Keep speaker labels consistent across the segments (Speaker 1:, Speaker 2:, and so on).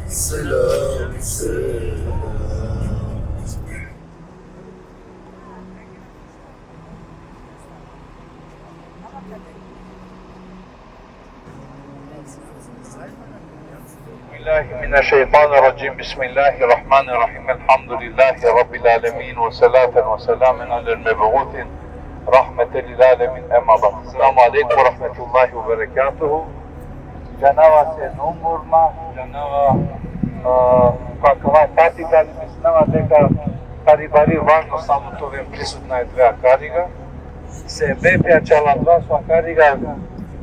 Speaker 1: Selam, selam.
Speaker 2: من الشيطان الرجيم بسم الله الرحمن الرحيم الحمد لله رب العالمين وصلاة وسلام على المبعوث رحمة للعالمين أما بعد السلام عليكم ورحمة الله وبركاته جناوا سنومورما جناوا каква татика мислама дека карибари важно само тоа присутна е две карига се бепја чала два со карига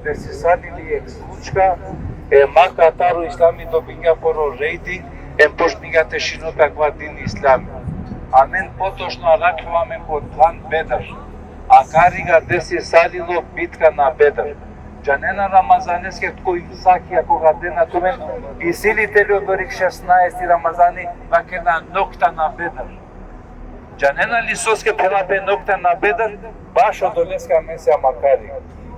Speaker 2: де се садили ексклучка мака тару ислами добиња поро рейди пошнигате шинота ква дин ислами амен потошно ракваме по дан бедар а карига де се садило битка на бедар Джанена Рамазанеске кој сакија кога дена тумен и силите одорик 16 Рамазани вакена нокта на бедар. Джанена Лисоске пелапе нокта на бедар баш одолеска месеа макари.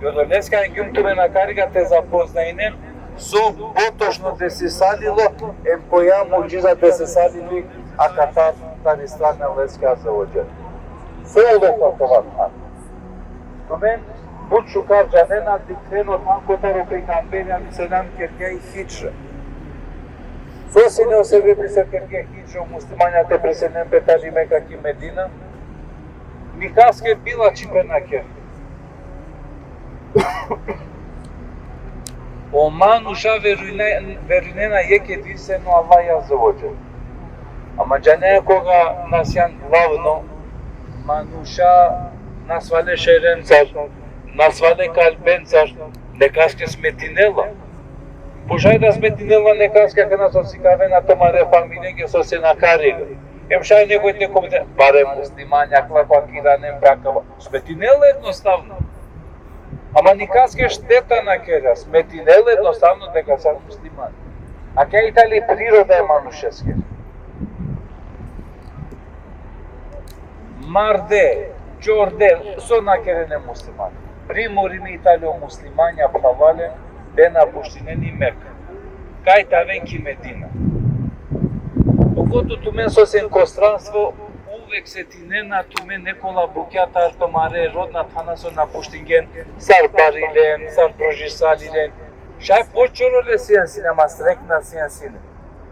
Speaker 2: И одолеска гюмтуме на карига те запознаинем со потошно де се садило поја муџиза де се садили а катар тари страна леска за оđer. Со одолеска тумен Buçu carcanena dicteno tankotaro peygamberia selam kerkei hiçre. Sosine o se vê se kerkei hiçre muslimania te presenem pe tali Meca ki Medina. Mikaske bila čimpenaker. O manuşa verunena yeke diseno Allah yazıvođe. Ama canea koga nasyan glavno manuşa nasvale šerencar Назване калбенцар, некаске сметинела. Пожај да сметинела некаске кана со сикавена томаре фамилија со се накарига. Шај некој те комите, баре муслимања, клаква киранем бракава. Сметинела едноставно. Ама никаске штета на керја, сметинела едноставно дека са муслимани. А ке итали природа е манушеске. Марде, Джорде, со накерене муслимани. Приморime Италија муслимања правале бе напуштинени Мека. Кај тавен ки Медина. Погото тумен со сенкостранство увек се тинена тумен некола букјата артомаре родна тана со напуштинген сар барилен, сар прожисалилен. Шај почороле сијансине, ама срекна сијансине.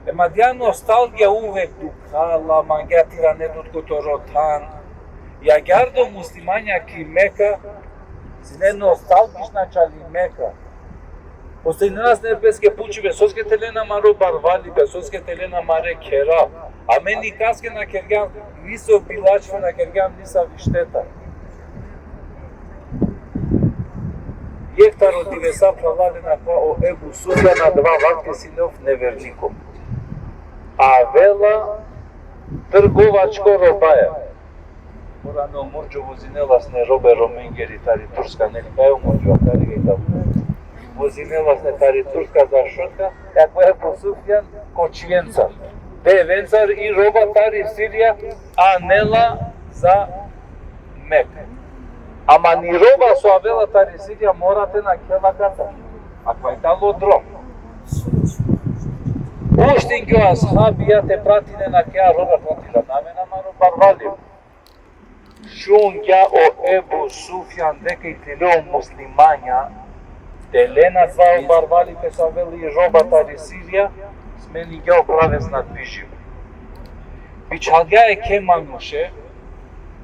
Speaker 2: Ема дија носталгија увек дукала, мангјатира недот которотан. Ја гјардо муслимања ки Мека Сине носталгична чали Мека. После нас небеске пучиве, соске телена маро барвали, бе соске телена маре кера. А мен никаске на кергам, нисо билачва на кергам, ниса виштета. Ектаро дивеса правали на ква о Ебу Суфја на два ватки синов неверников. А вела трговачко робаја. Порано морџо возинеласне робе роменгери тари турска нели кај морџо тари гејта. Возинеласне тари турска за шотка, како е по Суфјан кочиенцар. Бе венцар и роба тари Сирија, а нела за Мека. Ама ни роба со авела тари Сирија морате на келаката. Ако е тало дром. Уштингио асхабија те пратине на кеа роба пратила намена маро барвали. Шунгја о Ебу Суфјан дека и телео муслимања, телена звао барвали пе са вели роба тари Сирија, смени ги оправез на движиво. Бичалгја е ке мануше,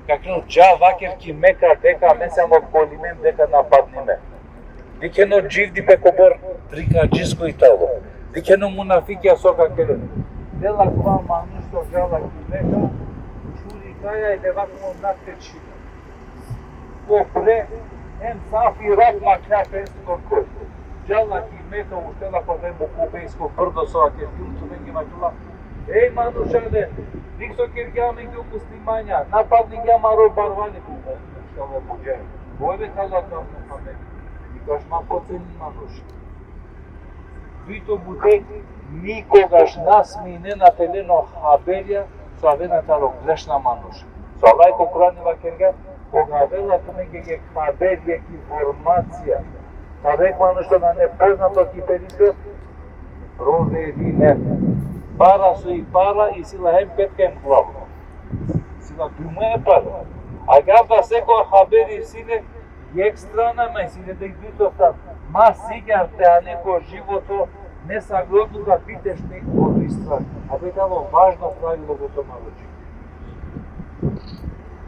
Speaker 2: както джа вакер ки Мека дека ме само колимен дека нападниме. Дикено дживди пе кобор трика джиско и тало. Дикено мунафикја сока келе. Дела ква манушто джала ки Мека, Каја и левако натечи. Попре, сафи рак макна пенско кој. Джала ки Мека уштела па ве Бокубејско брдо со акеркил туменги макила. Еј манушаде, никсо киргјаме ги муслимања, нападни ги маро барвани бука. Шале буџе. Бојве кала кам Мухамед. Викаш ма поцени мануш. Вито будек никогаш насми не на телено хаберија со авената грешна мануша. Со лајко Куранива керга, кога вела туме ке хабер, информација, Нареквано што на непознато киперите провериле. Пара со и пара и сила хем петка им глава. Сила дума е пара. А гавда секоја хабери силе јек страна, ма силе да избито стан. Ма сигар те, а неко живото не саглоду да питеш некој од страна. А бетало важно правило во тома лучи.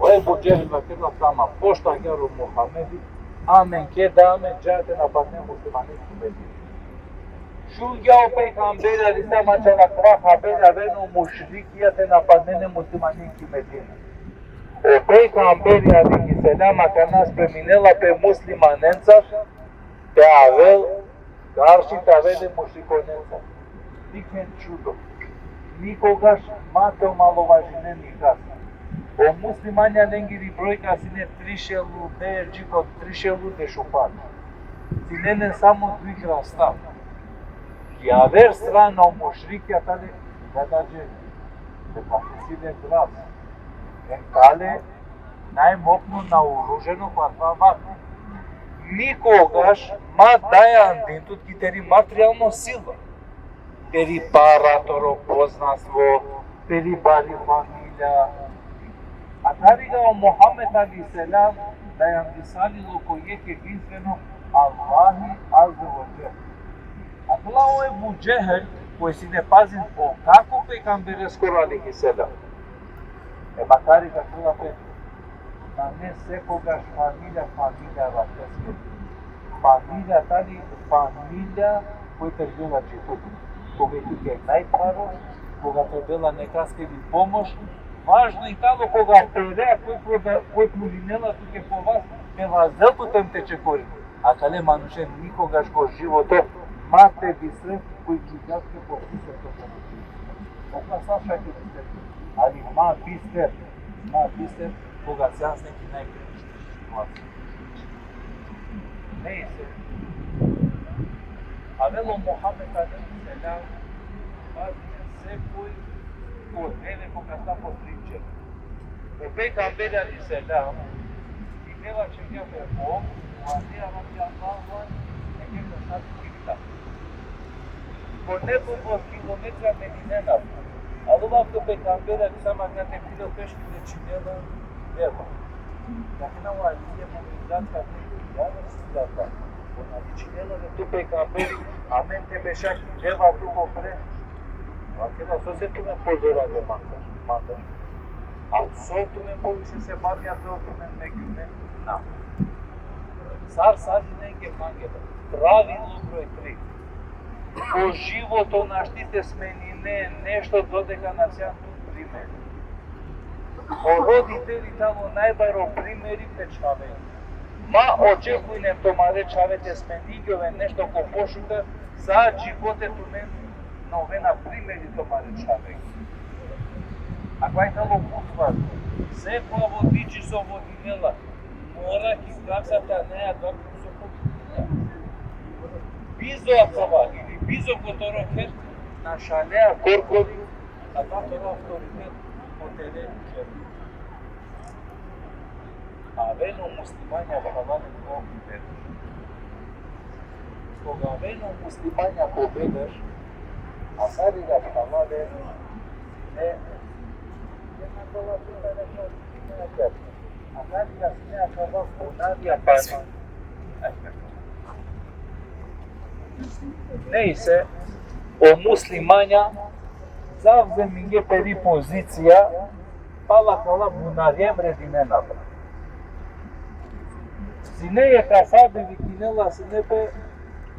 Speaker 2: Ое Буџехил вакедла тама, пошта геру Мухамеди, амен ке даме джате на патне муслимански меди. Шунгяо пейгамбери алейхиссалам чалаква хабери авену мушрикияте на паднене муслимански медина. O pejgamberi alejhisselam ka nas preminela pe muslimanențaș, pe avel, dar și pe avele mușiconențaș. Nici čudo. Nikogaš mate o malovažine nikad. O muslimanja nengiri brojka sine 3.000 de džiko 3.000 de šupan. Sinene samo 2 krasta. I aver strana o mušrikja tale da dađe de pasisile glas. Кале најмокно наоружено кварва ватри. Никогаш ма дајан дентут ки тери материјално сила. Тери параторо познанство, тери бари фамилја. А тарига о Мухамед алейхиссалам дајан дисалило кој е единствено Аллахи азза ва џел. А тоа е Буџехил кој си не пазин о како пејгамберескор алейхиссалам. E makari da kula pe na ne sekogaš familija rasteske. Familija tali familija кој те гледа читото. Кога ти ке најпаро, кога те бела некаске ви помош, важно и тало кога тере кој плулинела туке по вас, ме вазелто тем тече корин. А кале мануше никогаш го живото мате би сред кој чигаске по сусето помоти. Ока Саша ке би сред. Ali ma bister, koga se jaz neki najkritični situaciji. Ne se. A velo Mohamed alejhisselam, pazite se koji kod mene koga sta popriče. O pejgamberi alejhisselam, imela će ga pe Bog, a ne radijallahu anhu, neke da sad kivita. Po nekoliko kilometra Medinena, ali ovako pejgamberi alejhisselam ga te bilo teški da činjela verba. Dakle, na ovaj je mobilizacija ja Resulullah. Ona činjela da tu pejgamberi, amen te beşak ceva tu kopre. Aquela só se tu me pozora de manda. A só tu me povise se bavia to tu me nekune. Na. Sar neke mangela. Правило број 3. По живото наштите сменине нешто додека на сјан тут примери. По родители тамо најбаро примери те чаве. Ма очекуј не томаре чавете сменигјове нешто ко пошука за животе ту не новена примери томаре чаве. А кај тало буквар, се водичи со водинела, мора ки каксата неа доктор со водинела. Бизо акова или бизо которо хер на шалеа коркови, а доктор авторитет хотеле черни. А вено муслимања вхавале победеш. Кога вено муслимања победеш, а сарига вхавале не една кола тука нешто не кер. А сарига смеа кога понадија пани. Neyse, o muslimanja zavzemi je peri pozicija pala kala bunarjem redinenabra. Sineye kasabi vikinela sinepe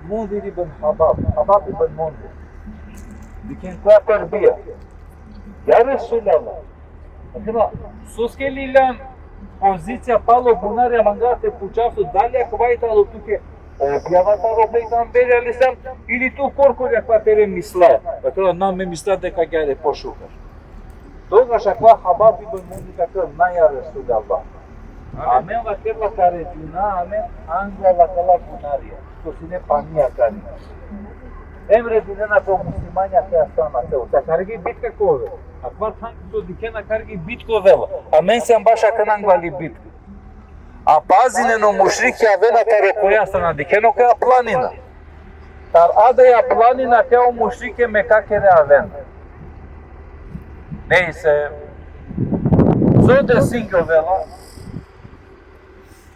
Speaker 2: Mundir ibn Habab ibn Mundir. Vikin koja terbija. Ja Resulallah. Dakle, suskelilan pozicija palo bunarja mangate pučavsu dalje kvajtalo tuke објавата во пејгамбери алейхиссалам или ту коркорја која тере мисла, тоа нам ме мисла дека ќе ја пошукаш. Тогаш аква Хабаб ибн Мунdir како наја Resulallah. Амен ва керла каретина, амен англа ва кала бунарија, што си не панија кари. Емре динена по муслимања која стана тео, та карги битка кове. Аква танк до дикена карги битко вела. Амен се амбаша канангвали битка. A pazine no mušriki avena taro koja strana dikeno koja planina. Tar ada ja planina kao mušrike me kakere avena. Neyse. Zode singovela.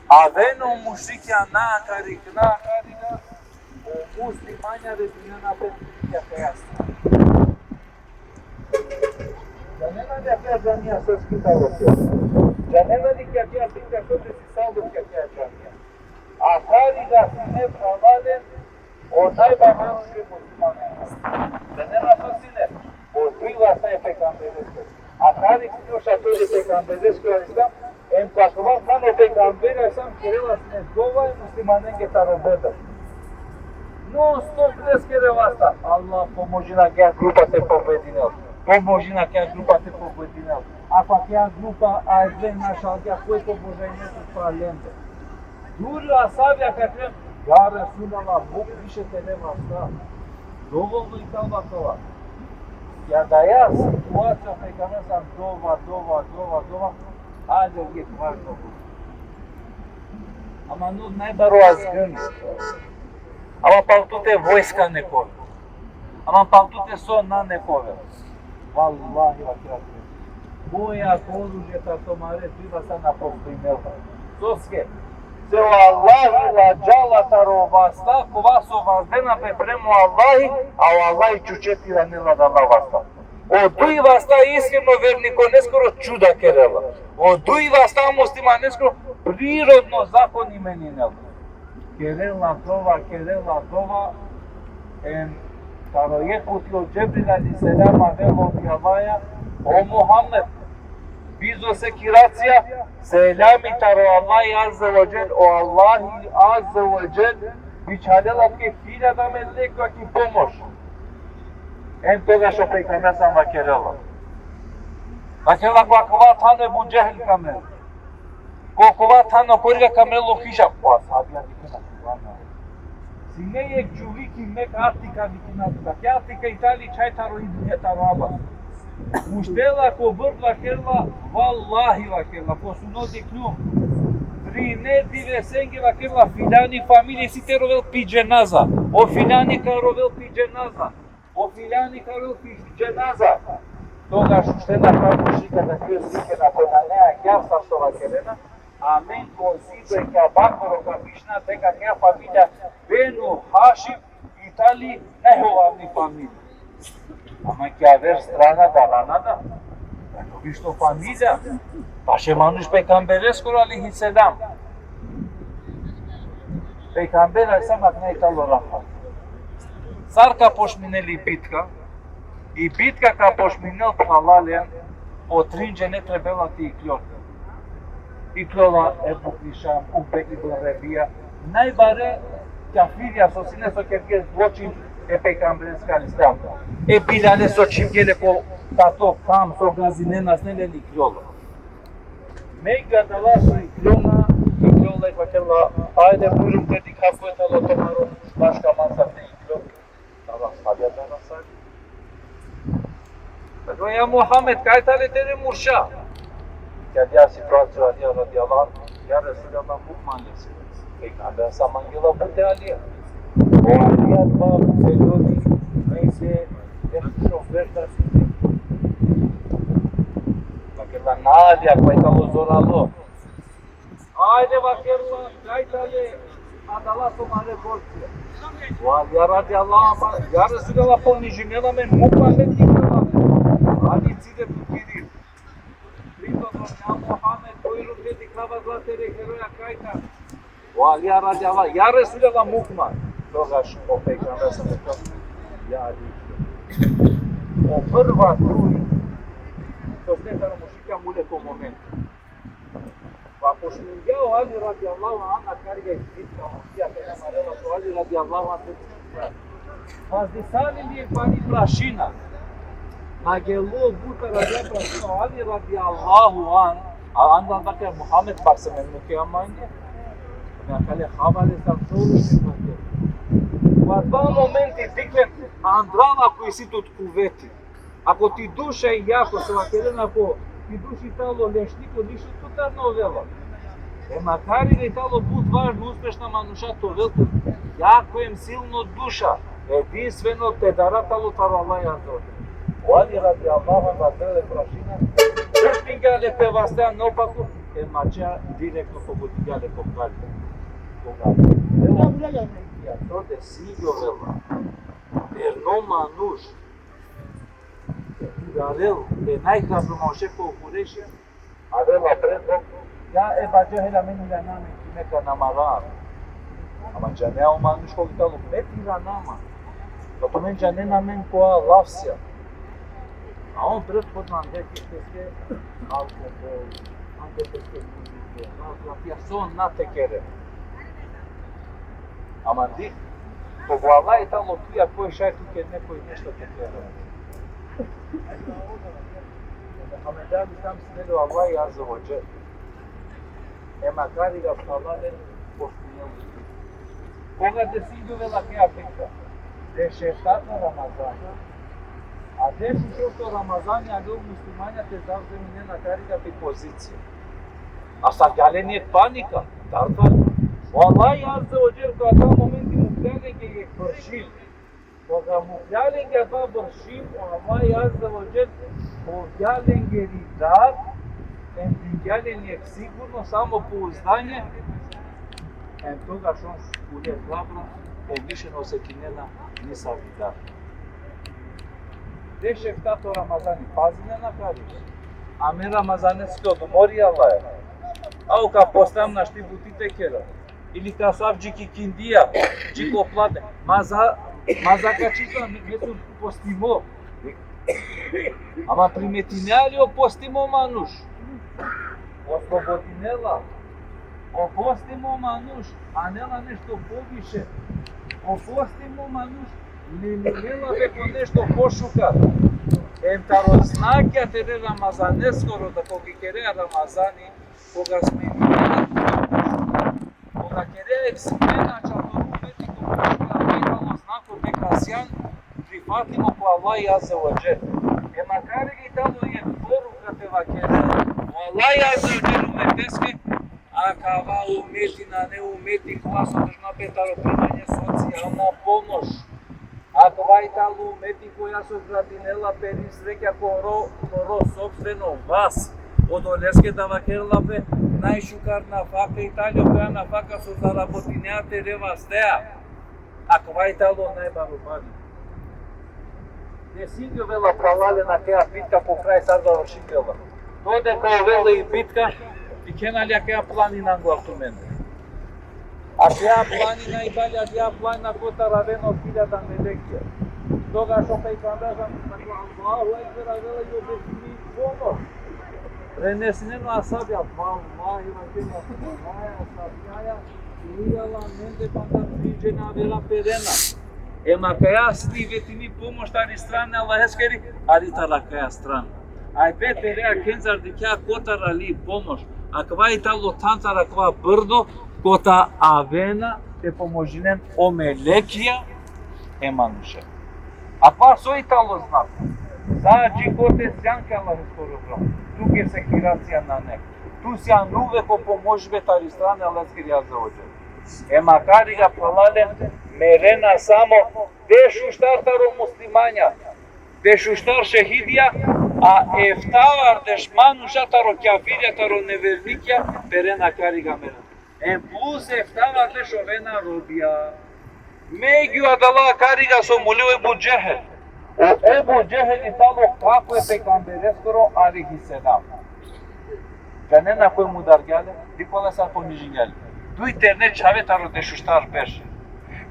Speaker 2: Aveno mušrike nakariga. O muslimanja rezunjena bendicija koja strana. Janela de aquela jamia só escuta o que. Janela de que aqui assim que todo esse saldo que aqui é jamia. A cari da cine trabalhem o naiba não que muçulmanos. Janela só cine. O tuiva sai pecamberesco. A cari que o chateau de pecamberesco está em quatro anos pecamberes são querelas nesgova e muçulmanos que tá roubando. Não estou crescendo asta. Allah pomoži na que a grupa te povedinel. Pomoži na que a grupa te povedinel. Ako aquela grupa às vezes na chalga foi pomoženie para lenda. Jura sabe a que já Rasulullah Bog više te nema šta. Dovoljno i kao toga. Ja da ja situacija pe care sam dova, ajde uvijek važno bude. Ama nu najbaru azgând. Ama paltute vojska nekove. Ama paltute sona nekove. Wallahi wa kratke. Boja oružje ta tomare triba sa na postojmelka. Soske. Se o Allahi la džala tarovasta, ko vas ovazdena pe premo Allahi, a o Allahi čučeti la nela da la vasta. O dui vasta iskreno verniko neskoro čuda kerela. O dui vasta muslima neskoro prirodno zakon imeninela. Kerela dova, taro je putio Džebril alaih selama velo objavaja, o Muhammed, bizo sekiracija, selami taro Allahi azza wa jel, o Allahi azza wa jel, bićalela ke filja da me leko ki pomož. Toga što pejkame sam vakerela. Vakerela kova tane bu džehl kamel. Kova tane koriga kamelo hiša. O ashabija dikuna kubana. Sine je čuviki mek artika dikinatuka. Ke artika Itali čaj taro idu taro aba. Muštela ko brd vakerela, vallahi vakerela, ko su nodi kljum. Trineti vesenge vakerela, filani familie si te rovel pi dženaza. O filani ka rovel pi dženaza. O filani ka rovel pi dženaza. Toga šuštena kao mušika da krio zikena koja nea kjavsa što vakerena. Amen consigo que a Bárbara Capixna tenha que a família Benu Hashim Itali não é família. Ama que haver strana da la nada. Não visto família. Pașemanus pecamberescu alaihi selam. Pecambera sama ne italo rafa. Sarka poșmineli bitka. I bitka ca poșminel halalen potringe ne trebela ti iklor. Iklova epokrišam, upek ibn Rebija. Najbare kafiria sosine so kerge zločin pejgambereska lislam. Bilale so čimgele ko tato kam so gazinena snele iklova. Mega dala so iklona i vakela ajde buyurun dedik hafetalo tomaro başka mansafte iklov. Allah sabya da nasal. Pero ya Muhammed kaj tale tere murşa. Cadea situația alia radiallahu anhu, iar Resulullah Muhammad peygamber samangila bute alia. O alia ba periodi neyse şoförler sinde. Vakela nalia koitalo zoralo. Haydi vakela kaytale adala tomare borçlu. O alia radiallahu anhu, ya Resulullah ponijimela men Muhammed dikala. Ali cide bukiri. Ya Muhammed buyurun dedik havazlatere heroya kayta. O Aliya radiallahu ya Resulullah Muhammad. Toga o peygamber sallallahu ya Ali. O prva truji. To snetano mušika mule to moment. Pa pošminjao Ali radiallahu anha kariga izbitka mosija pe namarela to Ali radiallahu anha. Pa zdisali li je pani prašina. Magelo buta radia prašina Ali radiallahu anha. Andan bakar Muhammed baksa memnu ke amanje. Na kale havale sam toru se bakar. U dva momenti diklen Andrana koji si tot kuveti. Ako ti duša i jako se vakerena, ako ti duši talo lešniku, ništa tu ta novela.
Speaker 3: Макар и да е тало пут важно, успешна мануша, то велко, јако им силно душа, единствено те даратало таро Аллах јазот. Оали ради Аллаха на теле прашина, жртингале певастеа нопаку, мача директно погодигале покали. То де сиѓо вела, ерно мануш, Гарел е најхрабро може по Куреши, а вела пред Бог, ја Еба Џехела мену ја наме кимека намарар. Ама џанеа о мануш кој тало метира нама. Като мен џане на мен која лавсија. А он предходно андеки теске алкохол, андетеске музике, сон на текере. Ама ди, кога Аллах е тало туја кој шај туке некој нешто текере. Хамедали там снеду Аллах Азza wa Jal. Макар и да палален постојано. Кога де сиѓовела кеа пика, де шефтата Рамазан, а де шефтото Рамазан ја гол муслимањата завземи не на каригата позиција. А са галенијет паника, тарфа. Аллах Азza wa Jal кога таа моменти му гледа ќе ги вршил. Кога му гледа ба вршил, Аллах Азza wa Jal повјален ги ридар, Ендингјален е сигурно само поуздање, тогаш он шкуле главно вишено се кинена не са видар. Деше втато Рамазани, пази не накариш. А мен Рамазанецки одмори Аллах. Ау ка постам на шти бутите кера. Или ка савджики киндија, джико плате. Маза качитла не су постимо. Ама приметинеа о постимо мануш? Ослободинела, опостимо мануш, а нела нешто повише. Опостимо мануш, не нела веко нешто пошука. Таро знаќа тере Рамазанескоро, да кога кереа Рамазани, кога сме кога кереа ексимена, чато румети кога пошука, векало знако дека сјан, прифатимо по Аллах Азza wa Jal. Макар и тало е порука тева кереа, Аллах Азza wa Jal уметеске, а кава уметина, не умети, кога содржна петаро примање социјална помош. А кога и тало умети која со градинела перисреќа коро собствено вас, од Олеске да вакерлапе, најшукарна фака Италија, која на фака со заработинеате ревастеа. А кога и тало најбарубани. Не сиѓо вела пралалена кеа битка по крај сарда вршитела. Додека вела и битка, и кеналја кеа планина главту мене. А кеа планина и балја кеа планина кота равено хилјада мелекија. Тогаш опеј кандажам, Аллаху екбер, вела и обезими помош. Пренесено асабја, Аллахи вакема, асабјаја, ијала менде панда приđена вела перена. Каја сни ветини помош тари страна Аллахескери, али тара каја страна. Ај бете реа кензар ди кеа котара ли помош. А ква и тало тантара ква брдо, кота авена те поможинен омелекија мануше. А ква со и тало знак. Заđи коте сјанка Аллахескоро брам. Тук е секирација на нек. Ту сјан увеко поможбе тари страна Аллахескери Азza wa Jal. Макар и га палален мерена само дешуштар таро муслимања, дешуштар шехидија, а ефтавар дешмануша таро кјафирја таро неверникја, перена карига мерена. Плюс ефтавар дешовена робија. Меѓу адала карига со мулио Ебу Џехел. Ебу Џехел и тало како е пекамберескоро алейхи селам. Џанена кој му даргјале, диколе са понижињале. Ду интернет чаве таро дешуштар беше.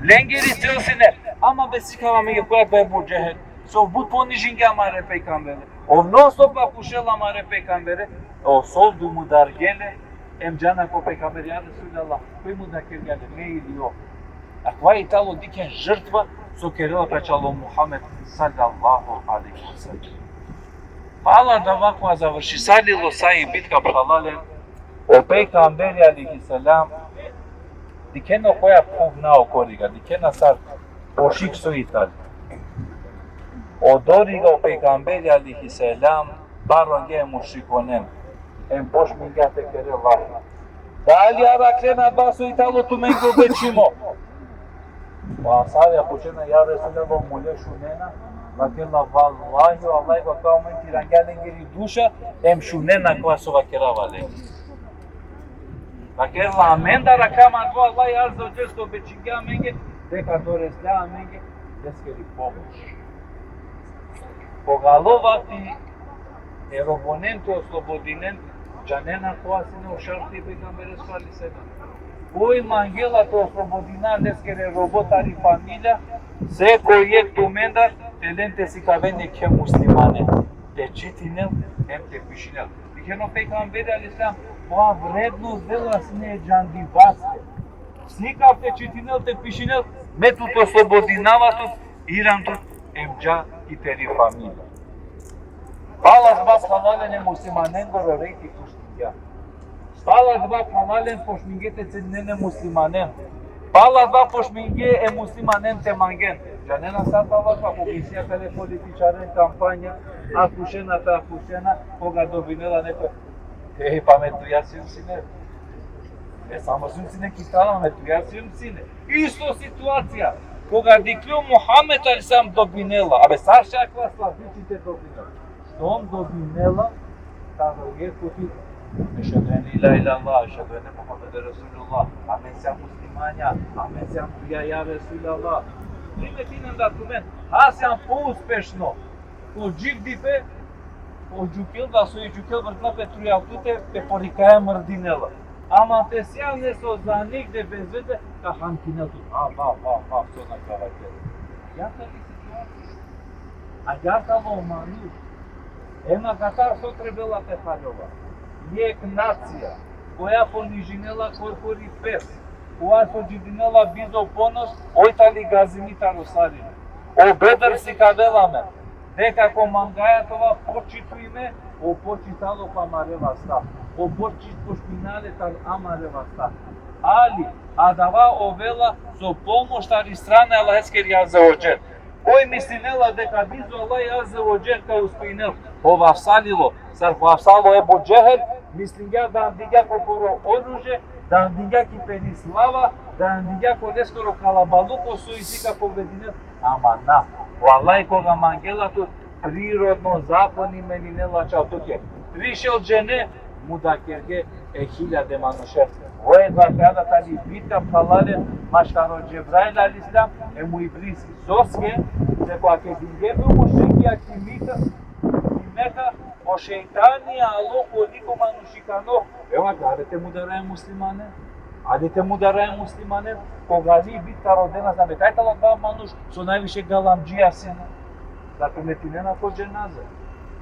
Speaker 3: Ленгери целсине, ама бесикава меѓу која да Ебу Џехел. Со буд понижинге амаре пекамбере. Овно сопа пушел амаре пекамбере. О сол ду му даргеле, џана ко пекамбере, ја Расулаллах, кој му даргеле, ме или о. А кога и тало дикен жртва, со керела печало Мухамед саллаллаху алейхи ва саллем. Пала да ваква заврши, салило саи битка пралален, о пекамбери алейхи салам, дикено која пугнао корига, дикена сар пошик со Итали. Одорига о пейгамбери алейхи селам, баронге мушриконен. Пош мигате кере лафа. Dali arakrena baso italo tu mengo becimo. Pasare apucena ya Resulallah mulhe shunena. Vakela vallahi vallahi vakamen tirangelen geri dusha em shunena kwaso vakela vale. Vakela amenda rakama do Allah azza wa jalla sto bechinga menge decadores la menge deskeri pomoć. Pogalova ti erogonento oslobodinen janena koasine ušarti pejgamberes fali sebe. Oi mangela to oslobodina deskere robotari familia se koyek tumenda telente si kavene ke muslimane te çitinel hem te pişinel. Dikeno peygamberi alislam moa vredno delasne jandi baske. Sikav te çitinel te pişinel metut oslobodinava tu iran tu emca iteri familia. Balas bas halalen muslimanen gororeki kuştinga. Balas bas halalen poşmingete cenene muslimanen. Balas bas poşminge muslimanen temangen. Janena sarta vaca policia tele politiciare campania acușena pe acușena koga dovinela neko. Ei pametujasim sine. Samosum sine kitala metujasim sine. Isto situacija. Koga diklju Muhammed alisam dovinela, abe sarša klasla bićite dovinela. Tom dovinela tanrıya kuti eşhedü en la ilahe illallah, eşhedü enne Muhammeden Resulullah, amen sen muslimanja, amen sen ja Resulullah. Primetinem da tumen, hasam pouspešno, ko dživdipe, ko džukil da su i džukil vrtna petruja tute pe porikaja mrdinela. Ama te sjal neso za nigde bez veze, ka hankinel tu, va, sona kavatel. Iată li situație. A iată-l omanu. Ема Катар со требела Пехалева. Ек нација, која понижинела корпори пес, која соджидинела бизо понос, ојтали газимита Русарина. О бедр си кавеламе, дека комангајатова почиту име, о почитало памарева ста, о почит пошпинале тал амарева ста. Али, адава овела со помоштари страна Аллахескер јазеоџет. Кој мислинела дека бизо Аллах јазеоџет ка успинел, o vafsalilo, sar vafsalo Ebu Džehel, mislingja da andigja ko poro oruže, da andigja ki penislava, da andigja ko neskoro kalabaluko su i sika povedine. Ama na, vallahi koga mangela tu prirodno zakoni meni ne lačao tuke. Prišel džene, muda kerge hiljade manuše. Oje dva kada tali bitka palale, maškaro Džebrail al-Islam, mu iblis soske, neko ake dingebe mušiki akimita, Meca, o şeytani alo koliko manushikano. Evo gade te mudaraj muslimane. Ali te mudaraj muslimane. Koga li bitka rodena za metajtala dva manuš su najviše galamđija sina. Zato metinena ko dženaze.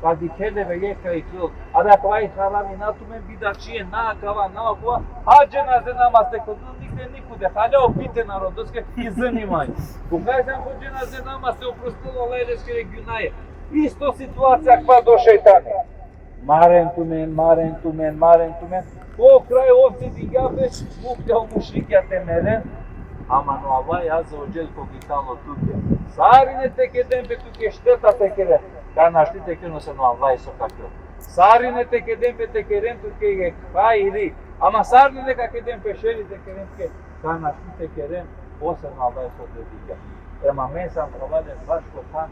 Speaker 3: Kad ikede ve jeka i kil. A da pravi halami natumen bidačije na kava na okova. A dženaze namaste kod nikde nikude. Hale opite narodoske i zanimaj. Koga sam kod dženaze namaste oprostilo lajdeske regionaje. Isto situacija kva do šeitane. Maren tumen. O kraj ovce digabe, ukljao mušrikja temeren. Amano Allah azza wa jel kogitalo tuke. Sarine teke dempe tuke šteta tekere. Ka našti tekeno se no Allah iso kakio. Sarine teke dempe tekeren tuke je kvairi. Ama sarine kake dempe šeri tekeren ke. Ka našti tekeren, ose no Allah iso dediga. Ema men sam provalen baš kotan.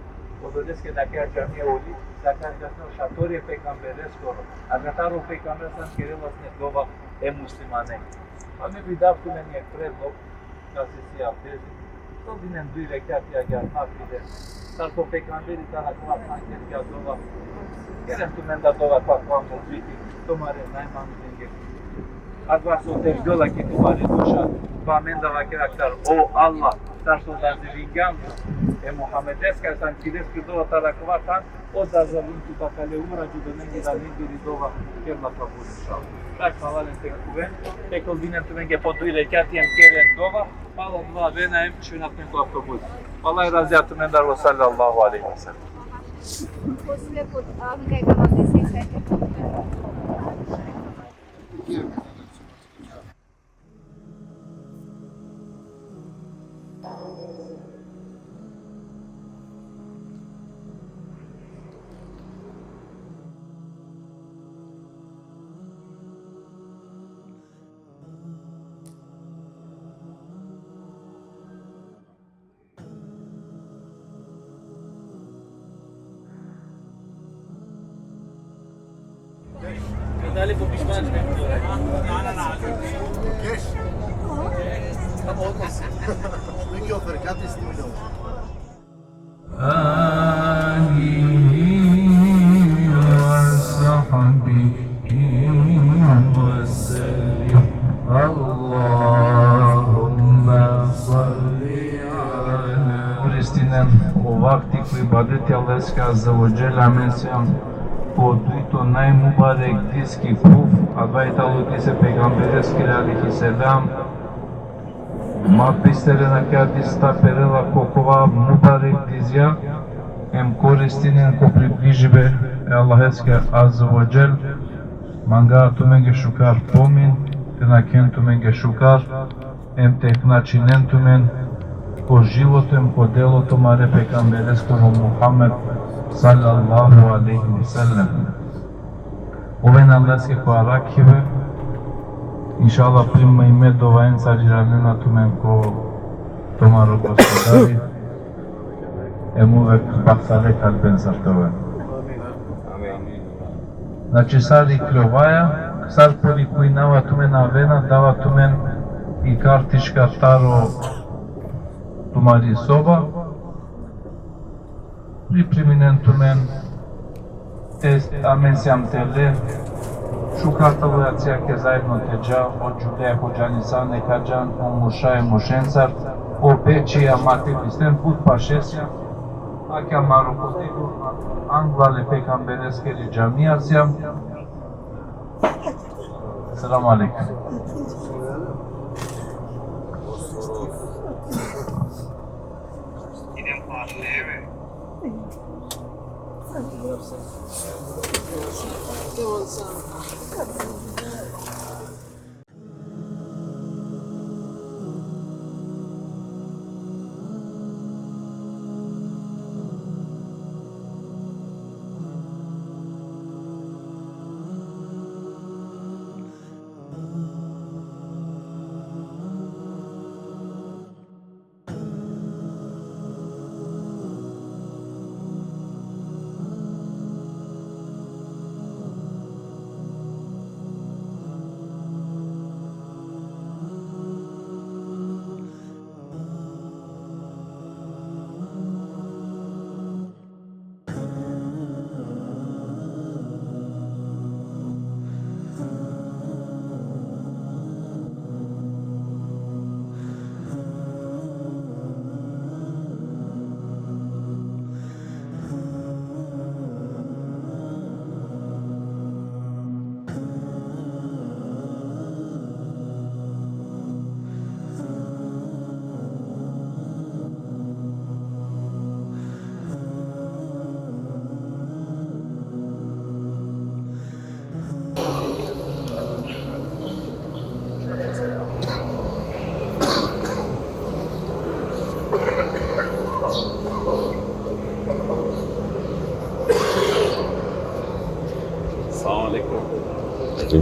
Speaker 3: Ododesc că dacă jamia oli, dacă ajungă șatorie peygamberes koro, agatarul peygamberes am kirelos ne dova e muslimane. Ame vidavtu men je predlo, ca să se abdeze. Tot dinem dui rechiat ia chiar napide. Dar to peygamberi ta la klas anker ia dova. Kerem tu men da dova pa kwam do zviti, to mare najman denge. Adva so te dola ki tu mare duša, pa men da va karakter. O Allah, dar so da zingam. E Muhammedeska sam kideski dova tarakva tan od da zavinti bakale urađu do negdje da negdje dova kerla pa bude šal. Tak halalen te kuven, te kod vinem tu nege poduile katijem keren dova, pala dva vena em čvinat neko autobus. Allah razjatu men dar sallallahu alaihi wa sallam.
Speaker 4: Posle pod avga i kama se sete.
Speaker 3: Ali po pişman
Speaker 1: Cash. Ama olmasın. Peki offer, kat istemiyorum.
Speaker 5: Palestinen o vakti cu ibadeti Allah Azza wa Jalla menționăm potuito nai mubarek diski kuf advaita lutise peigambereski alaihi salam ma pistere na kja dista perela kokova mubarek dizja em koristinen ko približive Allaheske Azza wa Jal manga tu menge shukar pomin te na ken tu menge shukar em te knaqinen tu men po životem, po delото mare pejgambereskog Muhammed sallallahu alaihi wasallam. Ove namazke koja rakive, inshallah prima ime dovajem sađiranena tumen ko tomaro gospodari, em uvek baksale kalben sartove. Znači sad i kljovaja, sad polikuinava tumen avena, dava tumen i kartiška taro tumari soba, pripriminen tumen amensiam tele, šukatavojacija ke zajedno teđa, od Đudeja Hođanisa, nekađan, o mušaje mušencar, o pečija matilisten put pašesja, akja marokotidu, anglale pejgambereskeri džamijacija. Selamu alaikum.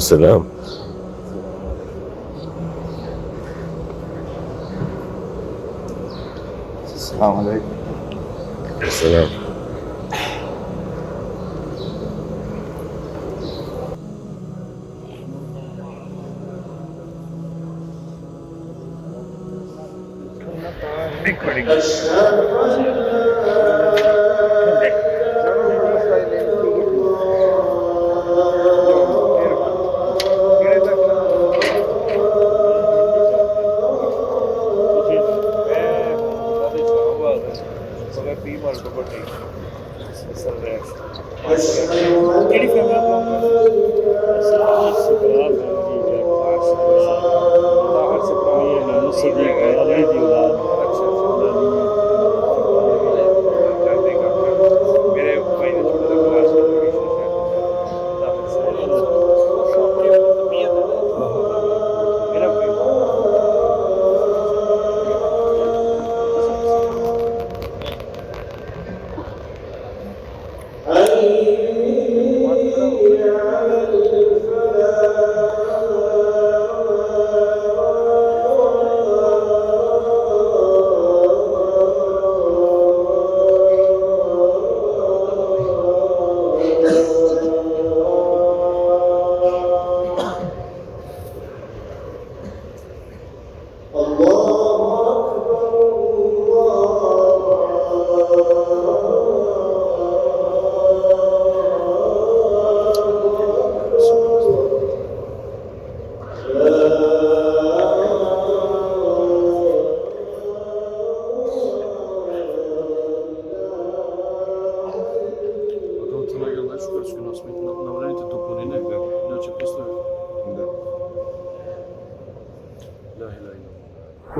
Speaker 6: Selam.
Speaker 2: Selamun Aleyküm.
Speaker 6: Selam.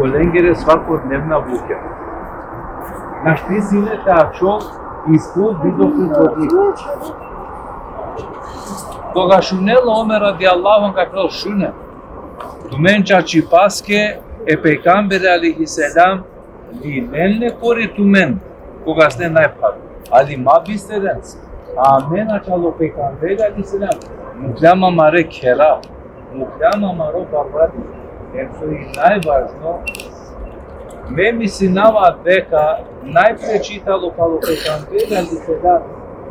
Speaker 3: colengere svakodnevna buka. Na știți zile te aciol ispun videofilmodnik. Koga shunel Omer radiallahu anhu ka thënë shune. Dumen çaçi paske e pejgamberi alayhi salam dinelne kori tumen. Koga sne ndaj pak. Ali ma bisteren. Amen açalo pejgamberi alayhi salam. Muklama mare kera. Muklama maro barbari. Eso i najvažno. Me misinava deka najprečitalo kao pejgamberi alayhi salam.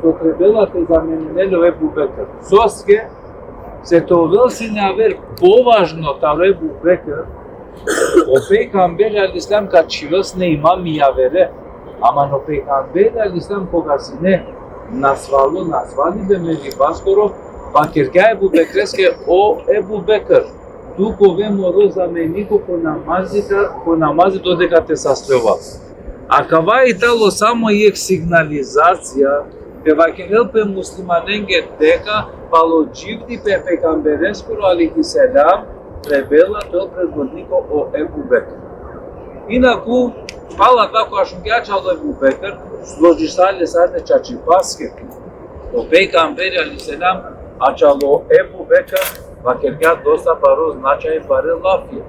Speaker 3: To trebalo te zamenilo Ebu Bekr. Soske se to velse ne aver považno taro Ebu Bekr, o pejgamberi al-Islam ka čivës ne imam i avere, ama no pejgamberi al-Islam koga si ne nasvali be me libaskoro, pa kërka Ebu Bekreske o Ebu Bekr, tu kove moro zameniko po namazit do deka te saslova. A kava italo samo je signalizacija te va querer pe muslimanenge deca palogivdi pe pejgamberescul alayhi salam revela tot predvodnico o Ebu Bekr. Inaku pala tako ashungacha o Ebu Bekr složisale sadne čačipaske o pejgamberi alayhi salam achalo Ebu Bekr va querer dosta paro značaj pare lafje.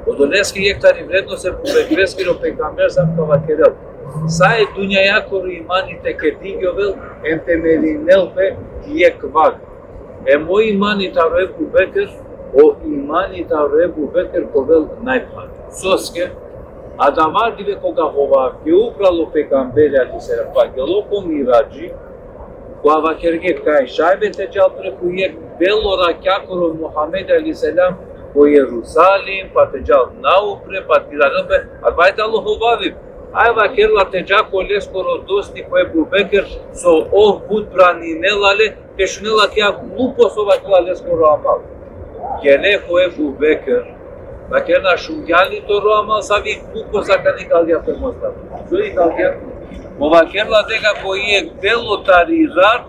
Speaker 3: Odoleski jektari vrednost Ebu Bekreski o pejgamber sam ka va querer. Sa e dunjaja kër imani të këtingjovel, e më të merinel për tjek vag. E mo imani të arro Ebu Bekr, o imani të arro Ebu Bekr kovel najpar. Soske, adamardive koga hova, ke upralo pejgamberi alayhiselam, pa gelo ko miraji, ko ava kerget ka e shajbe të gjallë ku jek bellora kjakoro Muhammed alayhiselam, po Jerusalim, pa të gjallë naupre, pa tiranëpe, albajt allo hovavim. Aiva kerla te gjako leskoro dosti po Ebu Bekr, so but praninelale, te shunela kja lupo sova kla leskoro amal. Kjene po Ebu Bekr, va kerna shungjali toro amal, sa vi lupo sa ka nikalja për mostar. So nikalja? Po va kerla deka po je belo tarirar,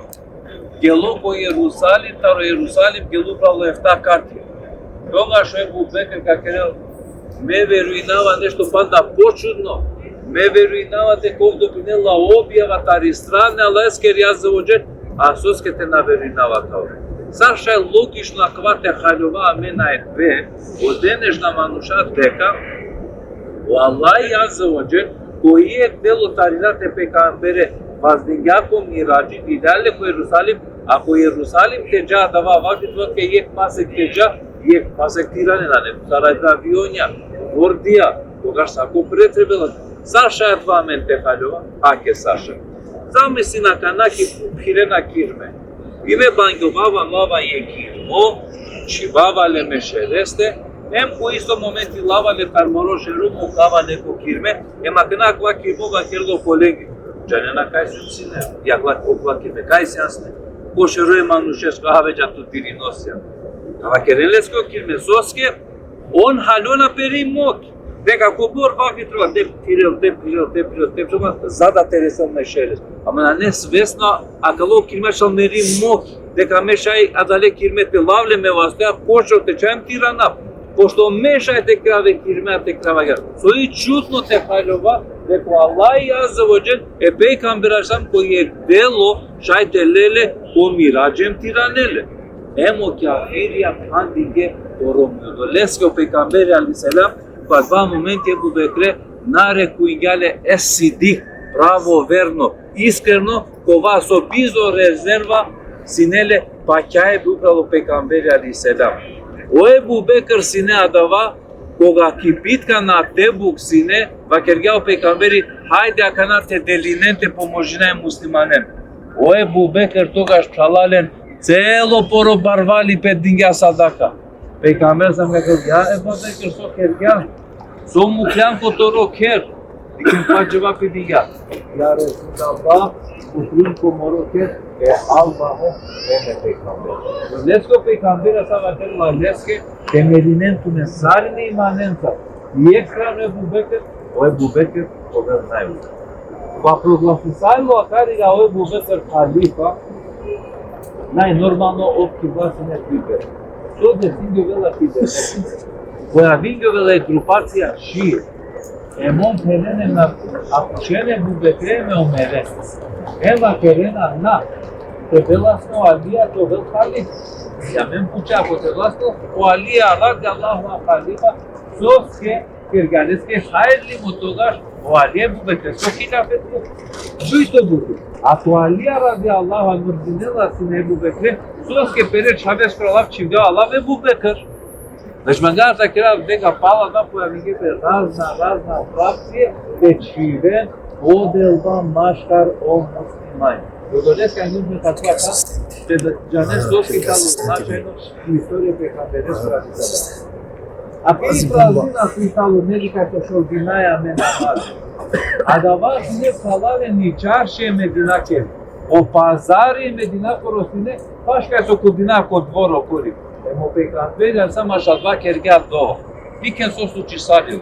Speaker 3: gelo po Jerusalim, taro Jerusalim, gelu pralo efta kartje. Toga što Ebu Bekr ka kerel, me veruinava nešto panda počudno, me veruinavate ковдо принела објава тари стране, ала ескер јас за оđет, а соске те наверуинава као. Саша е логично аквате халјова амена е две, оденежна манушат дека, о Аллах јас за оđет, кој е дело таринате пекамбере, ваздингјако мираджи, идале ко Јерусалим, ако Јерусалим те джа дава вакит ваке ек масек те джа, ек масек тиране на не, сарајда авионја, гордија, тогаш сако претребела. Саша е два менте халјова, аке Саша. Замисли на канаки пхирена кирме. Иве бангјовава лава е кирмо, чивава ле мешересте, ем по исто моменти лава ле тармороше румо кава неко кирме, ема канаква кирмова херло колеги. Джанена кај сумсине, јаглак окла кирме, кај сјасне. Кошерој манушешко аведжа ту тириносија. Ава керелеско кирме соске, он халјона перимок. Дека кобор вакви треба те треба зада тересал мешерес. Ама на не свесно, а кало кирмешал мери мок, дека мешај адале кирмете лавле ме вастоја, почо те чајм тирана, пошто мешај те краве кирме, те краваѓа. Со и чутно те халјова, дека Аллах азza wa jall e pejgamberasam кој е дело шајте леле ко мираџем тиранеле. Емо кјафирија пандиге оромјо. Долеске пejgamberi алейхиселам pa dva momenti Ebu Bekre nareku injale SCD, pravo, verno, iskreno, kova so bizo rezerva sinele pa kja je upravo pejgamberi alaihissalam. O Ebu Bekr sine adava, koga kipitka na Tebuk sine, va kergjao pejgamberi, hajde akana te delinen te pomožinaj muslimanen. O Ebu Bekr toga shpalalen, celo poro barvali pe dingja sadaka. Pejgamber sam ka thënë, ja Ebu Bekr so kergjan, so muklan ko toro ker, dikim pa gjëvapi diga. Ja Resulullah, ukrin ko moro ker, e Allahu e me pejgamber. Lesko pejgamber sa va thënë, leske te merinen tu me sarin e imanenca. Je kran Ebu Bekr, o Ebu Bekr o ver naju. Pa proglasisajlo akari ga o Ebu Bekr khalifa, naj normalno opki vlasine priber. To desindio vela ti Voi avingevele grupația și emon pelene na apușele bubeteme omere. Ela kerena na. Te velasno alia to vel kali. Ja men pucea po te velasno o alia rad Allahu khalifa sos ke kirgales ke hayli mutogash o alia bubete so kila petku. Juito butu. A to alia rad Allahu al-murdinela sine bubete sos ke pere chaves prolav chivga Allah ve bubekar. Deci măcar dacă era de capala, da, pui amighe pe razna fracție, deci ven o delva mașcar o muslimani. Eu doresc ca în metafoara ta, te janesc toți chitalul nașenul și istorie pe caperescu la chitalul. Apoi prazina chitalul medica că și-o dinaia menamar. Adava zile salare nicear și medina kel. O pazare medina corosine, faci ca să o cudina cu dvor o curic. Emo pe canvelia sama shadva kergea două. Piken sosu cisariu.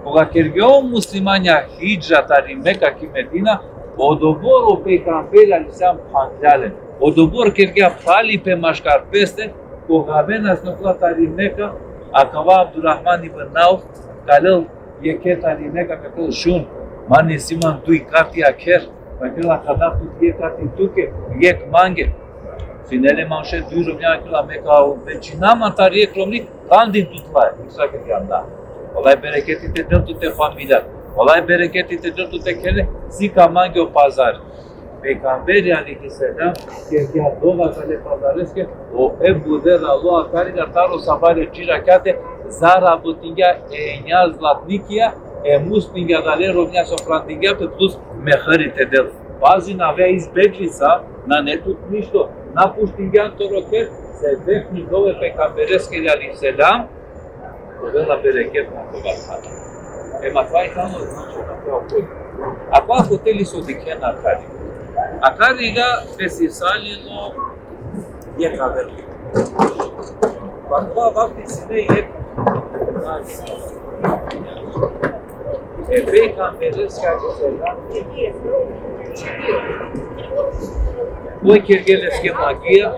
Speaker 3: Oga kergeo muslimania hijra tari Mecca ki Medina, odobor o pe canvelia lisam pandeale. Odobor kergea pali pe mașcar peste, oga vena snopla tari Mecca, akava Abdurrahman ibn Auf, kalel yeke tari Mecca pe kol shun, mani siman tui kati aker, pe la kadatu ye kati tuke, yek mange. Finele manșe dui românia la Mecca o vecina matarie clomnic can din tutlaie. Exact că am da. Olai bereketi te dă tu te familia. Olai bereketi te dă tu te kele zica mangi o pazar. Pe Camberia ali selam que a dova care pazareske o ebude la lua care da taro savare gira kate zara butinga enia zlatnikia e mustinga dale românia sofrantinga pe plus meharite del. Bazi n-avea izbeglița, na netut ništo. Na puștingean toroket, se vehni dove pe caberesche de aliselam, ove la berechet na tovarhat. E matvai tamo značo na to opod. Apa hoteli su dikhen akari. Akari ga pesisalino je kaverli. Pakva vakti sine je e pe caberesche aliselam, voi kergeleske magia,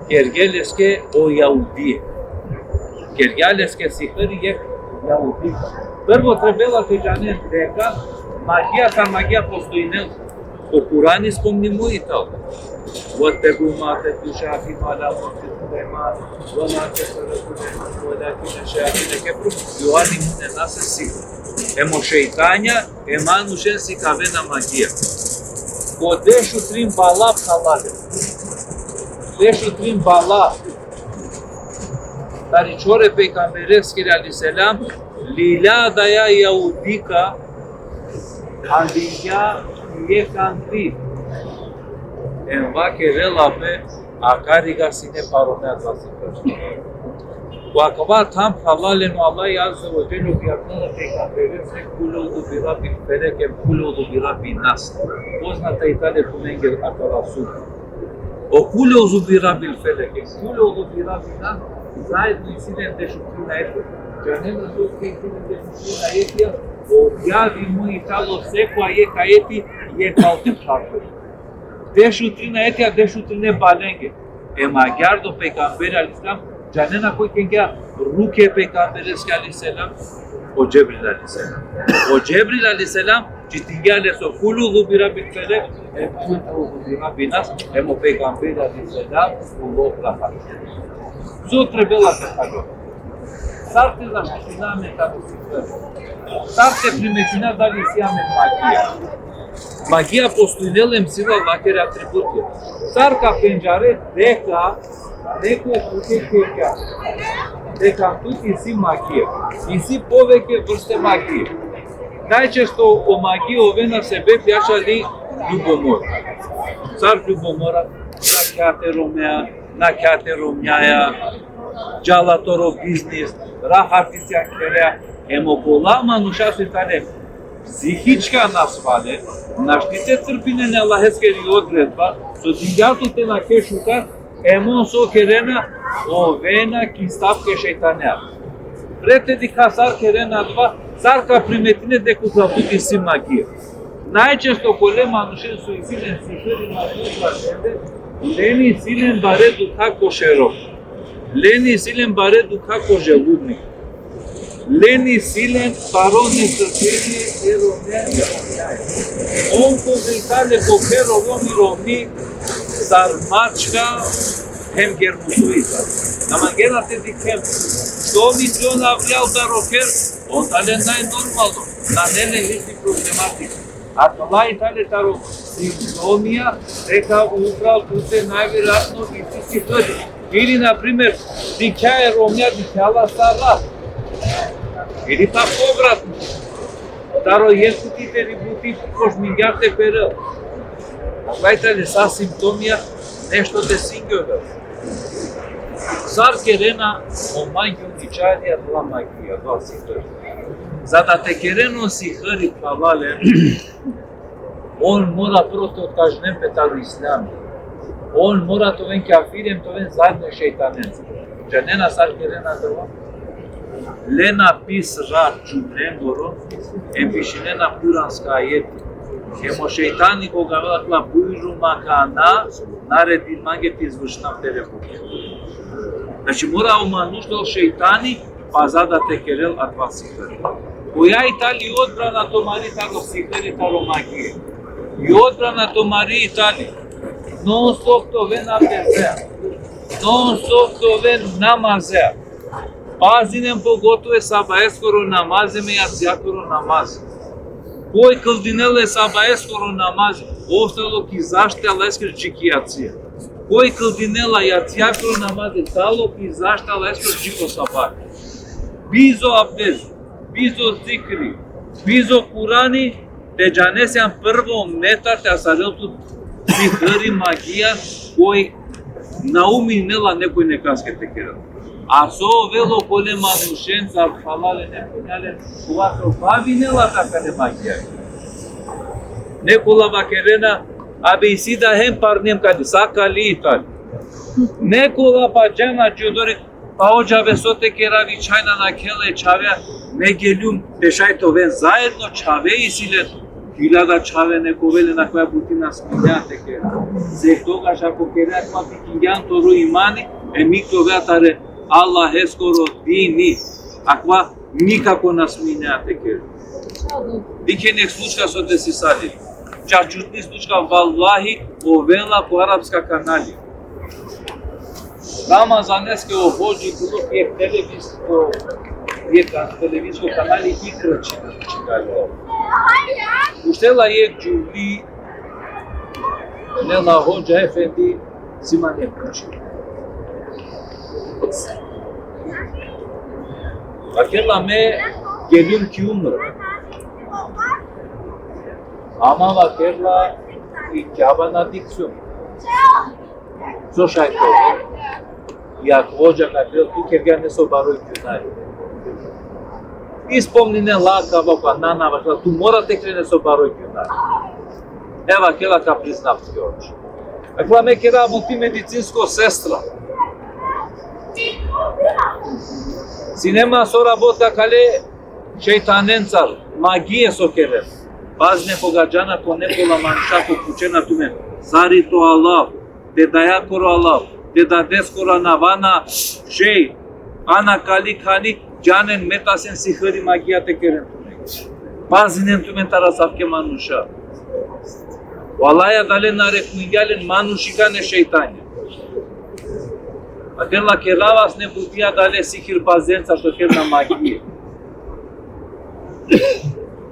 Speaker 3: kergeleske o Yahudie. Kergeleske sihări e Yahudie. Prvo trebalo te jane deka, magia postoinel. O Kurani spomnimo i to. Wattaqu ma tadusha fi ma la Sulaiman, wa ma kasara Sulaiman, walakin shayatin kafaru yu'allimuna an-nasa as-sihr. Emo shaytania, emanu shen si kavena magia. O deixu trim balap halale. Deixu trim balap. Tarichore pe Cambereschi aliselam, lila daya Yahudica, andinga e cantri. Enva kerela pe akariga sine paroneat la sifări. Cu acaba tam halale nu Allah azza wa jalla viacnă pe Cambereschi culo dubira bil feleke culo dubira bil nas. Poznata Italia Kumengel acolo sub. O culo dubira bil feleke culo dubira bil nas. Zajedno incident de šutrina eto. Janela sotke incident de šutrina etija, objavi mu Italo seko a je kaeti je kalte šarpe. De šutrina etija, de šutrine balenge. E maghiar do peygamberi al-Islam, janena koi kengea ruke peygambereski al-Islam, o Cebril al-Islam. O Cebril al-Islam, citingea le sokulu lubira bil felek, e kulu lubira binas, e mo peygamberi al-Islam, u loc la față. Zo trebuie la pehalo. Sarte la știname care se fără. Sarte primetina dali siame magia. Magia postuinele msila la care atribuție. Sarca penjare deca puke kekea. Deca tuti si magia. Isi poveke vrste magie. Dai često o magie o vena sebe piaša li ljubomor. Car ljubomora, na chiate romea, na chiate romneaia, Jalatoro business, rahatisia kerea, emopola manușa se tare. Psihička nasvale, naštite trpinene Allaheskeri odredba, so dingatul te la keșuta, emon so kerena o vena kistavke šeitanea. Prete di kasar kerena dva, sarka primetine de kutlaputi si magie. Najčesto kole manušen su isilen sihiri na tužla žende, leni silen bare duha košerov. Leni silen bare duha koželudnik. Leni Silen, Parone Sătenie, Eronea, Onko Vitale Bocero Romi Romi, Sarmachka, Hem Germusuita. Namangena te dicem, 2 milioni vreau dar ofer, o tale n-ai normal, dar nele este problematic. Acum tale taro, Sinomia, reka upravo pute najvjerojatno biti tvrdi. Ili, na primjer, dikja je Romija dikjala Sara. Ili pa povratno. Taro jesutite ributi koš milijarte peră. Gledajte sa simptomija nešto te singular. Sar kerena o magiju dičarija la magija, dva sihări. Zada te kereno sihări plavale, on mora proto kažnem petalu islami. On mora to ven kafirem, to ven zajedno šeitanenca. Džanena sar kerena drva. Lena pis ra čudrengoro, empišinena puranska ajeti. Emo šeitani koga velakla bujru makana, naredin mageti izvršnav telebuke. Znači mora omanuštol šeitani, pa zada te kerel atva sihări. Koja Itali odbrana to mari taro sihări, taro magije. I odbrana to mari Itali. Non stop to ven abdezea. Non stop to ven namazea. Pazinem pogotovo sabaeskoro namazeme i acijakoro namaze. Koji këldinele sabaeskoro namaze, ostalo ki zašte aleskir čikijacija. Koji këldinela i acijakoro namaze, talo ki zašte aleskir čiko sabak. Bizo abdez, bizo zikri, bizo kurani, te džaneseam prvo metar te asareltu sihări magia koji nauminela nekoj nekaske te kerel. A so velo kole manušenca halale nepunjale kuvato bavinela takale magia. Nekola vakerena abisida hem parnem kadi sakali itali. Nekola pajana judori paođa vesote keravi čajna na kele čavea megelium dešajto ven zajedno čave isilen. Hilada čave nekovele na koja putina smiljate kera. Zeh toga šako kera kva pikingjan toru imani, emik to veatare Allah eskoro dini. Akva nikako nas minjate kera. Dikenek slučka so te sisali. Čačutni slučka vallahi ovela po arapska kanali. Ramazaneske ovođi kudo je televizijsko kanali Ikra čitali. Uštela je Đuli, Nela Hođa Efendi, Simane Kući. Akela me gelim ki umră. Ama vakela i kjava na dikcium. Co šajtove? Jak vođa kakvel, tu kerga ne so baroj kjunari. Ispomnine laka vakva nana vakla, tu mora te krene so baroj kjunari. Eva kela ka priznav tjoč. Akla me kera buti medicinsko sestra. Sinema so rabota kale šeitanencar, magije so kere. Bazne pogađana ko nekola manšako kućena tume. Sari to Allah, de daya koro Allah, de dades koro navana šej, ana kali khani, janen metasen sihări magia te keren tume. Bazne tume tara savke manuşa. Valaya dale nare kuingalen manușikane šeitanje. Akela keravas ne putia dale sihir bazența što kerna magie.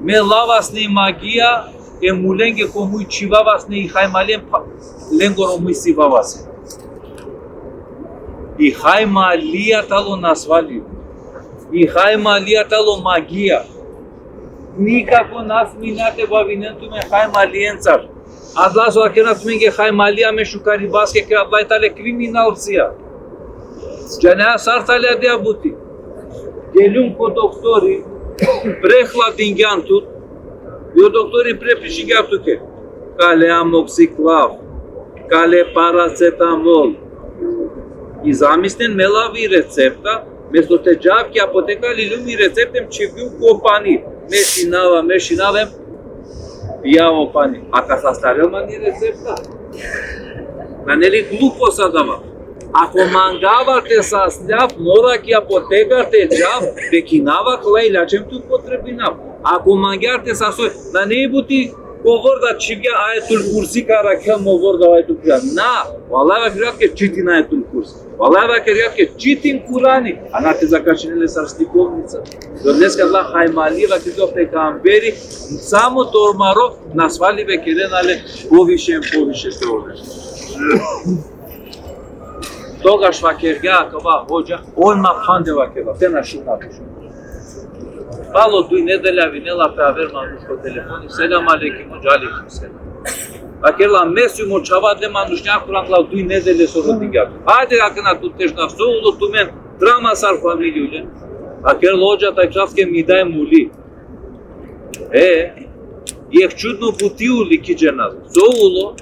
Speaker 3: Me lavas ne magia e mulenge komui chivavas ne haimalem lengoro mui sivavas. I haimalia talo nasvali. I haimalia talo magia. Nikako nas minate bavinentu me haimaliențar. Adlaso akena tumenge haimalia me shukaribaske ke adlai tale criminalția. Janea sartale adea buti. Gelum ko doktori prehla dingjantut, jo doktori preprișigatuke. Kale amoxiclav, kale paracetamol. I zamislen melavi recepta, mesto te džavki apoteka lilumi receptem čiviu kopani. Mešinavem, pijavo pani. Aka sa starel mani recepta? Na neli glupo sadava. Acomangavate sa sleap, mora ki apotegate jav, pekinava klai la čem tu potrebinav. Acomangarte sa soi, da ne buti govor da čivja ayetul kursi kara kya movor da ayetul kursi. Na, vallahi va kirat ke čitin ayetul kursi. Vallahi va kirat ke čitin Kurani. Anate zakačinele sa stikovnica. Dnes kad Allah haymali va kido pekamberi, samo tormarov nasvali ve kirenale poviše teore. Toga shvakerga kava hoxha, olma phande vakeva, tena shunatush. Balo dui nedele vinela pe aver manush pe telefoni, selam aleyküm, aleyküm selam. Vakela mesiu mo chava de manushnya kuran la dui nedele sorodiga. Hadi akına tutteşna soğulu tumen drama sar familyule. Vakela hoxha takşaske miday muli. Ih чудно putiuli ki cenaz. Soğulu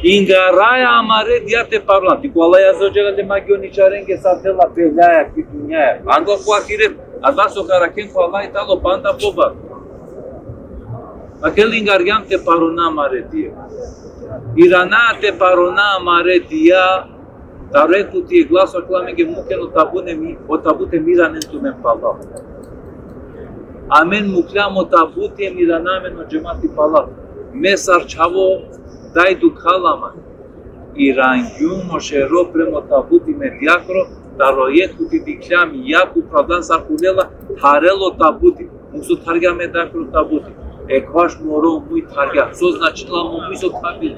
Speaker 3: Ingaraya amare diate parlant. Cu Allah Azza de magioni charenge sa la pelea ki dunia. Ando cu akire adaso karaken cu Allah italo panda poba. Aquel ingariam te parona amare dia. Irana te parona amare dia. Tare cu ti glaso clamenge muke no tabune mi o tabute miran entu men pala. Amen muklamo tabute mirana men o jemati pala. Mesar chavo dai tu kalama irangiu moshero premotabuti mediacro taroietu ti diklam yaku pradan sarkulela harelo tabuti musu targa medacro tabuti ekvash moro mui targa so значила mui so tabil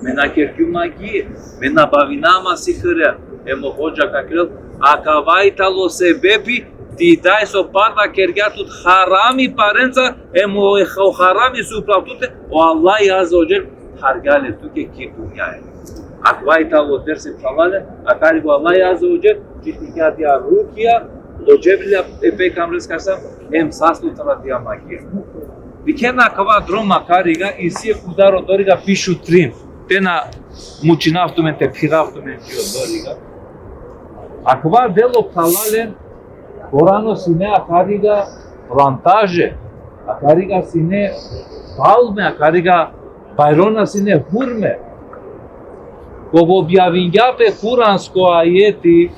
Speaker 3: mena kerkyumagi mena bavinama sikhre emo hoja kakrel akavaitalo sebebi ti dai so parva kergatut harami parenza emo harami supravtute o Allah azza wa jalla hargale tu ke ki dunya hai akvaita lo derse falale akari go Allah azza wa jalla jitiya dia rukia lo jebla pe kamres kasam em saslu taratia magia vikena kava droma kariga isi kudaro doriga pishu trim tena mucinaftumente piraftumente doriga akva delo falale Corano sine akariga rantaje akariga sine palme akariga Bayrona sine hurme. Kovo biavinga pe kuransko ayeti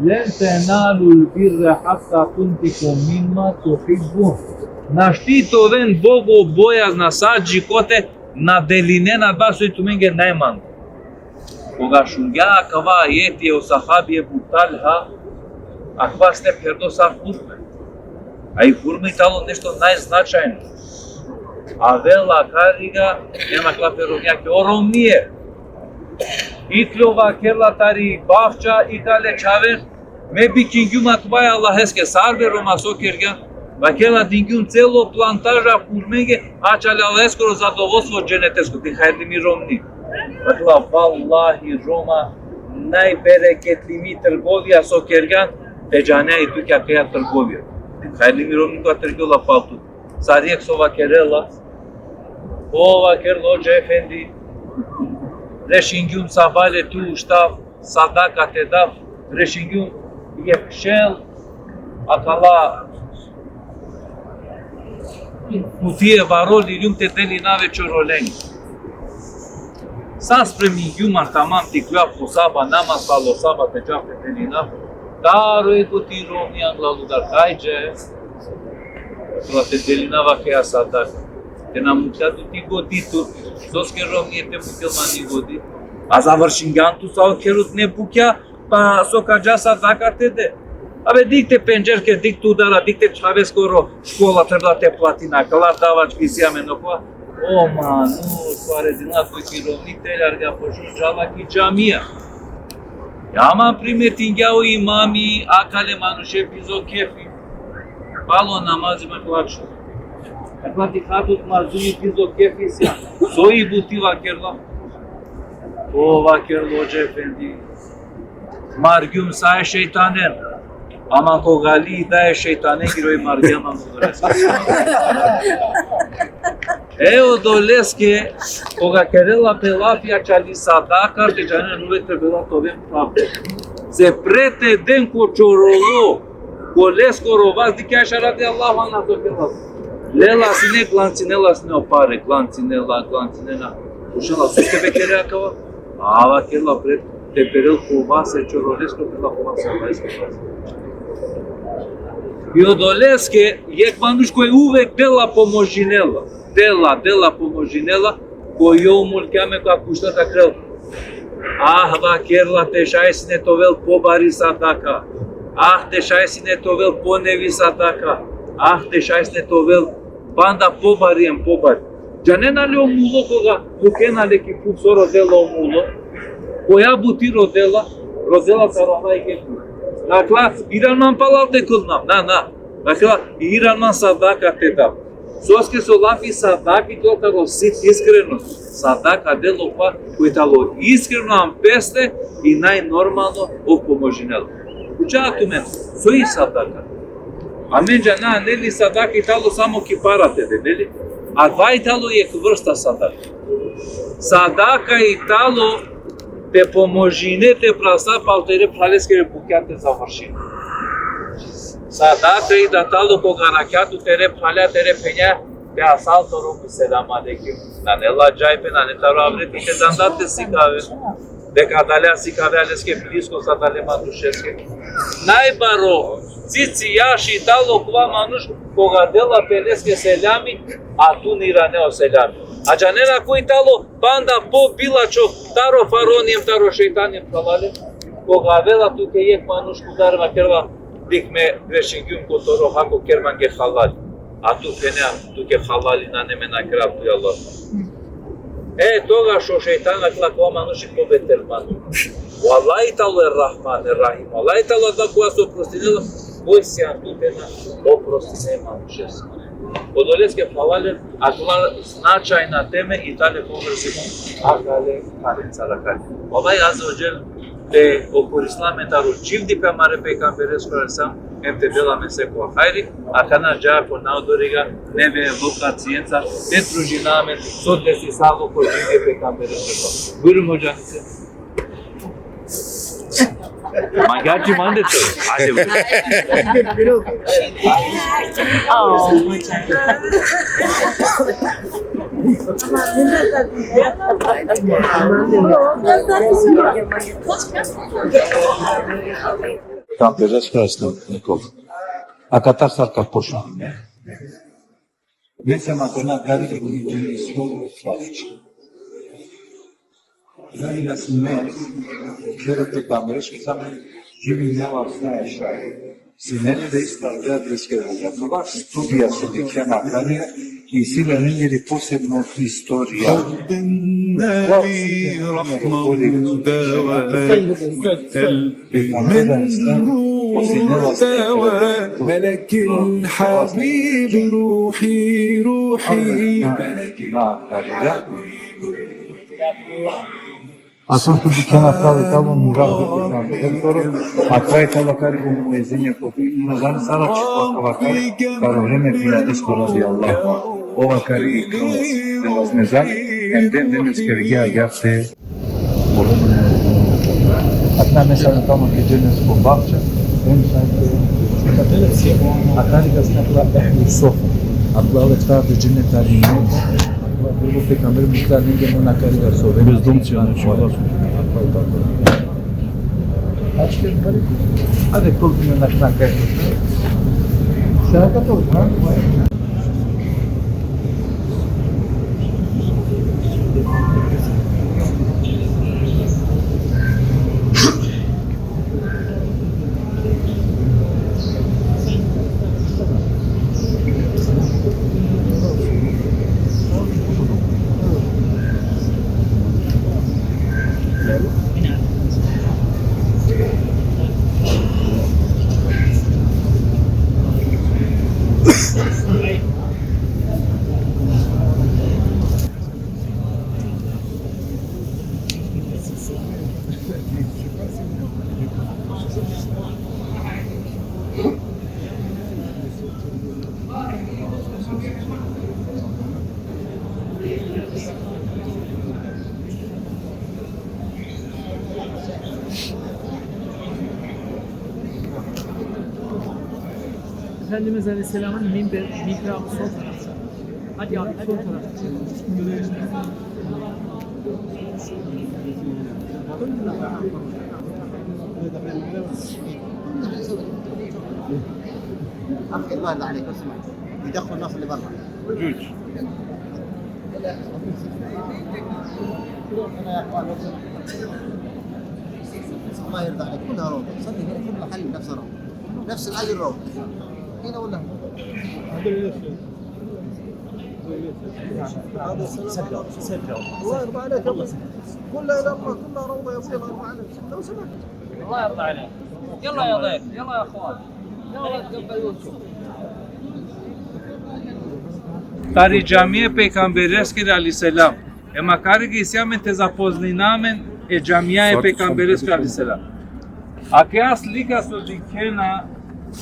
Speaker 3: len tenalul birra hatta tuntikum mimma tuhibbun. Naštito ven bogo bojas na sađi kote na deline na basu i tumenge najman. Koga šunga akava ayeti o sahabi Ebu Talha akva ste perdosa hurme. A i hurme talo nešto najznačajno. Avela kariga nema klaperovnja ke oromije. Itlova kerla tari bafça itale çaver me bikingyum akvaya Allah eske sarbe roma sokerga vakela dingyum celo plantaja kurmenge açale Allah eskoro zadovoljstvo dženetesko ti hajdimi romni. Vakla vallahi Roma najbereketli trgovija sokergan tejane i tu kja trgovija. Hajdimi romni ka trgola paltu. Sariyek sova kerela ova kerlo efendi reşingyum sabale tu ştav sadaka tedav reşingyum yekşel akala putie varol ilium te delinave çorolen sans premium tamam tikla posaba namaz palosaba te jafte delinav daro ekuti romnian la ludar kaice la te delinava ke asadak te namuchatu ti goditu sos ke romnie te mukelmani godi azavrșingantu sau kerut nebukia pa sokaja sadaka te de Ave dicte pengerke dictu dara dicte chavescoro școala trebuie te platina călar davaci visia menopua o man nu soare din apoi kilometri larga poșu jala ki jamia Yama primetingeau imami akale manushe pizo kefi palo namaz me plaču Aklati hatut marzuni pizo kefi sia soi butiva kerla o vakerlo efendi margyum sa şeytanen Ama kogali da şeytane giroi margyama mudres. Eo doleske koga kerela pelafia chali sadaka te jane nu le trebela tovem prapo. Se prete den cu chorolo kolesko rovaz di chiar șara de Allah ana tokela. Lela sine glanținela sine opare glanținela. Ușala suste bekerea cava. Ava kerla pret te perel cumva se ciorolesc pe la cumva să vezi. Eu dolesc că e manuș cu uve de la pomojinela, de la pomojinela, cu eu mult cheame cu acuștata creu. Ah, va chiar la te șaisine tovel pobari sataka. Ah, te șaisine tovel ponevi sataka. Ah, te șaisine tovel banda pobari în pobari. Janena le omulo koga bukena le kipu soro dela omulo. Koya buti rodela tarafai ketu. Nakla İranman palalte kulnam. Na. Nakla İranman sadaka te dam. Soske solafi sadaka to taro sit iskreno. Sadaka delo pa kuitalo iskreno am peste i najnormalno o pomožinelo. Kuća tu men, soi sadaka. Amenja na neli sadaka italo samo kiparate de neli. A dva italo je vrsta sadaka. Sadaka italo te pomožine te prasa paltere praleskere buchiate završine. Sadaka i datalo kogarakiatu tere pralea tere penea pe asalto rogu selam alekim. Nanela jaipe nanetaro avreti te dandate sikave. De cadalea sikave aleske filisko sadale manușeske. Nai baro, țiți ia și italo cuva manuș kogadela peleske selami atu niraneo selami. Ajanera cu italo banda po bilačo taro faroniem taro šeitaniem kalale kogadela tu ke yek manuș cu darma kerva dikme greşingyum kotoro hako kermange halal. Atu penea tu ke halali na nemena krapu Allah. Toga šo šeitana klakva manuši po betelmanu. Wallahi talo Rahman Rahim. Wallahi talo da koja su oprostinela koji se antupena oprostine manušes. Podoleske hvalale, aklar značajna teme i dalje povrzimo agale karencara kare. Ovaj azza te okorislamentarul civdi pe mare peygamberes korarsam hem te bela meseko hayri akana ja po naudoriga neve vocațiența pentru jiname tot de sisalo po civdi peygamberes korarsam. Buyurun hocam. Mangaci mande to. Hadi buyurun.
Speaker 7: Tam teraz krasnikov. A katar kapošan. Već na gari i svoju slavić. Gari da si me, želite kamereš, sam živi njava znaš. Sinene da ispravlja adreske razlova, studija su dikja makarija i sila nenjeri posebno istorija.
Speaker 8: النبي رحمة الدواء المنور دواء ملك الحبيب روحي
Speaker 7: Atunci când diceva frate, tavă murat de doctorul, atrae tava care cu muezinha copii, nu zan sara ce facă care, care o vreme prin adescura de Allah. Ova care e de las nezan, enden de neskergia iarse. Atna mesela tamo que dönüş bu bahçe, hem sanki atari gazetler ehli sofa. Atlarla tarafı cennet tarihine. Bu peygamber mutlarının yanına kariyer soruyor. Biz domçuyanı çoğalar. Aç kere kariyer. Hadi kulübün yanına kariyer. Şarkat olur ha?
Speaker 9: Efendimiz Aleyhisselam'ın mihrabı sol tarafta. Hadi abi, sol tarafta.
Speaker 1: اخي الله يرضى عليك اسمع يدخل الناس اللي برا
Speaker 3: جوج
Speaker 1: الله يرضى عليك كلها روضه صدق كل محل نفس روضه نفس الاجر روضه هنا ولا هذا سجل الله يرضى عليك كلها الى الله كلها روضه يا ابوي الله يرضى عليك لو سمحت
Speaker 3: الله يرضى عليك يلا يا ضيف يلا يا اخوان يلا تقبل يوسف Tari Джамия Пейгамберски алейхиссалам. E makari që isjamin të zapozninamen e Джамия e Pejgamberesku aleyhisselam. A ke as lika së dikena,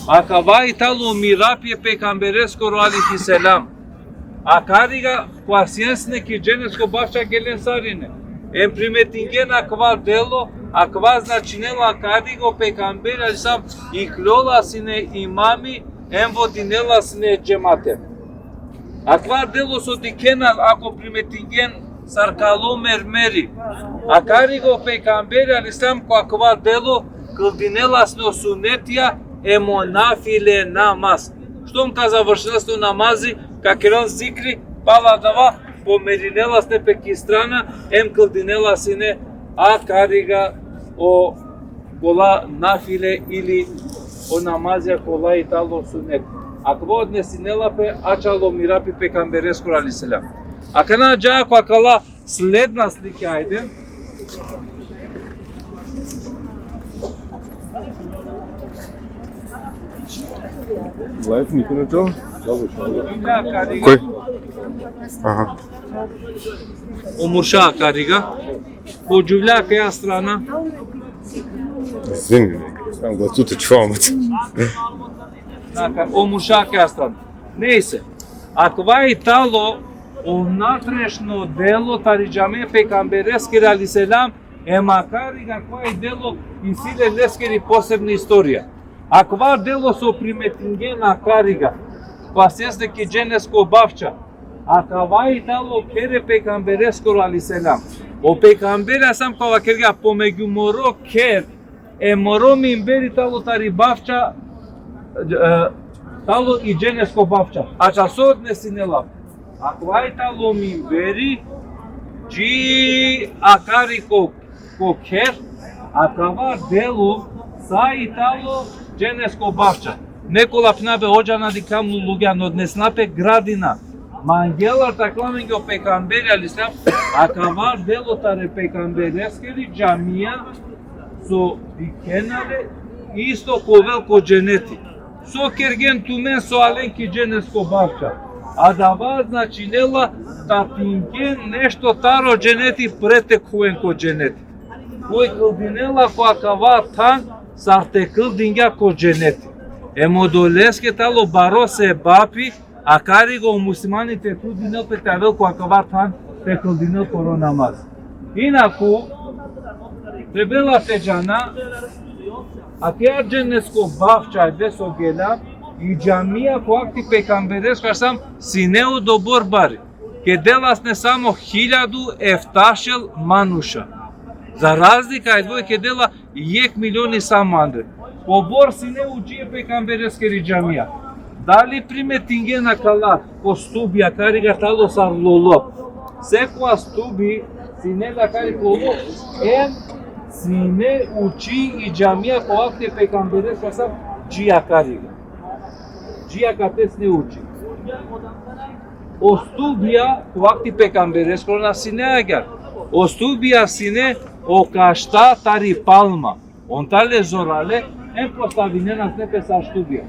Speaker 3: a ka vaj talo mirapi e Pejgamberesku aleyhisselam. A kariga kuasjensne ki gjenes ko bafqa gelen sarine. E primetingen a kva delo, a kva značinelo a karigo Pejgamber aleyhisselam I klola sine imami, envo dinela sine gjematem. Akvar delo so dikena ako primetingen sarkalo mermeri. Akarigo Pejgamberi aleyhisselam ko akvar delo këldinelas në sunetia e monafile namaz. Shtom ka završila sto namazi, ka kiran zikri, pala dava, po merinelas në pekistrana, em këldinelas ine akariga o kola nafile ili o namazja kola italo sunet. Akva odnesinela pe açalo mirapi Pejgamberesku aleyhisselam. A kana gja ko akala sledna slike ajde.
Speaker 6: Live никой не чул?
Speaker 3: Кой?
Speaker 6: Ага.
Speaker 3: O Murşa kariga. O cüvla kaya strana.
Speaker 6: Извини, сам го тут чувам.
Speaker 3: O Murşa kaya strana. Neyse. Akva italo unatrešno delo Tari Джамия Pejgamberesku aleyhisselam e makariga koje delo I sile leskeri posebna istorija. Akva delo so primetingen akariga. Pasjesne ki gjenesko bafqa. Akva italo kere Pejgamberesku aleyhisselam. O Pejgamberi asam kava kerga po me gjumoro ker e moro minberi talo Tari bafqa talo I gjenesko bafqa. A qasot në sinela. Akva italo minberi që akari ko ker akava delo sa italo gjenesko bafqa. Nekola pnabe hoxha na dikam lulugja në odnesnape gradina. Ma angelar taklamen jo Pejgamberi aleyhisselam akava delo Tare Pejgambereskeri Джамия so dikenale isto kovel ko gjeneti. So kergen tumen so alen ki gjenesko bafqa. A dava značinela ta tingen nešto taro gjeneti prete kuen ko gjeneti. Koj këldinela ko akava tan sarte këldinga ko gjeneti. E modoleske talo barose bapi akarigo muslimani te këldinel pe tavel ko akava tan te këldinel koro namaz. Inaku trebela te jana atja gjenesko bafqa deso gela I Джамия ko akti Pejgamberesku aleyhisselam sineu do borbari. Ke delas ne samo 1000 manusha. Za razlika e dvoj ke dela 1 milioni samandre. Po bor sineu gjie Pejgambereskeri Джамия. Dali primetingen akalat ko stubi akari gatalo sarlolo. Se ko stubi sine akari kolo em sine uči I Джамия ko akti Pejgamberesku aleyhisselam gjie akari. Gjia ka tes ne uči. O stubia ku vakti Pejgamberesku na sine agar. O stubia sine o kashta Tari palma. On tale zorale en postavinen asne pesa stubia.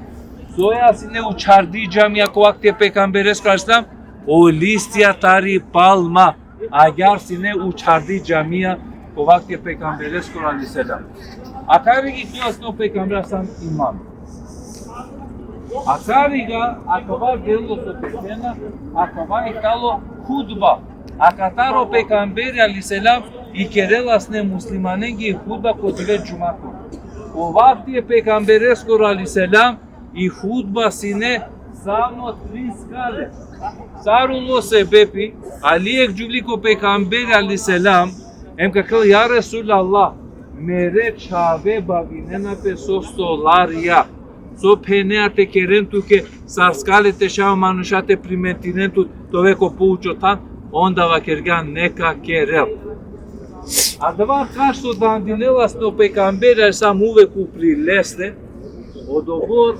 Speaker 3: Soja sine učardi Джамия ku vakti Pejgamberesku aleyhisselam o listia Tari palma. Agar sine učardi Джамия ku vakti Pejgamberesku aleyhisselam. Akari gitmiyor no Pejgamberesam imam. Akariga akava delo sopetena akava italo hudba. Akataro Pejgamberi aleyhisselam I kerelas ne muslimanengi hudba kotive cumako. O vakti Pejgamberesku aleyhisselam I hudba sine samo 3 skale. Sarulo sebepi Aliyek Juliko Pejgamberi aleyhisselam Em ka këllë, ja Resul Allah, mere qave bavinena pe so stolaria, so penea te kerentu ke sarskale te shao manusha te primentinentu tove ko poučotan, onda va kergan neka kerel. A dava kašto da andinela sto pecambere sa muve cu prileste, o dovor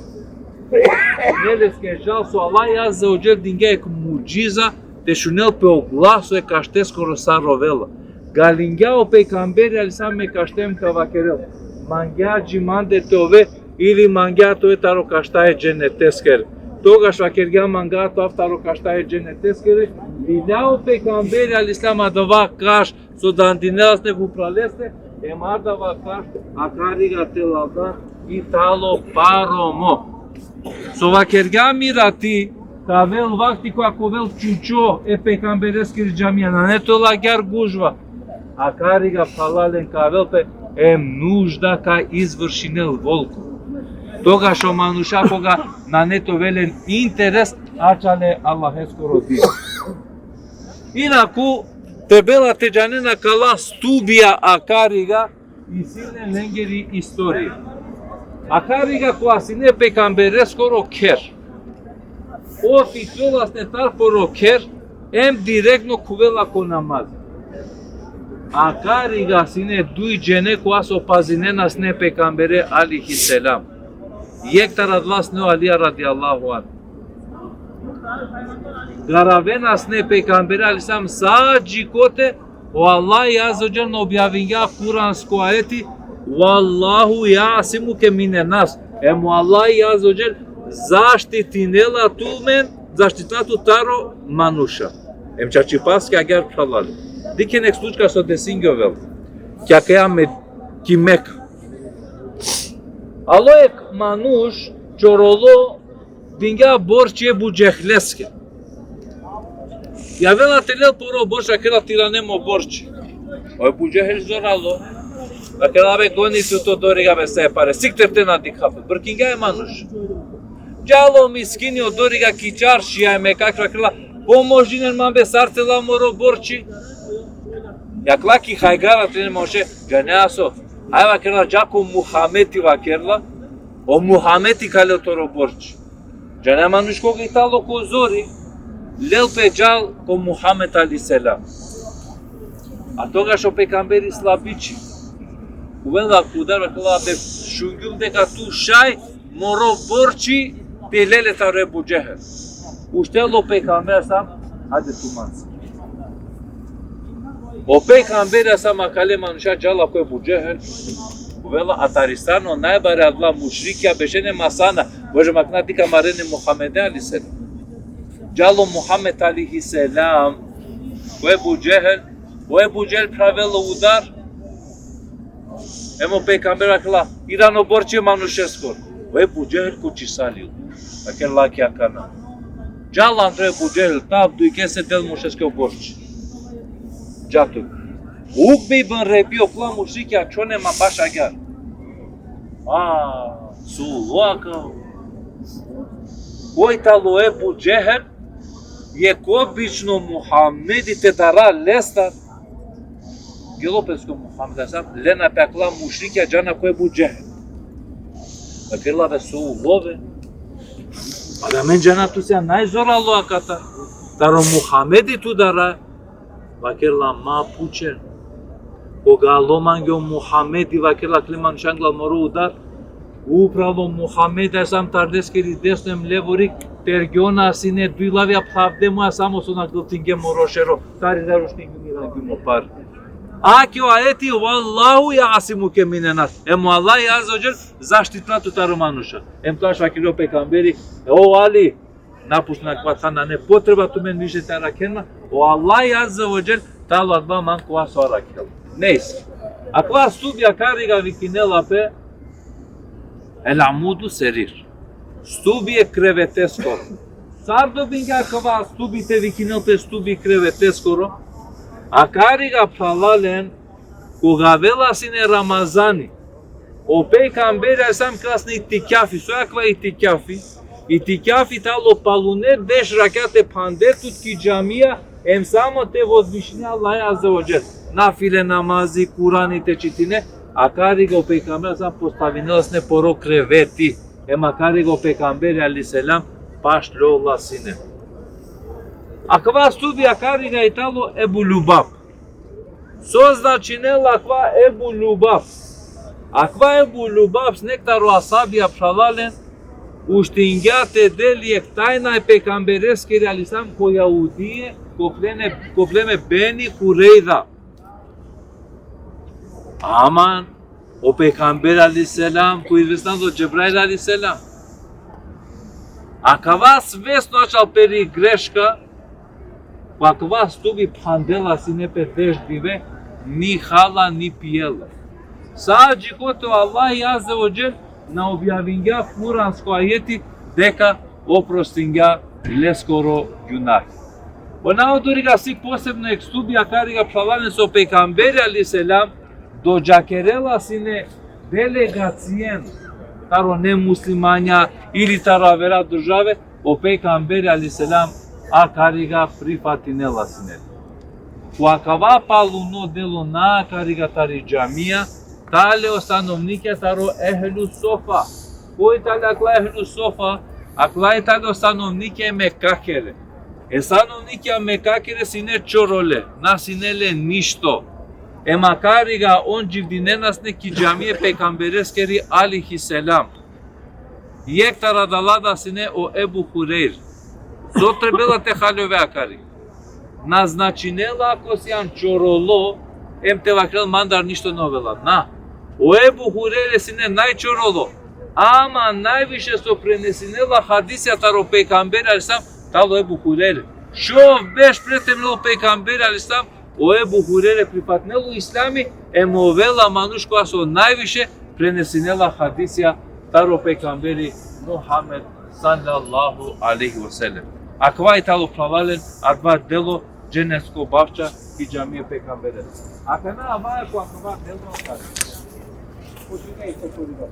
Speaker 3: neles ke jalso Allah azza o jel dinge cu mujiza te shunel pe o glaso e caștes sa rovela. Galingea o pecambere alisa me caștem ca va kerel. Manghea gimande tove ili manghea to etaro caștae genetescher. Toga și kergea mangato aftaro caștae genetescher. Lileau pecambere alislam adava caș so dandinelas ne vupraleste e mardava caș acariga telalda italo paromo. So va kergea mirati Kavel vakti ko akovel čučo e pecamberescher jamia na neto la chiar gujva. A cariga palalen kavel pe em нужда ca izvršinel volku. Toga što manuša koga na neto velen interes acale Allahesko rodina. Inaku tebela te janena kala stubia a cariga i silne lengeri istorije. A cariga ko asine pecamberesco rocher. O titulas netar por rocher em directno cuvela con namaz. A cariga sine dui gene cu aso pazinenas ne pecambere alihi selam. Yektar adlas ne Aliya radiallahu an. Garavenas ne pecambere alisam sa jicote o Allah yazojel no objavingea kuransko aeti Wallahu yasimuke minenas. Emu Allah yazojel zaštitinela tumen, zaštitnatu taro manuša. Em čačipaski agar pralali. Diken ekslučka so desingjovel. Kja kea me kimeka. Alo ek manuš čorolo dingea borče buđehleske. Ja vela telel poro borča kela tiranemo borče. Oj buđehel zoralo. Aquela vez goni tu to doriga be separe. Sikter te na dikhafe. Burkinga e manuš. Jalo miskini o doriga kičar šija me kakva krila. Pomožinen man be sartela moro borči. Yakla ki haygara tene moše. Janeaso. Ayva krila jako Muhameti va krila. O Muhameti kale toro borči. Jane manuš koga italo ko zori. Lel pe jal ko Muhammed ali selam. A toga što pecamberi slabici. Uvela kudar vakala be shungul de tu shai moro borci pelele tare bujehe. Uštelo pecamber sam hadi tumans. O pecamber sam akale manusha jala ko bujehe. Uvela Ataristano naibare adla mushrikia beshene masana. Boje maknati kamarene Muhammed ali selam. Jalo Muhammed alaihi selam. Ve bujehel pravelo udar. Emo pecambera akla irano borce manușescor. Ve bujehel cu cisaliu. Aquel la kia cana. Jala andre bujehel tab du kese del mușesco borce. Jatu. Ugbi ban rebi okla mušikia čone ma baš agar. Su loaka. Uita lo e bujehel je obično Muhamedi te dara lestar. Gelopesco Muhammed asam lena pe acla mushrikia jana ko bujeh. Aquela ve so love. Adamen jana tu se nai zora lo akata. Daro Muhamedi tu dara. Aquela ma puche. Koga lo mangyo Muhamedi aquela kliman shangla moru udar. Upravo Muhammed asam tardeskeri desnem levorik tergiona sine duilavia phavdemu asam osona gultinge moroshero. Tari darushtingi mirangimo par. Aki o aeti Wallahu yasimuke minenas. Emu Allah azza wa jal zaštitnatu taro manuša. Em to așa akilio pecamberi. O Ali, napus na kvatana ne potreba tu men više te arakena. O Allah azza wa jal talo adva man ko aso arakel. Neyse. Akva stubia cariga vikinela pe el amudu serir. Stubie crevetesco. Sardo binga kava stubite vikinel pe stubi crevetescoro. A cariga falalen cu gavela sine Ramazani. O pecamberi asam krasne itikafi, soakva itikafi. Itikafi talo palune desh rakate pandetut ki jamia Em samo te возвышения Аллаха Азza wa Jal. Nafile namazi, Kurani te citine, akari ga o pejgamberi sam postavinela sine poro kreveti. Em akari ga o pejgamberi alayhis salam pashlolla sine. Akva stubi akari ga italo Ebu Lubab. So značinela akva Ebu Lubab. Akva Ebu Lubab s nektaru asabi apšalalen uštingjate deli tajna e pejgambereske realizam ko Jahudije ko pleme Beni Kureyza. Aman, o pejgamber aleyhisselam ko izvestan do Džebrail aleyhisselam. Akva svesno açal peri greška, akva stubi pandela sine pe deždive, ni hala ni pijela. Sadece koto Allah Azza wa Jal na objavljenja kuransko ajeti дека oprostinja leskoro junah. Ona odoriga si posebno ekstudija kariga pšalane so pejgamberi aleyhisselam do džakerela sine delegacijen taro nemuslimanja ili taro avera države o pejgamberi aleyhisselam a kariga prifatinela sine. Cu acava paluno delo na kariga tari džamija tale o stanovnike taro ehlu sofa. Koji tale akla ehlu sofa? Akla je tale o stanovnike mekakere. E stanovnike mekakere sine čorole, na sinele ništo. E makari ga on živdinenas neki džamije pejgambereskeri aleyhisselam. Jek taradalada sine o Ebu Hureyr. To trebela te halove akari. Naznačinela ako si an čorolo, em te vakrel mandar ništo novela. Na. O Ebu Hureyre sine najčorolo. Ama najviše so prenesinela hadisja taro pejgamberi aleyhisselam talo Ebu Hureyre. Šo veš pretemnelo pejgamberi aleyhisselam o Ebu Hureyre pripatnelo islami emovela manuš koja so najviše prenesinela hadisja taro pejgamberi Muhammed sallallahu aleyhi ve sellem. Akva je talo plavalen adva delo dženevsko bavča i džamije pejgamberi. Akana avaja ko akva delo akari. Počinaj se koriga.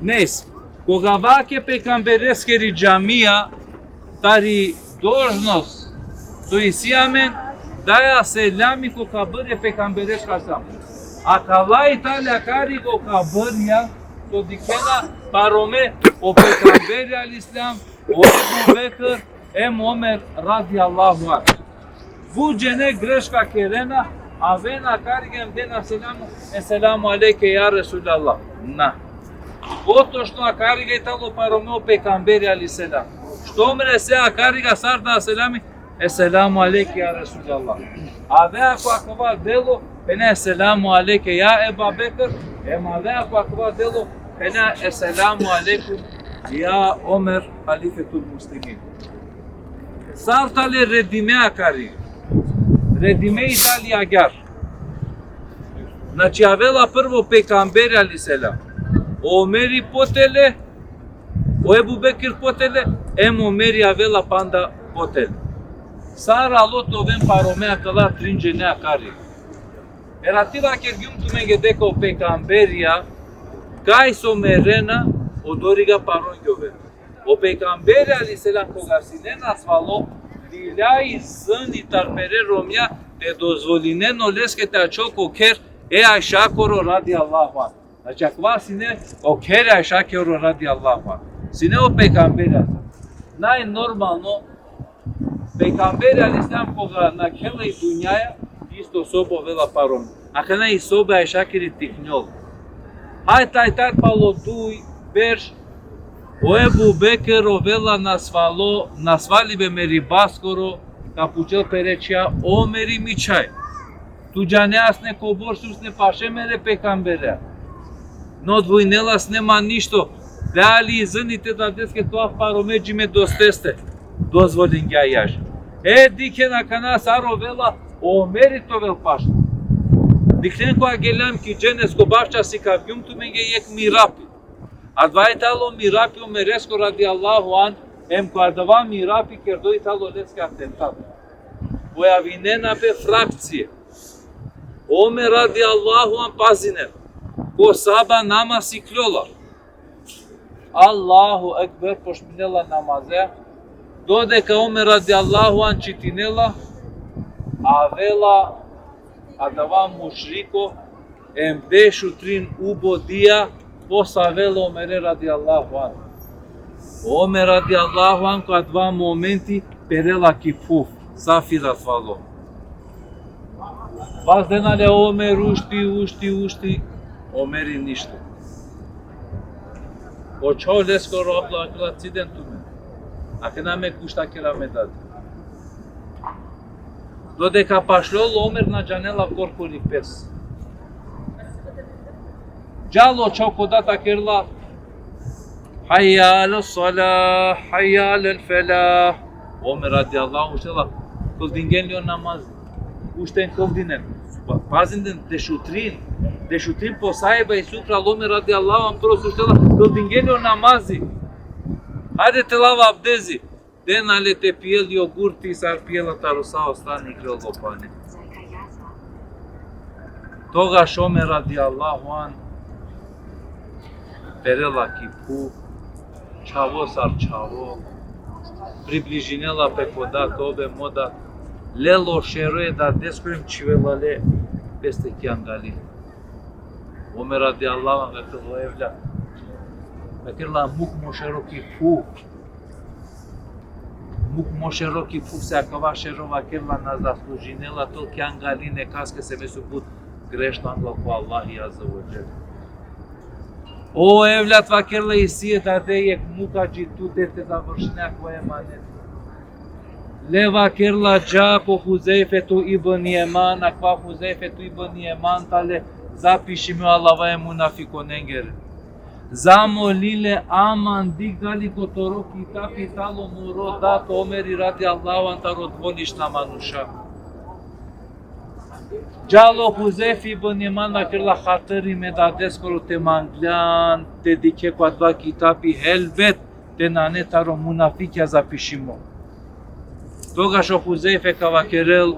Speaker 3: Dnes, koga vake pejgambereskeri džamija tari должност to isiamen daja selami ko kabır peygamberesh kasam. Akala Italia kari ko kabırya to dikena parome o peygamberi aleyhisselam o Ebu Bekr em Omer radiyallahu anh. Bu cene greşka kerena avena karigem dena selamu aleyke ya Resulallah. Na. Otošno akariga italo parome o peygamberi aleyhisselam. Što mre se akariga sarda selami Esselamu aleyke ya Resulallah. Ave ako akva delo pene Esselamu aleyke ya Ebu Bekr. Ave ako akva delo pene Esselamu aleykum ya Omer halifetul muslimin. Sartale redime akari. Redime Italija gar. Znači avela prvo pejgamberi aleyhisselam. Omeri potele, o Ebu Bekir potele, em Omeri avela panda potele. Sara loto ven paromea căla tringenea care. Erativa kergium tu mengedeka o pejgamberia, kai somerena o doriga paron giove. O pejgamberia aleyhisselam kogarsinena svalo, dilai zâni tarpere romia de dozvolineno leskete acel cocher e așa coro radiallahu anh. Znači akva sine o kere așa coro radiallahu anh. Sine o pejgamberia. Naj normalno Pejgamberi aleyhisselam koga na kelej dunjaja isto sobo vela parom. Akana i soba je šakiri tihnjol. Hai taj palo tu berš o Ebu Bekr o vela nasvali be meri baskoro kapučel perecia o meri mičaj. Tu džaneas ne kobor sus ne paše mere pejgamberea. No dvojnelas nema ništo. De ali zânite da deske toa parome me dosteste. Dozvolin ga jaš. Dikena kana saro vela o merito vel paš. Diklen ko agelam ki dženesko bavča si kavyum tu menge yek mirapi. Advaitalo mirapi o meresko radiallahu an Em guardava mirapi kerdoi talolesc atentat. Voi avinena pe fracție. Omer radiallahu an pazine. Ko saba namaz ikliola. Allahu ekber poshminela namazea. Dodeka Omer radiallahu an citinela. Avela adava mushriko. Em deshutrin ubodia. Pos avela Omere radiallahu an. Omer radiallahu an cu adva momenti perela kipuf. Safirat falo. Vas denale Omer ušti. Omeri ništa. O čao lesko robla akla cidentu me. Akena me kushta kera me dad. Dodeka pašlol Omer na janela corpuri pes. Jalo čao kodata kerla. Hayya ala salah, hayya ala felah. Omer radiallahu anhu kıldingenliyor namaz. Ușten kıldinen. Bazinden deșutrin po saiba i supra Omer radiallahu anhu prost uștela kıldingenliyor namazi. Haide-te la abdezi. Den ale te piel iogurti s-ar piela tarusao stani greu lopane. Toga Omer radiallahu anhu perela kipu. Čavo sar čavo, približinela pe koda tobe moda, lelo šeroje da deskujem čivelale peste kiangali. Omer radiallahu anhu gătălo evlea, gătăla muk moșeroki fu, muk moșeroki fu se acava šerova kerla na zaslujinela tol kiangali necas că se me suput greștan cu Allah azza wa jalla. O evlat vakerla isie dade ek muka jitu dete završenja koje manet. Le vakerla džako Huzeyfetu ibn Yeman, akva Huzeyfetu ibn Yeman tale zapišime alavaje munafikonengere. Zamolile aman digdali kotoro kitapi talo muro dato Omeri radiallahu anhu taro dvonišna manuša. Jalo Huzeyf ibn Yeman vakerla hatări me dadeskoro te manglean, te dike cu adva kitapi helvet, te nane taro munafikia zapišimo. Toga šo Huzeyfe ka vakerel,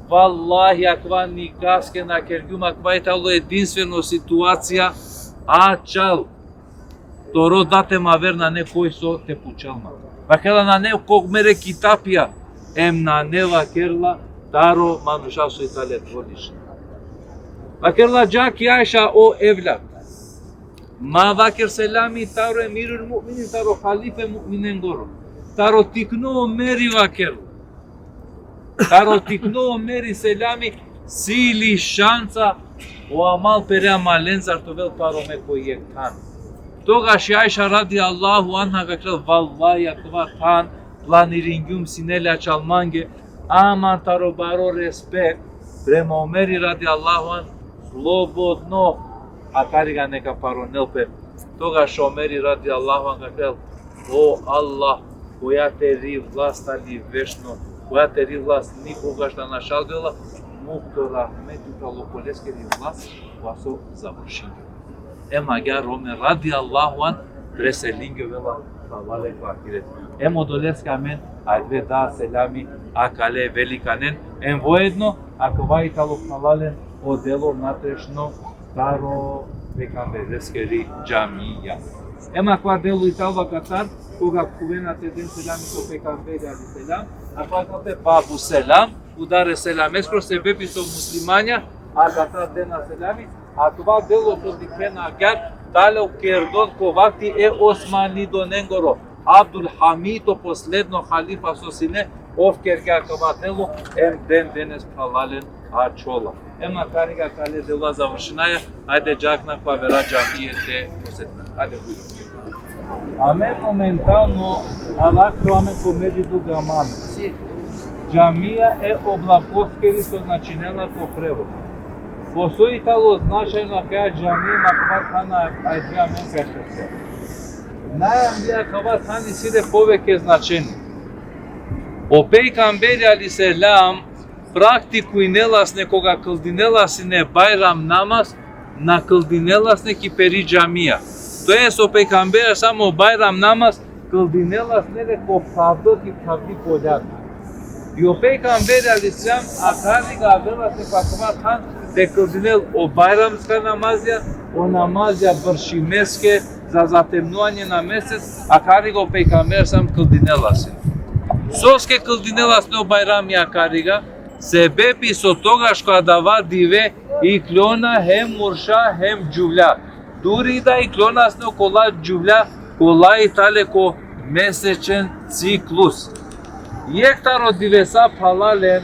Speaker 3: vallahi akva nikaske na kergjum akva italo jedinstveno situacija, ačal, toro date maver na ne koji so te pučalma. Vakerla na ne kog mere kitapia, em na ne vakerla, Taro manuša su itale tvoriš. Vakerla džaki Aisha o evlat. Ma vaker selami taro emirul mu'minin, taro halife mu'minen goro. Taro tikno Omeri vakerla. Taro tikno Omeri selami sili šanca o amal perea malenza artovel taro me koji tan. Toga și Aisha radiallahu anha vakerla vallahi akva tan planiringum sinelea çalmange. Aman taro baro respect prema Omeri radiallahu an slobodno akari ga neka paronel pe toga što Omeri radiallahu an kakrel o Allah koja te ri vlast ali vešno koja te ri vlast nikoga šta našalgala mukto rahmetu kalokoleske ri vlast koja so završinge ema gar Omer radiallahu an preselinge vela savale kvakiret emo doleska men ajde da selami akale velikanen en vojedno ako vajtalo navalen odelo natrešno staro pekambereskeri džamija. Ema kvardelu italva katar koga kuvena te den selami ko pekamberi ali selam ako akate babu selam udare selam eskro sebebi so muslimanja a katar dena selami akva delo to dikena agar talo kerdon ko vakti e Osmani donengoro Abdul Hamid posledno halifa sosine ovkerga kavatelo em denes palalen ačola. Ema kariga kale dela završenaja, ajde džakna pa vera džamije te posetna. Ajde budu. Ame momentalno alaktuame po među gramame. Džamija e oblakovskeri so načinela po prevod. Postoji talo značajna kaja džamija na kvatana ajdija menka šeća. Najamlija kvatani sire poveke značeni. O pejgamberi ali selam praktikuinelasne koga kıldinelasine bayram namaz na kıldinelasne ki peri džamija. To je o pejgamberi samo bayram namaz Câldinelas nele coptador de cabdi polean. Eu peygamber aleyhisselam akari gavela se pakvat han de câldinel o bayramska namazia, o namazia bărșimeske, zazatemnuanie na mesec, akari go peygamber sam câldinelas. Soske câldinelas no bayrami akariga, sebepi sotogash kadava dive iklona hem murşa hem cuvla. Durida iklonas no kola cuvla, kola itale ko mesecen ciklus. Yektaro divesa palalen,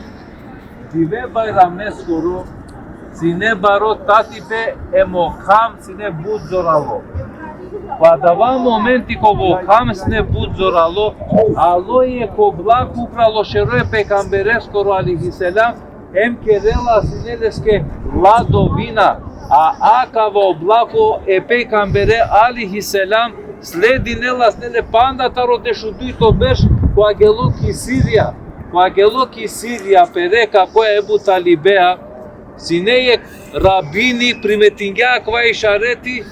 Speaker 3: dive bayrameskoru, sine baro tatipe emokham sine bud zoralo. Padava momenti ko vokham sine bud zoralo, alo ye kobla kupralo sheroe peygambereskoru aleyhisselam, hem kerela sineleske ladovina, a akava oblako e peykambere aleyhisselam, sledinelas nele panda taro deshuduito besh, cu ageloki Siria, pereca coa Ebu Talibea, sineie rabini primetinghea qua ishareti,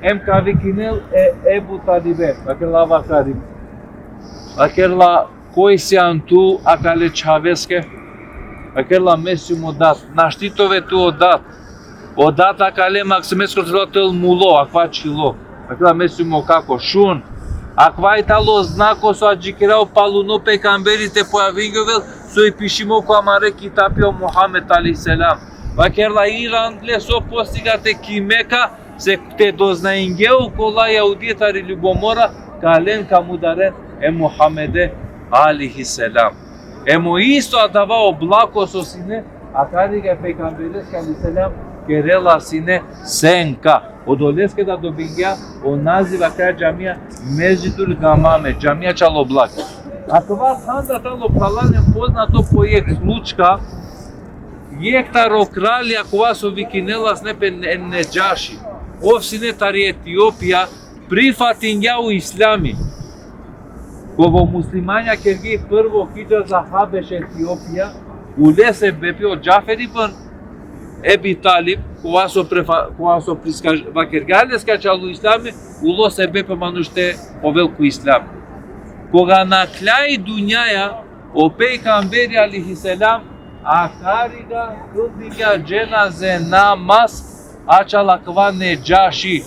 Speaker 3: em kavikinel Ebu Talibe, aquela vacari. Aquela coisiantu acale chaveske, aquela mesium odat, naștitove tu odat acale maximesco tel mulo, aqua chilo, aquela mesium ocaco, shun, Acva italo znako so adquirau paluno peygamberi te poavingovel so ipishimo cu amare kitapio Muhammed aleyhisselam. Vaker la Iranle so postiga te kimeka se te doznaingeu cola yaudita libomora kalen kamudare e Muhammede aleyhisselam. Emo isto adava oblako so sine akariga peygamberes aleyhisselam kerela sine senka. O doleske da dobinghea o naziva ca jamia Mesjidul Gamame, jamia Čaloblak. Acva handa talo pralane poznato projekt Slučka, jektaro kralja koja su vikinelas nepe Neđaši. Ovsine tari Etiopija prifatinja u islami. Kovo muslimanja kergi prvo hidra za Habeš Etiopija, ulese bepio Džaferi pân Ebi Talib, koja so vakergales ca cea lui Islame, ulo se bepe manuște povel cu Islam. Koga na klai dunyaja, o peykamberi aleyhisselam, akariga câldiga cenaze namaz, acala kva Neđaši.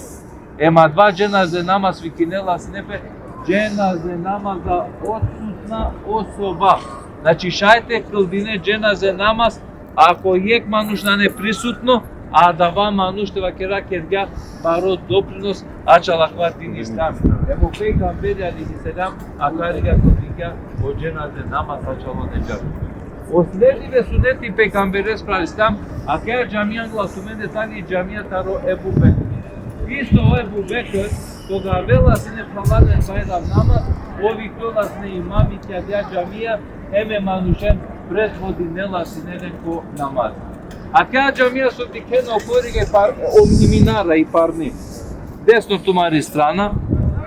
Speaker 3: Emadva cenaze namaz vikinela snepe, cenaze namaza odsutna osoba. Znači šajte câldine cenaze namaz, ako jek manušna neprisutno, a dava manušte vakera kerga baro doprinos acala kva din Islam. Emo peykamberi aleyhisselam akariga câldiga o cenaze namaz acalo Neđaši. O sledive suneti peygamberescu aleyhisselam, akea camia la sumende tali camia taro Ebu Bekr. Isto o Ebu Bekr, koga avela sine pralalen bayram namaz, o victola sine imami tia camia, eme manušen predvodinela sinele ko namaz. Akea camia su dikena okorige omniminara i parni. Desno tumari strana,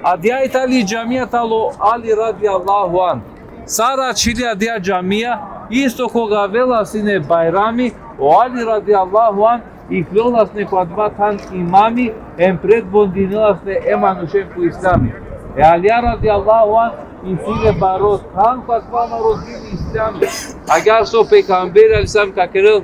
Speaker 3: a dia itali camia talo Ali radijallahu an. Sara čilja dia camia, isto koga avela sine bayrami, o Ali radijallahu an, iklolas ne quadvatan imami, em predvodinela sine emanušen ku islami. E Alija radijallahu an, insile barot, han quadva marodin islami. Agar so peykamberi aleyhisselam ka kerel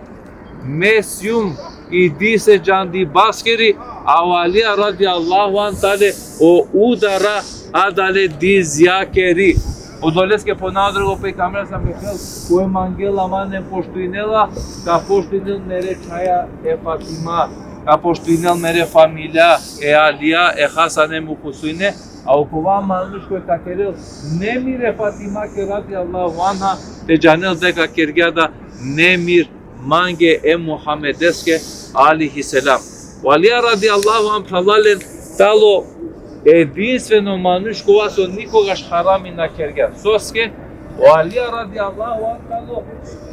Speaker 3: mesyum i dise candi baskeri, a Alija radijallahu an tale o udara adale dizyakeri. O doleske ponadrego peykamberi sam kerel ko emangela mane poštuinela, ka poštuinel mere çaya e Fatima, ka poštuinel mere familia e Alija e Hasane Muhusine, a ukova manush ko ka kerel nemir e Fatima ke radijallahu anha te janel de ka kergada nemir mange e Muhammedeske aleyhisselam. O Alija radijallahu an pralalen talo jedinstveno manuš kova so nikogaš harami na kerga. Soske, o Alija radijallahu an talo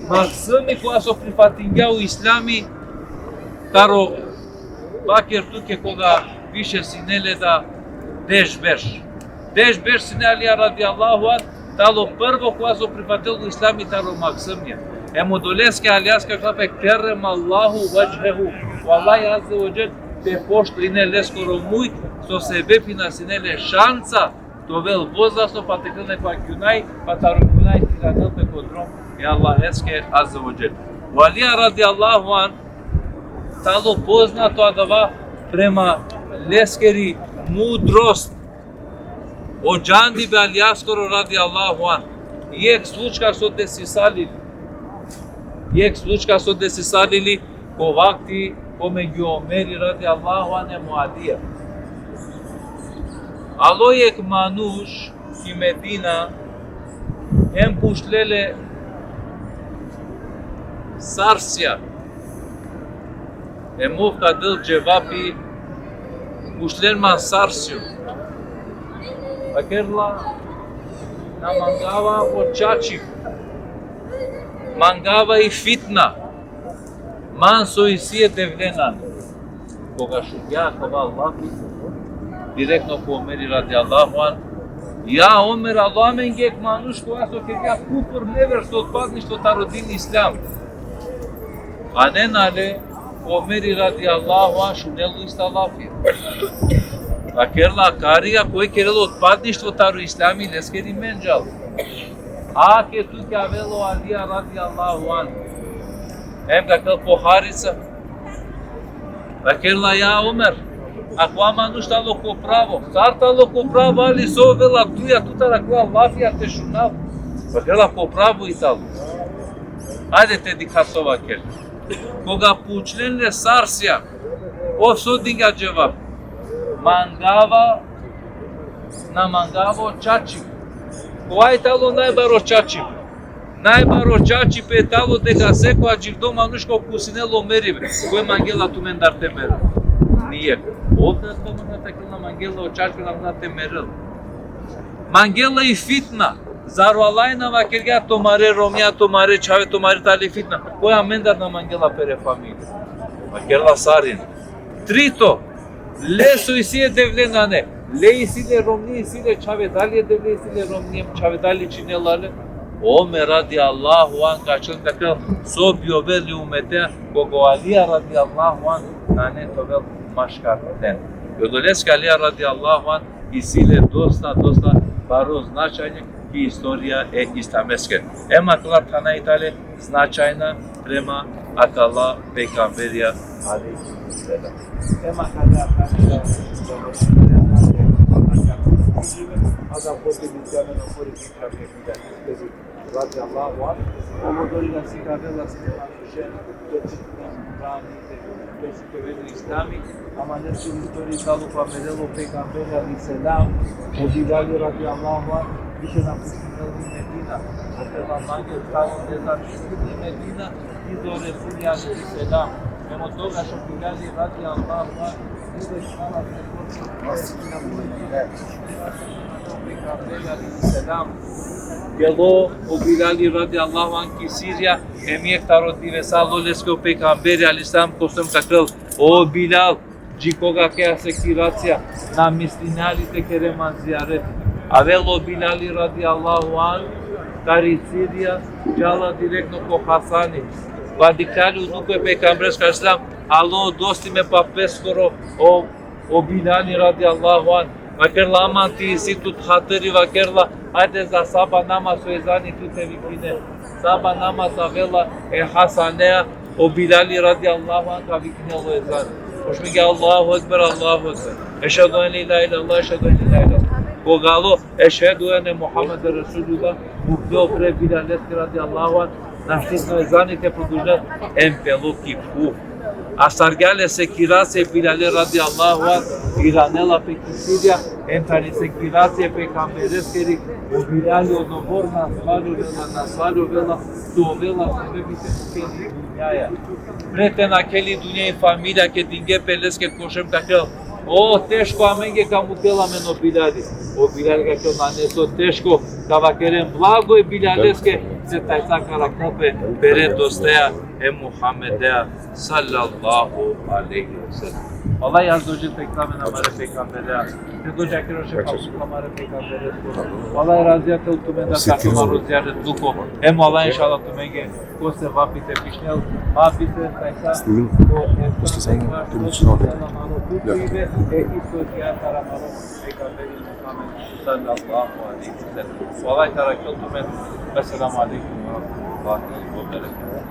Speaker 3: maksimi kova so prifatingja u islami, taro bakir tuke koga više sinele da dežbeš. Dežbeš sine Alija radijallahu an talo prvo kova so prifatil u islami taro maksimija. Emo doleske Alijaska klape kerrem Allahu vajhehu. Wallahi azze wa jel te pošto ine leskoro mujt, so se bepina sinele šanca Tovel возрастно патекне па кюнай, патарукунай тиранел pe kodrom e Allah eske azza wa jel. Walija radijallahu an stalo poznato adava prema leskeri mudrost o Džandi be Aljaskoro radijallahu an. Jek slučka so desisalili ko vakti kome Omeri radijallahu an e muadija. Alo jek manush ki Medina em pushlele Sarsja e mov ka dëll Gjevapi pushlen ma Sarsju Akerla na mangava o Čačik mangava i fitna manso i sije devlenan koga šugja kova Allahi direktno po Omeri radijallahu an. Ja, Omer, Allah me ngek manush koja so kërja kufur never što odpadni što ta rodini islam. A ne nale, Omeri radijallahu an šunelu ista lafir. A kerla karija koje kerelo odpadni što ta islami leskeri menjal. A ke tu ke avelo Alija radijallahu an. Em kakel poharica. A kerla ja, Omer, ako ama nu stalo ko pravo, sartalo ko pravo, ali so vela tuja tutara koja lafija te šunav. Pa kela ko pravo i talo. Ajde te dikasova kel. Koga pučlenle Sarsja, o sodinga dževap. Mangava, na mangavo Čačip. Koja je talo najbaro Čačip? Najbaro Čačip je talo de ga seko a dživdo manuško kusinelo merive. Koje mangela tu mendarte merive? Nije. Ovdje smo na takvina mangela očačka nam na temeril. Mangela i fitna. Zaro alajna vakerga tomare romja, tomare čave, tomare tali fitna. Koja mendar na mangela pere familie. Vakerla sarin. Trito. Lesu i sije devlenane. Le i sile romni i sile čave dalje devle i sile romnijem čave dalje činelale. Omer radi Allahu an kaçın kakal so bioveli umetea kogo Alija radi Allahu an nane tovel maškarten. Jodoleska Alija radijallahu an i sile dosta baro značajne i istorija e islameske. Ema kla tana itale značajna prema akala pejgamberija alejhi selam. Ema kada adam potencijalno na korist pravnika radijallahu an. Ovo dolina sikavela skemanšen Doći ke vedu islami, ama nešto u istoriji talo pa medelo pejgamberi ali selam, obilali radijallahu an, više nam puštineli Medina, treba manje talo ne zaštitili Medina i do Resuli ali selam. Mimo toga što obilali radijallahu an, ide šala pejgamberi ali selam. Gelo obilali radijallahu an ki Sirja emiyek taroti ve sallolesko pejgamberi alislam kostum kakıl o Bilal jikoga ke sekiracija na mislinali te kereman ziyaret avelo Bilali radijallahu an kari Sirja jala direktno ko Hasani vadikali unuke pejgambereska alislam alo dosti me pa peskoro o Bilali radijallahu an vakerla aman ti situt hateri vakerla Ajde za saba namaz o ezani tu te vikine. Saba namaz avela e Hasanea o Bilali radijallahu an ka vikine o ezani. Hoşmige Allahu Ekber, Allahu Ekber. Eşhedü en la ilahe illallah, eşhedü en la ilahe illallah. Kogalo eşhedü ene Muhammed Resulullah. Muhteo pre Bilal radijallahu an. Naštisno ezani te produžat en peluki puf. Asargale se kirase Bilale radijallahu an iranela pe Sirja entari se kirase pe kambereskeri o Bilali odobor nasvalju vela tu vela sve bite keli dunjaja prete na keli dunjaj familija ke dinge peleske košem kakel o teško amenge kamutela meno Bilali o Bilali kakel naneso teško kava kerem blago je Bilaleske se taj sakara kope pere dosteja e Muhammedea sallallahu aleyhi ve sellem. Allah yazdı hoca tekrar namare peygamber'e. Ne doja kiroşe namare peygamber'e. Allah raziyate utumenda kakma roziyare duko. Hem Allah inşallah tumenge ko se vapite pišnel, vapite tajsa. После
Speaker 6: sang, tu
Speaker 3: sallallahu aleyhi ve sellem. Vallahi terakkeltu men. Esselamu aleyküm ve rahmetullahi ve berekatuhu.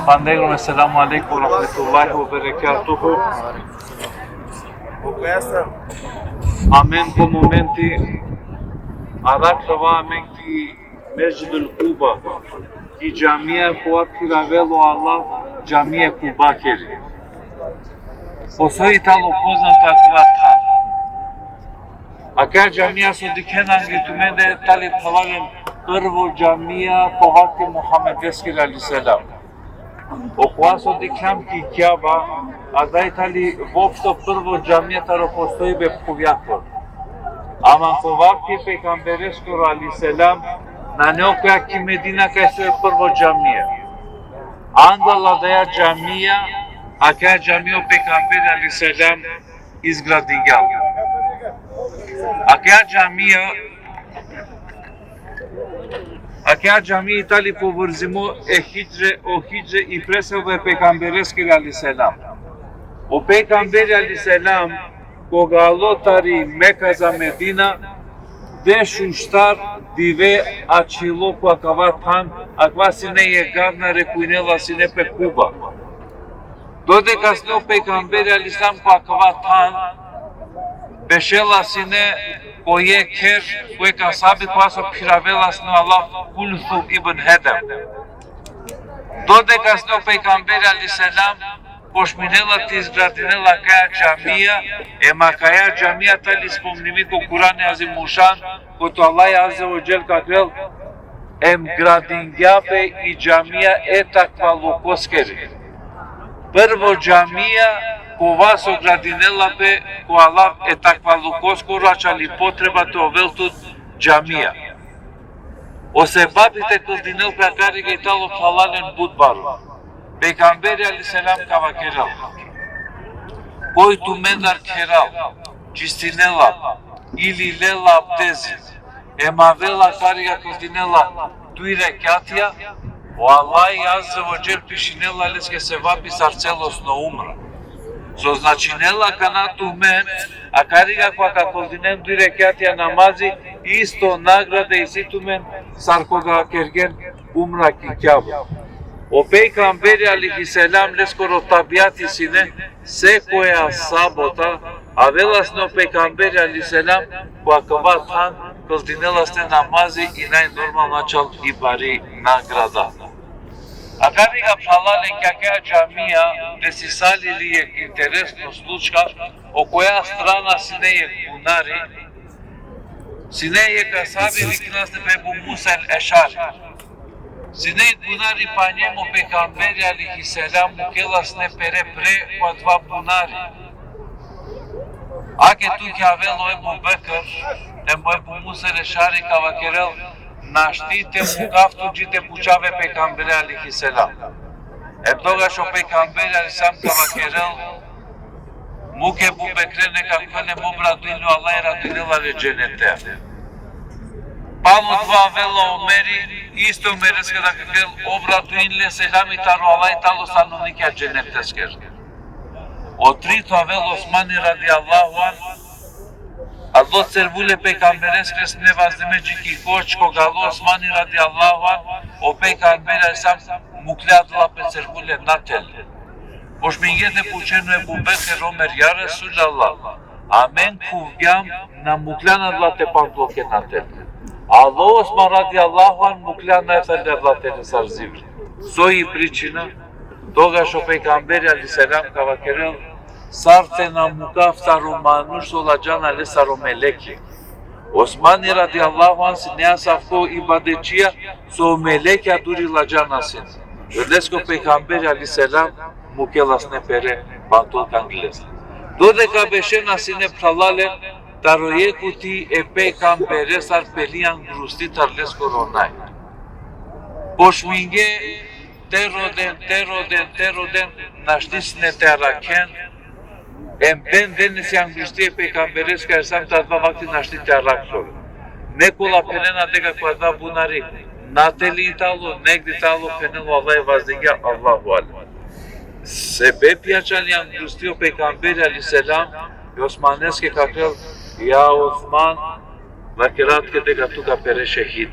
Speaker 3: Pandegrum, esselamu aleyküm ve rahmetullahi ve berekatuhu. Amen po momenti Arakshava amen ki Mesjidul Quba ki Jamia po Piravelo Allah Jamia Quba keri. Posoi italo poznata kvata. Aká Jamia su dikenan gitumende tali tavalen prvo Jamia po vakti Muhammedeskir alayhi salam. Около дикамки кјаба, а дајтали воопшто прво џамијата ро постои бе повјакор. Ама ковакти пекамбереско али селам, на неокоја ки Медина кај се прво џамија. Андала даја џамија, а кај џамио пекамбер али селам изградињал. А кај џамија Aquela cami itali povărzimo o hijre i preseve peygambereskel aleyhisselam. O peygamber aleyhisselam kogalotari Mekka Medina de shushtar dive achilo ku akavatan akvasine yegavna rekuinela sine pe Cuba. Dode kasno peygamber aleyhisselam ku akavatan beşela sine Oye ker, oye kasabi kuaso piravelas no Allah Kulthum ibn Hedem. Dode kasno peygamber aleyhisselam poshminela tizgradinela kaya jamia, ema kaya jamia tali spomnimi ko Kur'an-ı Azimuşan, ko to Allah Azze ve Cel kakrel em gradingja pe i jamia e takvalukos keri. Prvo jamia Ковасо градинела пе коала е таква лукоско рачали потреба то велтут џамија. Осебабите кылдинел пракари гейтало фалален будбару. Пейгамбери алейхиссалам кава керал. Којту мендар керал, чистинела, или лела абдези, емавела карига кылдинела дуи рекатија, о Аллах Аззе во Джел пишинела леске се вапи сарцелосно умра. So značinela kanatu men, a kariga kwa kakoldinen dui rekatja namazi, isto nagrade i situmen sarkoga kergen umra ki kjabu. O pejgamberi aleyhisselam leskoro tabiati sine se koja sabota, a velas no pejgamberi aleyhisselam kwa kavatan koldinela ste namazi i najnormal načal i bari nagrada. A kariga falale que aquela jamia decisali li je interesno slučka o koja strana sine je kunari, sine je kasabi liknaste pebu Musa el-Ešari. Sine je kunari pa njemu pekamberi aleyhisselam mukelas ne pere pre pa dva bunari. Ake tu kjavelo Ebu Bekr, Ebu Musa el-Ešari kavakerel naștite mukaftu jite puchave peygamber aleyhisselam. Ebdoga şo peygamber aleyhisselam kavakerel muke bu bekrene kakvene mobra duinu Allah radinela ve cennete. Pamo dva velo omeri isto meres kada kakel obra duinle selami taro Allah talo stanovnika cennetesker. O trito avelo Osmani radijallahu an Allah servule peygambereskes ne vazdimeçi ki koç kogalo Osmani radijallahu an o peygamber aleyhisselam mukleadla pe servule natel. Osh mi jete puçenu Ebu Bekr Omer ya Resulallah. Amen kuvjam na mukleana te pantloke natel. Allah Osman radijallahu an mukleana efenderlateni sarzivri. Soji pričina toga što peygamberi aleyhisselam kavakerel Sarte na mukafta romanuş olacan alesaro meleki. Osmani radiyallahu anh sinea safko ibadetçiya so meleki aduri lacanasin. Ölesko peygamberi aleyhisselam mukelas ne pere pantol kangiles. Dodeka беше на сине пралален, тароекути е пекам бересар пелиан груститар лес коронай. Poshminge teroden naștisne tearaken em ben se angustie pe camberes care sam tatva vakti naști tearaksor. Nekula penena dega kvadva bunari. Nateli italo negdi talo penel vallahi vazdiga Allahu alem. Sebep yaçan angustio pe camberi aleyhisselam Osmaneske kakel ya Osman vakirat ke dega tu ka pere şehid.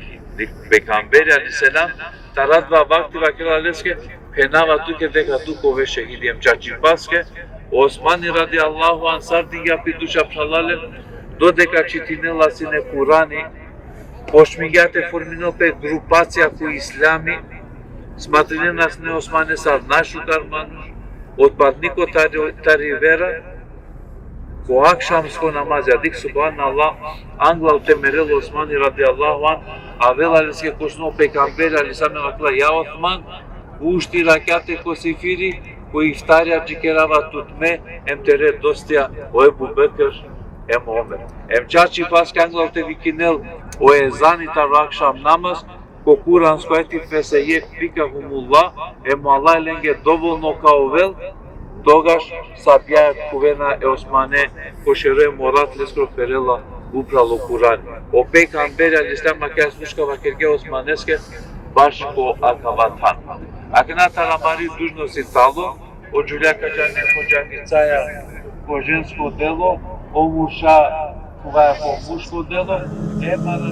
Speaker 3: Peygamber aleyhisselam tarat va vakti vakil aleske penava tu ke deka tu kove şehidiyem çaçipaske Osmani radiyallahu ansar diya piduşa pralale do deka çitinela sine Kurani poşmigate formino pe grupacija ku islami smatrine nas ne Osmane sal našu karmanu otpadniko tarivera ko akşamsko namaz yadik subhanallah anglal temerel Osmani radiyallahu anh avel aleske koşno peygamber aleyhisselam akla ya Osman uști rakate ko sifiri ko iftaria cikerava tutme em tere dostia o Ebu Bekr em Omer em çaçi paske anglal te vikinel o ezani tar akşam namaz ko Kur'an skoeti feseye fika humullah em Allah lenge dovolno kaovel Togaš sabia cuvena e Osmane coșere morat lescro perela upralo Kur'an. O peygamber aleyhisselam makas mușca vakerge Osmaneske bașco akavatan. Akna taramari dužno si talo, o Giuliaca Gianne Hođanicaja kožensko delo, o muša kuvaja po muško delo, emara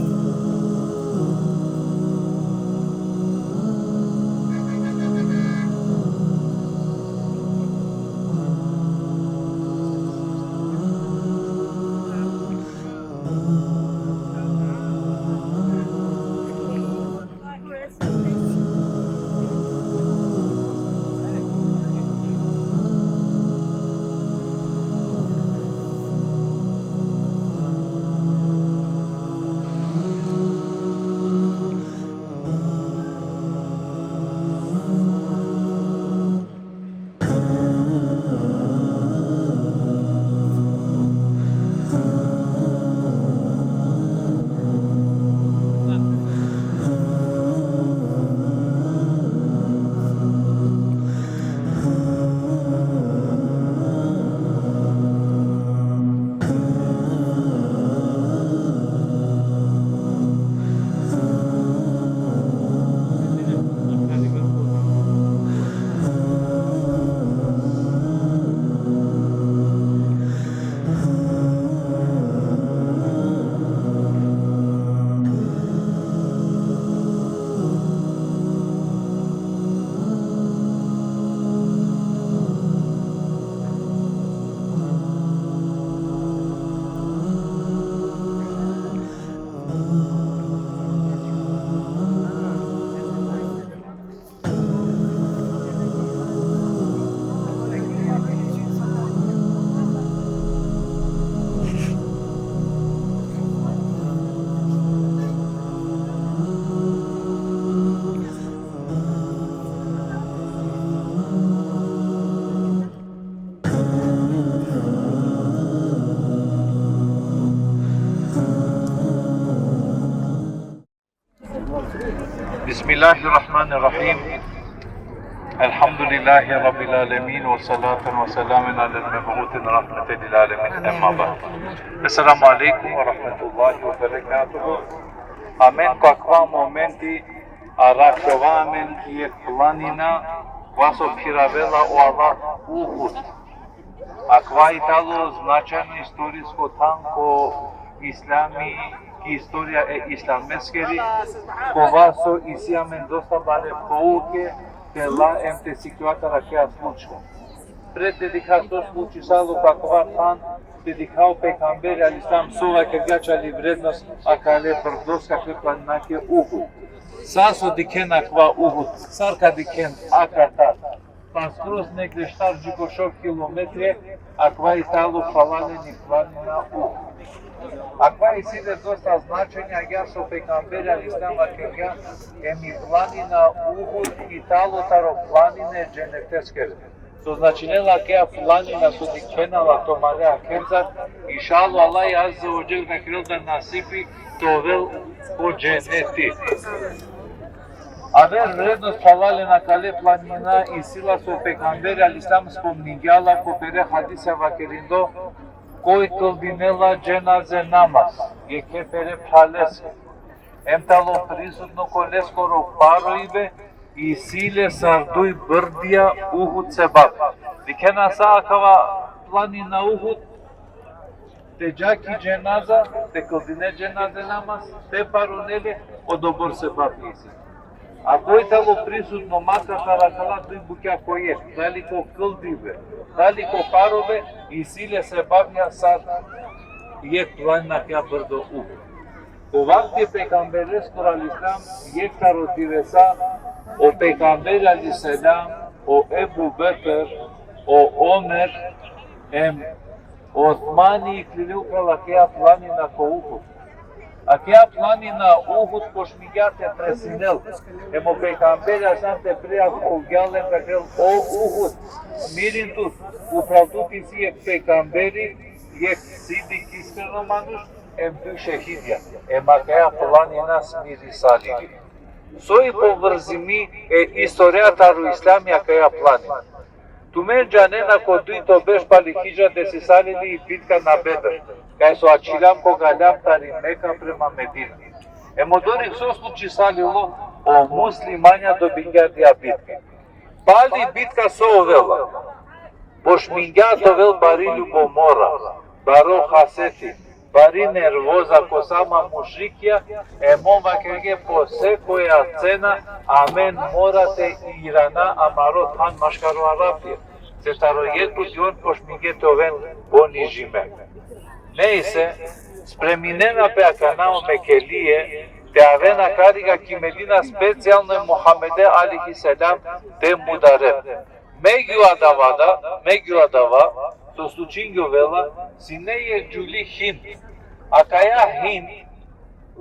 Speaker 3: Bismillahirrahmanirrahim. Elhamdülillahi Rabbil alemin ve salatan ve selamen alel meb'utin rahmeten lil alemin emma ba'd. Esselamu aleyküm ve rahmetullahi ve berekatuhu. Amen kakva momenti arakšovamen je planina vaso piravela o Allah Uhud. Akva italo značajno istorijsko tanko islami istorija e islameskeri kovaso isiamen dosta bare pouke que la em te situata raquea slučka. Pred dedica to sluči salo kakva tan dedicao pe cambere al islam sova que gacha livrednost a kale prdoska que planake Uhud. Saso diken akva Uhud, sarka diken akatat. Paskros negde štar džikošok kilometre akva italo falaleni planina Uhud. Akva iside dosta značenja, ja su pejgamberi al-Islama kenja emi planina Uhud i talo taro planine dženeteskere. To начинела кеа планина со дикпенала то мареа кенца, иншалло Аллах азza wa jal векрил да насипи товел по дженети. Avem vrednost halale na kale planina i sila su pekamberi al islam spomnigala ko pere hadisa vakerindo koji kıldinela cenaze namaz. Yeke pere phales. Emtalo prisutno koles koro paroibe i sile sardui brdia Uhud sebab. Dikena sa akava planina Uhud te jaki cenaza, te kıldine cenaze namaz, te paronele o dobor sebab isi. Apoi talo prisutno maka karakala dui bukia koye, dali ko kıldive, dali ko parove i sile sebabja sad je planina kea brdo Uhud. O vakti peygambereskur al-İslam yek tarotivesa o peygamber aleyhisselam, o Ebu Bekir, o Ömer, Osmani ikliliu kea planina ko Uhud. Aquela planina Uhud pošmigate presinel. O peygamber așa te prea cugeale pe acel o Uhud. Mirintus, upravduti si e peygamberi, e sidik iskreno manuš, tu šehidja. Aquela planina smirisalili. Soi povrzimi istoriatarul islami aquela planina. Tu mergeanena ko duito beș palikija de sisalili i bitka na Bedr. Kaj so ačilam ko galjam tari Meka prema Medina. Modori so slučisalilo o muslimanja do bingatija bitke. Pali bitka so ovela. Bošmingat ovel bari ljubomora, baro haseti, bari nervoza ko sama mušikja, mova kege pose koja cena, amen morate Irana amarot han maškaro Arabije. Se taro jetu dion pošmigete oven boni žime. Neyse, spreminena pe akanao Mekelije, te avena cariga ki Medina specijalno Muhammede alaihisselam te mudareb. Megiu adava, to slučingju vela, sineje Juli Hind, akaya Hind,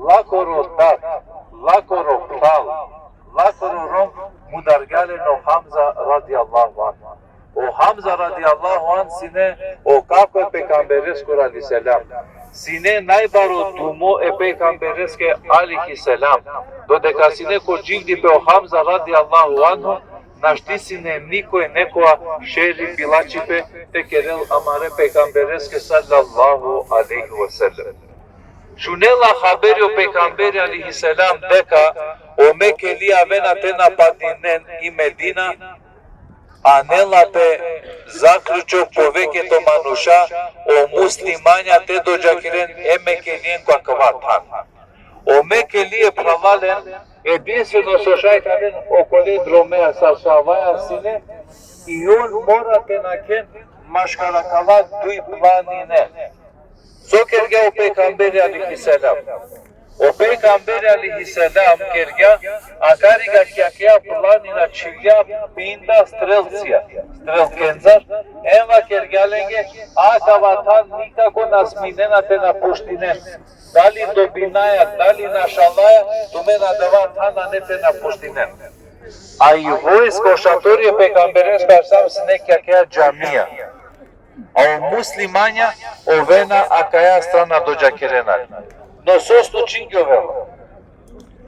Speaker 3: lakoro dat, lakoro pral, lakoro rom mudargale no Hamza radijallahu anhu. O Hamza radijallahu an sine o kako je peygambereskur aleyhisselam. Sine najbaro dumo e peygambereske aleyhisselam. Dodeka sine ko džigdi pe o Hamza radijallahu anhu, našti sine nikoje nekoa šeri pilačipe te kerel amare peygambereske sallallahu aleyhi ve sellem. Shunela haberi o peygamberi aleyhisselam deka o Mekeli avena tena patinen i Medina anela pe zaključio poveketo manuša o muslimanja te dođakiren Mekelijen kwa kavatan. O Mekelije pravalen edinstveno sošajtaren okole dromea sa šavaja sine i on morate naken maškarakala dui planine. Sokerga o peygamberi aleyhisselam. O peygamberi aleyhisselam kerga akariga kjakja planina čilja pinda strelcija. Strelkenzar, ema kergalenge akavatan nikako nasminena te napuštinen. Dali dobinaja, dali našalaja, tumena davatan a ne te napuštinen. A i vojsko šatorije peygambereska sam s nekjakja džamija. A o muslimanja ovena akaja strana dođakirena. No sos slučingjo velo.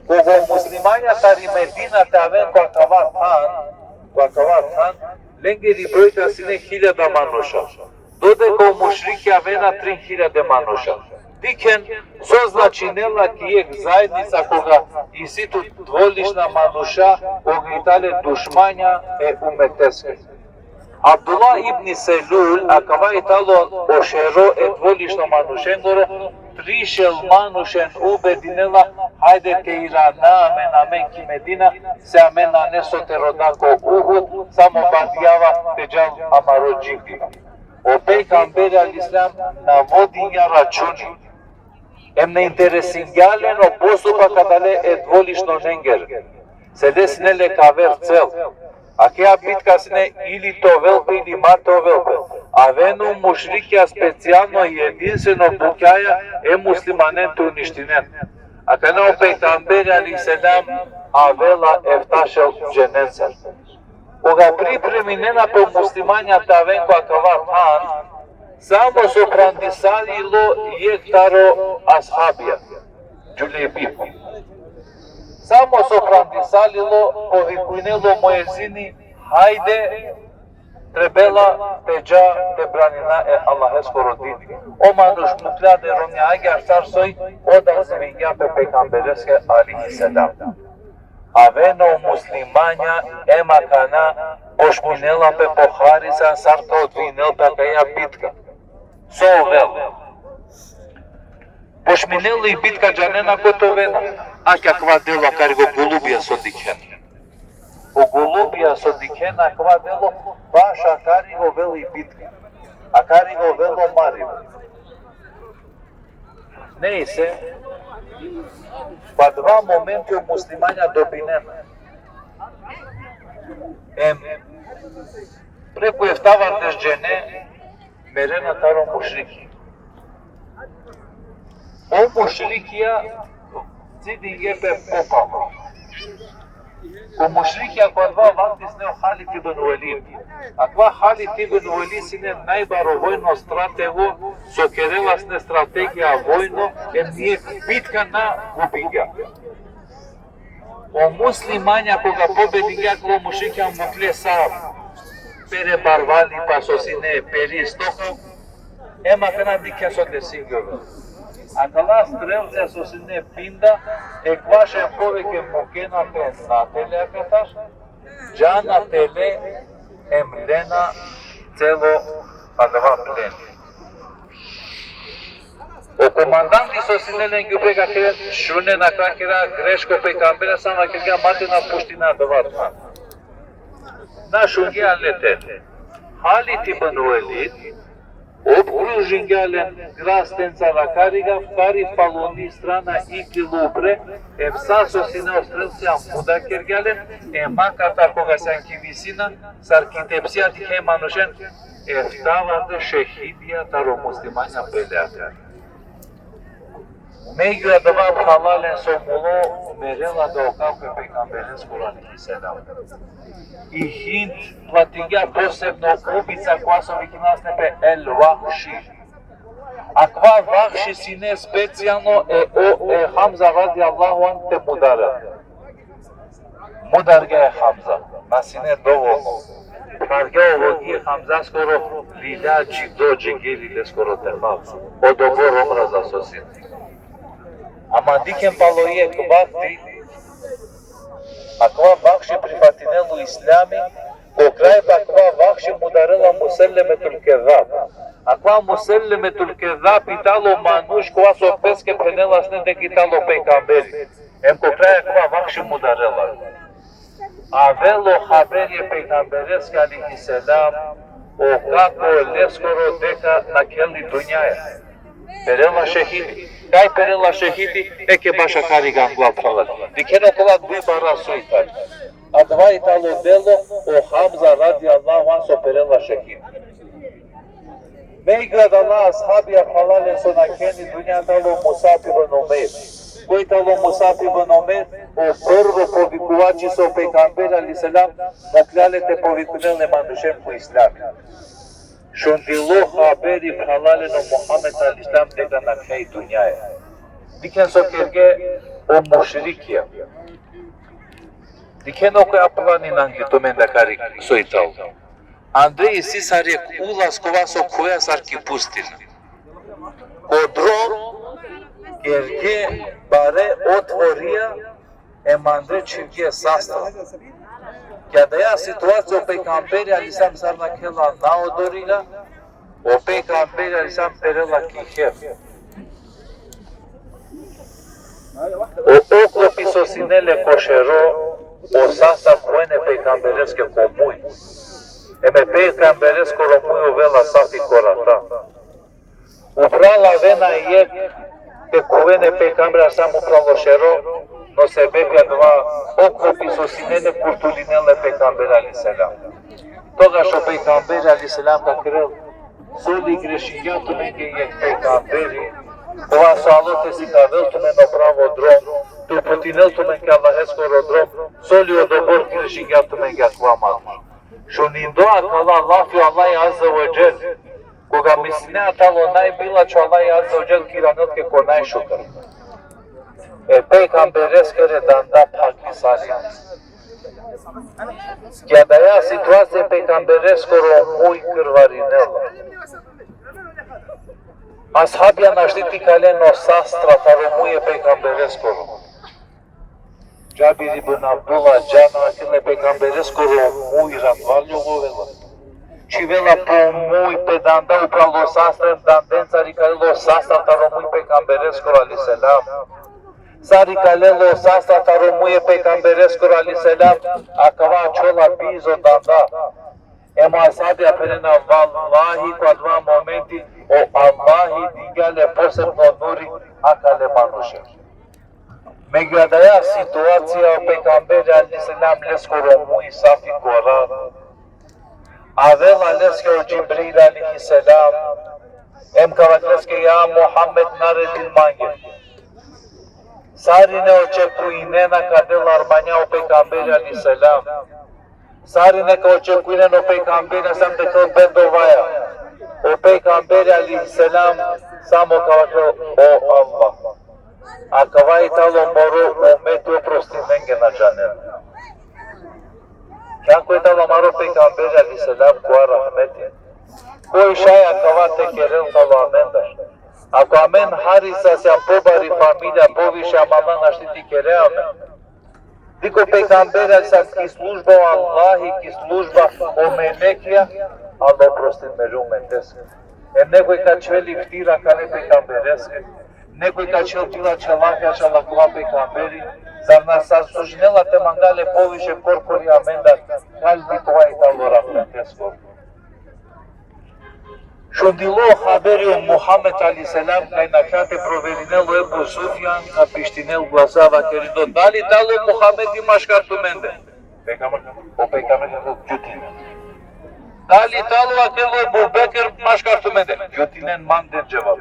Speaker 3: Kogo muslimanja tari Medina te aven ko akavatan, lengeri brojka sine 1000 manuša. Dode ko mušriki avena 3000 manuša. Diken so značinela kijek zajednica koga i situ dvolišna manuša ogitale dušmanja umeteske. Abdullah ibn Selul, akava italo ošero dvolišno manušengoro, prišel manušen ubedinela, hajde ke Irana, amen ki Medina, se amen aneso te rodako Uhud, samo bandijava teđal amaro džigdina. O peygamberi al-Islam navodinja računi. Ne interesingjaleno postupak kadale dvolišno nenger. Se desnele kaver cel. Aquela bitka sine ili to velpe ili mato velpe. Avenu mušrikja specijalno i jedinstveno bukaja muslimanen te uništinen. A kada o peygamberi aleyhisselam avela eftašel cenenser.
Speaker 2: Кога припреминена по муслимања тавен која кавар само со прандисалило јектаро асхабија, джулебико. Само со прандисалило повикујнело мојезини, хајде, требела, теджа, те бранина е Аллахеско родини. Омануш мукляде ромјајге арсарсој, ода се вињапе пекамбереске алихи седам. Авено муслимања ема кана пошминела пе похариса сарка одвинел пе каја битка. Со овел. Пошминела и битка джанена котовена. А каква дело кари го голубија со дикен. О голубија со дикена каква дело баш акари го вели битка. Акари го вело мариво. Не се па два моменти у муслимања добинена. Преку ефтавар дежджене мерена таро мушрики. О мушрикија цидин јепе попало. О мушрикија која два вакти снео Халид ибн Уелид. А това Халид ибн Уелид сине најбаро војно стратего со кереласне стратегија војно ние битка на губиња. О муслимања кога победиња кога мушрикија мукле са перебарвали па со сине пери стока ема кана дикја со десингјове. А кала стрелзе со сине пинда е кваше повеќе мокена пе на теле акаташ, джана теле емлена цело адава плени. O komandanti со синелен ги прека керен шуне на какера грешко пекамбера сама кога мате на пуштина доватма. На шунгија летен. Халид ибн Уелид обкружингјален грастенца ракарига вкари палони страна икли лупре евса со сине острелција муда кергјален маката кога сјанки висина саркитепсија тихе манушен ефтаваде шехидија таро муслимања пелеака. Меѓу адава халален со муло мерела да окалпе пекамберен скуралихи седам. И хинт платиња посебно убица која со викинаснепе Ел Вахши. А ква Вахши сине специјално е Хамза ради Аллаху ан те мудара. Мударга е Хамза, на сине доволно. Карга овоги Хамза скоро лиля джидо джегелиле скоро те Хамза. Одобор образа со сине. Ама дикен палоје квакти, а ква Вахши прифатинелу ислами, по крај па ква Вахши мударела Муселлеметул Кезаб. А ква Муселлеметул Кезаб итало мануш ква со песке пренела сне дек итало пекамбери. По крај ква Вахши мударела. А вело хаберје пекамбереске алихи селам, о како лескоро дека накели дуњаја. Перела шехиди. Кај перела шехиди, еке баша кариган главфалат. Дикено кола дуи бара суитали. А два итало дело о Хамза ради Аллаху ан со перела шехиди. Мејград Аллах асхабија халален со накени дуња тало Мусаб ибн Умейр. Кој тало Мусаб ибн Умейр, о прво повикувачи со пекамбер али селам, наклялете повикунелне манушен по ислами. Шундило хабери халалено Мухамед алислам дека на крај дуњаја. Дикен со керге о мушрикија. Дикен око ја планина ангитумен да кари со итал. Андреј Сисарек улаз кова со која сарки пустина. Одро керге баре отворија Андреј чирге састав. Kada ja situacija o pejgamberi alisam sar nakela naodoriga, o pejgamberi alisam perela kihef. O oklopi so sinele košero, o sastav kojene pejgambereske komuj. Eme pejgamberesko romuju vela safi korata. Uprala vena je, pe kuvene pejgambera sam upralo šero, no se bebja dva oklopi su sinene kurtulinele pejgamber ali selam. Toga što pejgamber ali selam da krel, soli grešinjatu neke je pejgamberi, ova su alote si ka veltume na pravo drom, tu putineltume ka Allahesko rodrom, soli odobor grešinjatu neke akva malma. Шунидоа кала лафи Аллахи Азza wa Jal. Кога мислинеа тало најбила че Аллахи Азza wa Jal киранот ке ко најшукр. Peygamberes kere danda Pakistan. Kjadaya situacije peygamberes koro muy krvarinela. Ashabja naštiti kaleno sastra taro muje peygamberes koro. Jabir ibn Abdullah jana akile peygamberes koro muy ratvalju govela. Čivela po muy pedanda upravo sastra dandenca rikalelo sastra taro muy peygamberes koro ali selam. Sari kalelo sastra taro muye peygamberes koro ali selam akava chola piso danda. Ema ashabi aperena vallahi kwa dva momenti o Allahi digale posebno nuri akale manushe. Megradaya situacija o peygamberi ali selam les koro muy safi koran. Avela les ke o Jibril alihi selam. Em kavak ke ya Muhammed nare dil mange. Sarine očekuinena kadel armanja o pejgamberi ali selam. Sarine ka očekuinen o pejgamberi sam te kao bendovaja. O pejgamberi ali selam samo kao o Allah. A kavai talo moro umeti oprostimengen na džanen. Kako je talo maro pejgamberi ali selam koa rahmeti. Koji šaja kavate kerel talo amendaš. Ako amen harisa se apobari familia poviše amala naštiti kere amen. Diko pejgamberi sam ki služba o Allahi, ki služba o menekija, ali oprostin među menteske. Nekoj kad čveli ftira kane pejgambereske, nekoj kad čel tila čelahja čalakova pejgamberi, zar nas sužnela te mangale poviše korkori amenda, kal dikova i talo rahmeteskor. Shundilo haberi o Muhammed ali selam kaj nakate proverinelo Ebu Sufjan na pištinel glasava querido. Dali talo Muhammed imaš kartu mende? O pejgamber Jutinen. Dali talo akelo Ebu Bekir imaš kartu mende? Jutinen manden cevap.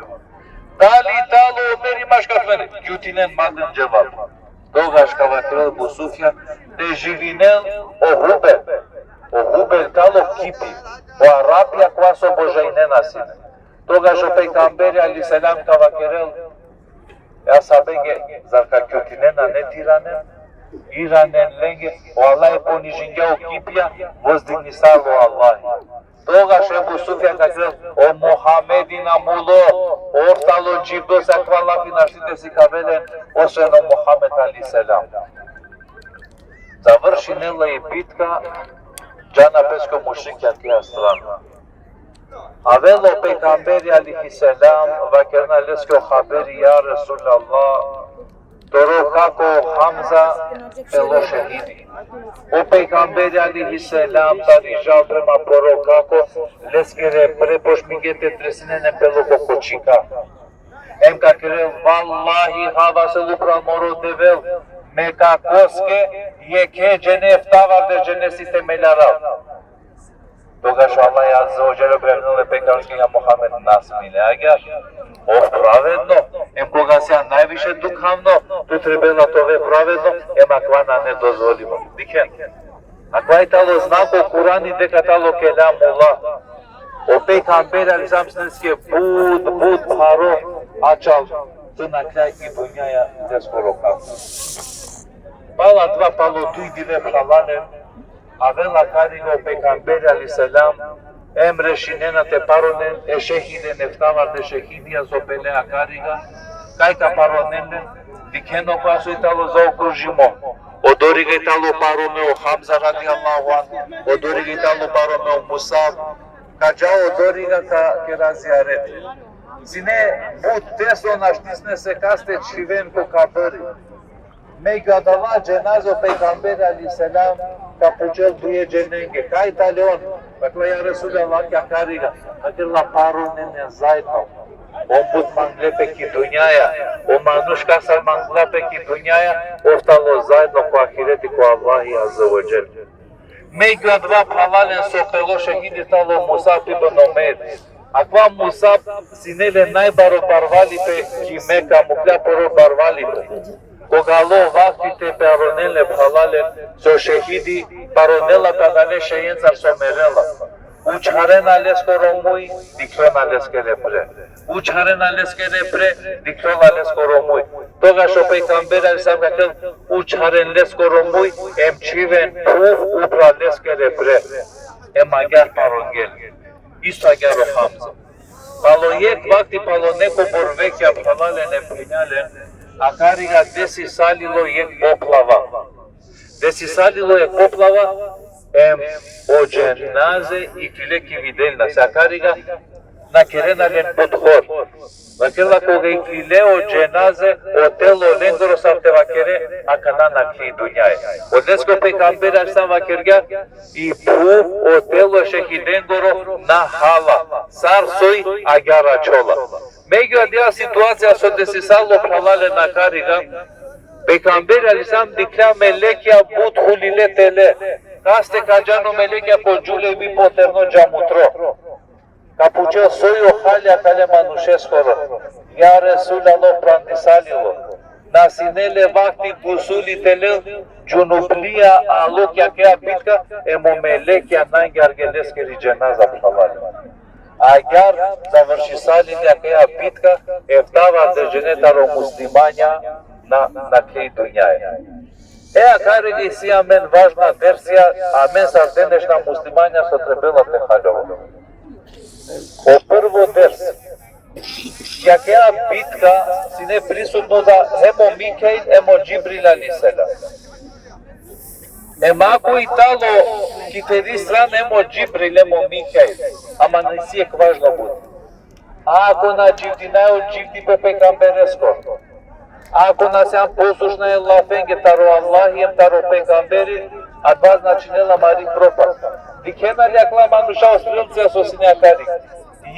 Speaker 2: Dali talo Ömer imaš kartu mende? Jutinen manden cevap. Dogaš kavakelo Ebu Sufjan te živinel o Hubel. O Hubel talo kipi. O Arabia quaso bojainena sine. Togaš o pejgamberi ali selam kavakerel. Ja sabenge zarka kjotinena ne tiranen. Iranen lenge. O Allah je ponižingeo kipija. Vozdigni salo Allahi. Togaš Ebu Sufjan kakerel. O Muhammedina mulo. Ortalo cibdo sakvalafi naštite si kavelen. Oseno Muhammed ali selam. Završinela je bitka. Džana pesko mušikja tija strana. Avelo pejgamberi alihi selam, vakerna lesko haberi ya Resulallah, toro kako Hamza pelo šehidi. O pejgamberi alihi selam, tari žal prema poro kako, leskere prepoš migete tresinene pelo kokočika. Em kakere, vallahi hava se lupral moro devel, me kakoske je ke cene eftavar de cenesi temelaral. Togaš Allah Azza wa Jalla brevnule pejgamberka Muhammed nasmile agar. O pravedno, em koga se najviše duhavno, tu trebela tove pravedno, em akvana ne dozvolimo. Diken. Akva je talo znako Kurani deka talo kelamullah. O pejgamber alizamsneske bud paro açal. Tına kraj i bunjaya deskoro kako. Pala dva palo tuj dive halane, avela karigo pejgamberi ali selam, emre shinena te paronen, e shehide neftavar de shehidija zopelea kariga, kajka paronenen, dikeno pasu italo za okružimo. Odoriga italo parome o Hamza radijallahu anhu, odoriga italo parome o Musab, kađa odoriga ke raziaret. Zine, bud teso naštisne se kaste čiven ko kabari. Megadala cenazo peygamber aleyhisselam kapucel duye cenenge. Kayta leon. Bakla ya Resulallah kya kariga. Akilla parunen zaydno. Ombud mangle peki dünyaya. O manush kasar mangla peki dünyaya. Oftalo zaydno ko ahireti ko Allahi azza wa jal. Megadva palalen sokelo şehidi talo Musab ibn Umeir. Akva Musab sinele najbaro barvali pe ki Meka mukla poro barvali pe. Ogalo vakti te peronele bhalale so shehidi paronela kanale sheyenza somerela. Uchharen ales koromui dikron ales kerepre. Uchharen ales kerepre dikron ales koromui. Toga sho peygamber alisam gatel uchharen les koromui emchiven upra les kerepre. Emagar parongel. Isagar hamza. Paloyek vakti paloneko borvekya bhalale ne prinale. Akariga desisalilo yek poplava. Desisalilo yek poplava o cenaze ikileki videlna. Akariga na kerena len podhor. Vakela koga ikile o cenaze o telo lendoro sarte vakere akana nakli dunyaya. O desko peygamber aleyhisselam vakerga i pu o telo shehidendoro na hala. Sar soy agara çola. Među dia situacija so desisalo halale na kariga, Peygamber aleyhisselam dikla melekja but hulile tele, kaste kajano melekja po gjule bi poterno jamutro. Kapuče sojo halja kale manušeskoro, ja Resul Allah prantisalilo, nasinele vakti gusuli tele, junublia alokja kea bitka, emo melekja najgargeleskeri cenaza halale. Agar završisali някоя битка, втава държенетаро муслиманя на клей дуняя. Акареги си амен важна версия, амен с денешна муслиманя со требела техалево. О първо верс. Якоя битка си не присутно за емо Микаил, емо Джибрил алейхиселам. Ако Итало хитери стран емо Джибрил, емо Микаил, ама не си е важно буде. Ако на дживдина от дживди по пекамбереско, ако на сям послушна е лафенге таро Аллах и таро пекамбери, а два начинела мари пропаст. Дикена лякла мануша острелция со синякари.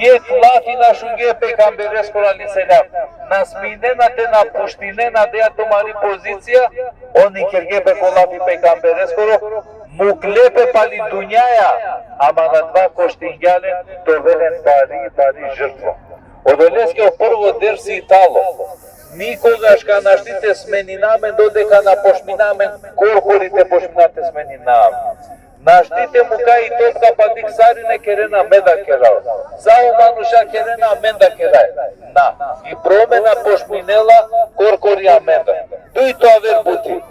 Speaker 2: Ек лафи на шунге пекамбереско алейхиселам. На сменената на пуштинена дея томари позиция, они кергебе колафи пекамберескоро, муклепе пали дуняя, ама на два коштингялен довелен бари жртва. Одолескио първо дерси Итало. Никогаш ка наштите сменинамен додека на пошминамен корхорите пошминате сменинамен. Наштите мука и топка падик сарине керена меда керал. Само мануша керена менда керай. На. И промена пошминела коркория менда. Дуй тоа вер бути.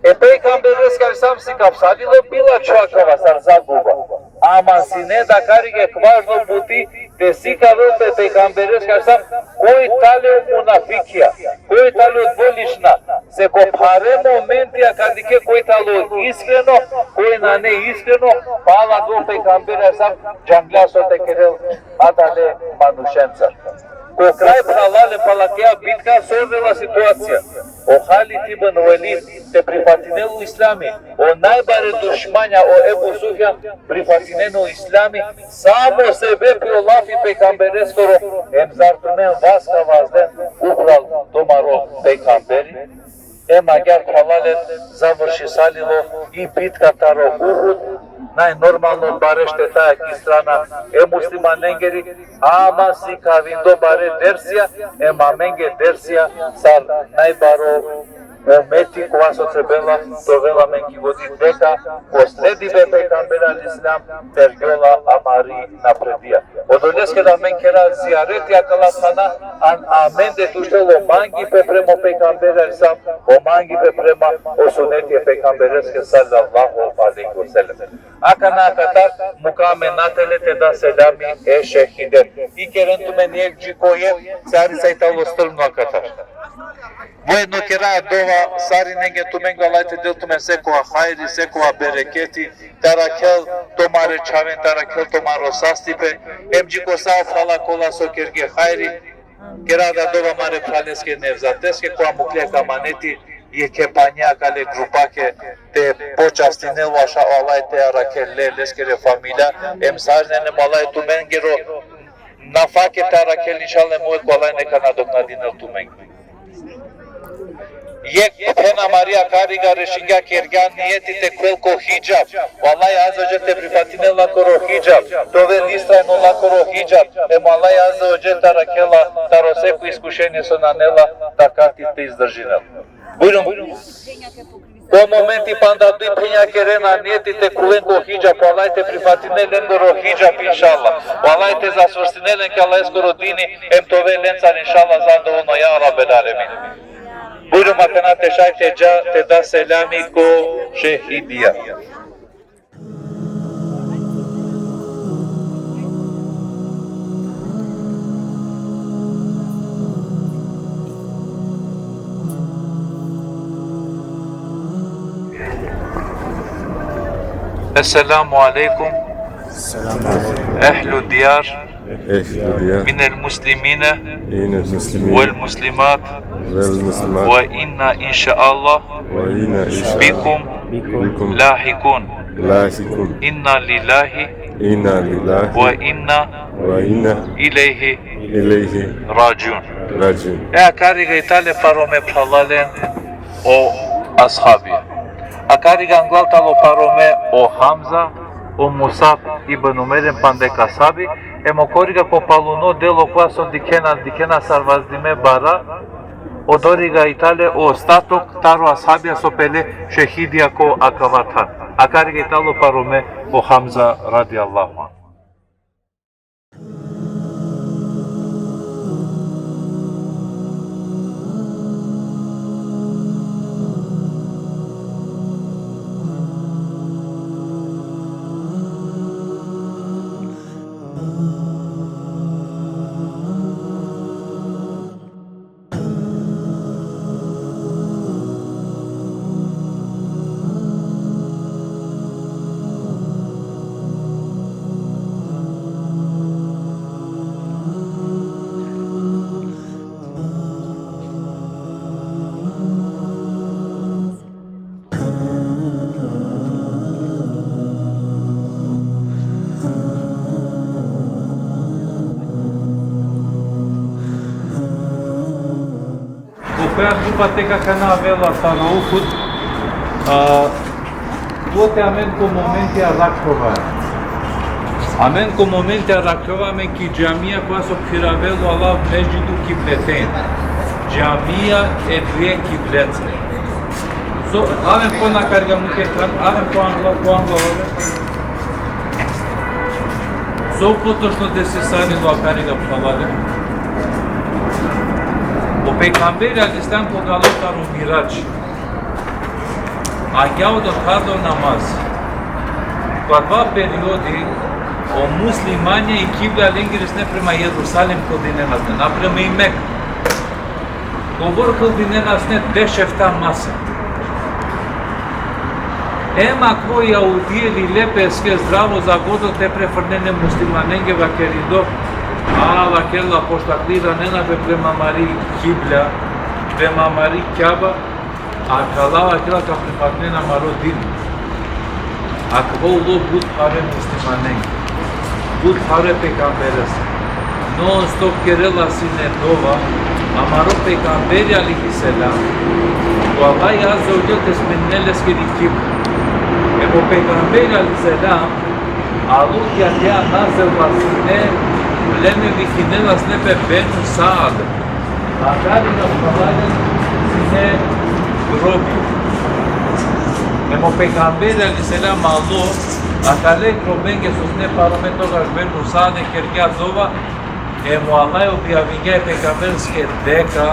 Speaker 2: Peygamberimiz sam si kapsadilo bila čovakova sar zaguba. Ама си не да кариге важно бути те си каве Peygamberimiz sam кој тале мунафикија, кој тале дволишна, се копаре моментија кадике кој тале искрено, кој на не искрено, пала до Peygamberimiz sam джангласо те керел адале манушенца. Ко крај пралале палакеа битка совела ситуација. O Halid ibn Walid te pripatineu islami, o najbare dušmanja o Ebu Sufjan pripatinenu islami, samo sebe pri Allahi pejgambereskoro, emzartumen vaska vazden ukral domaro pejgamberi, agar halalen završisalilo i bitka taro Uhud, najnormalno bare šteta je strana musliman nengeri, ama si kavindo bare dersija, menge dersija sar najbaro ometi koja so trebela dovela menki vodi дека последиве пейгамбер алейхиссалам тергола амари напредија. Одолеске да мен кера зиарет якалатхана амен де туштело манги према пейгамбер алейхиссалам, о манги према осунети пейгамбереске саллаллаху алейхи васелем. Акана катар мукаменателе те да селами е шехиден. И керенту мен ек джикое цари сайтало стрно катар. Воедно кера дова сари ненге туменго лайте дел тумен секоа хайри, секоа берекети, таракел томаре чавен, таракел томаро састипе, емджико сао фала кола со керге хайри, кера да дова маре фалеске невзатеске, коа муклека манети, je kepanja kale grupake te počasti ne vaša alaj te arakelle leskere familia emsajne ne malaj tumengero nafake te arakel inşallah muet kolay ne kana doknadine tumeng. Yek pena Maria Cariga Reshinga Kergan Nietite Quelco Hijab. Wallahi Azza wa Jalla te prifatine la coro hijab. Tove listra no la coro hijab. Wallahi Azza wa Jalla tarakela taroseku iskušenje sonanela takati te izdržinel. Bujrum. Po momenti panda dui penja kerena nietite kulenko hijab. Wallahi te prifatine lengoro hijab inshallah. Wallahi te zasvrstinelen ke Allah eskoro dini em tove lencar inshallah zando ono ya Rabbel Alemin. Buyurun makana teşay te da selami ko şehidiya. Esselamu aleyküm. Ehlu diyar minel muslimine vel muslimat ve inna inşaallah bikum lahikun. İnna lillahi ve inna ileyhi raciun. Akariga itale parome palalen o ashabi. Akariga anglaltalo parome o Hamza, o Musab ibn Umerem pandekasabi, emokoriga popaluno delo quaso dikena sarvazdime bara, o doriga itale o statok taro ashabia sopele shehidia ko akavatan. Akariga italo parome o Hamza radiyallahu anh. După teca că nu avea la Saraufut, toate amen cu momente a Rakova. Amen cu momente a Rakova, amen ki jamia cu aso firavelu Allah mejidu kibleten. Jamia e dvije kiblece. So, amen pona carga muke tran, amen po anglo. So potočno desesani do carga pavale. O Peygamber Aleyhisselam kogalıklar o miraç. Agiau do cardo namaz. Quadva periodi o muslimania e kibla lengrisne prema Jerusalem kodinenasne, na prema i Mek. Govor kodinenasne dešefta masa. Ema koji audijeli lepeske zdravo za godo te prefrnene muslimanenge vakerido. Aquela postaklira nena prema Mari Kibla, prema Mari Kaaba, aquela ca prifatnena Marodin. Acolo but hare muslimanen, but hare pecamberes. Non stop querela sinetova, amaro pecamberi alihiselam, o Allah azza wa jalla tesminneles que dikim. Emo pecamberi alihiselam, alut yatia nazel vasine, Leme vikinelas nepe benu saad. Akari na pavale sine grobi. Emo Peygamber Aleyhisselam alo, akale krobenge susne parometo gaš benu saad kergia dova, emo Allah objavingea Peygamberske deka,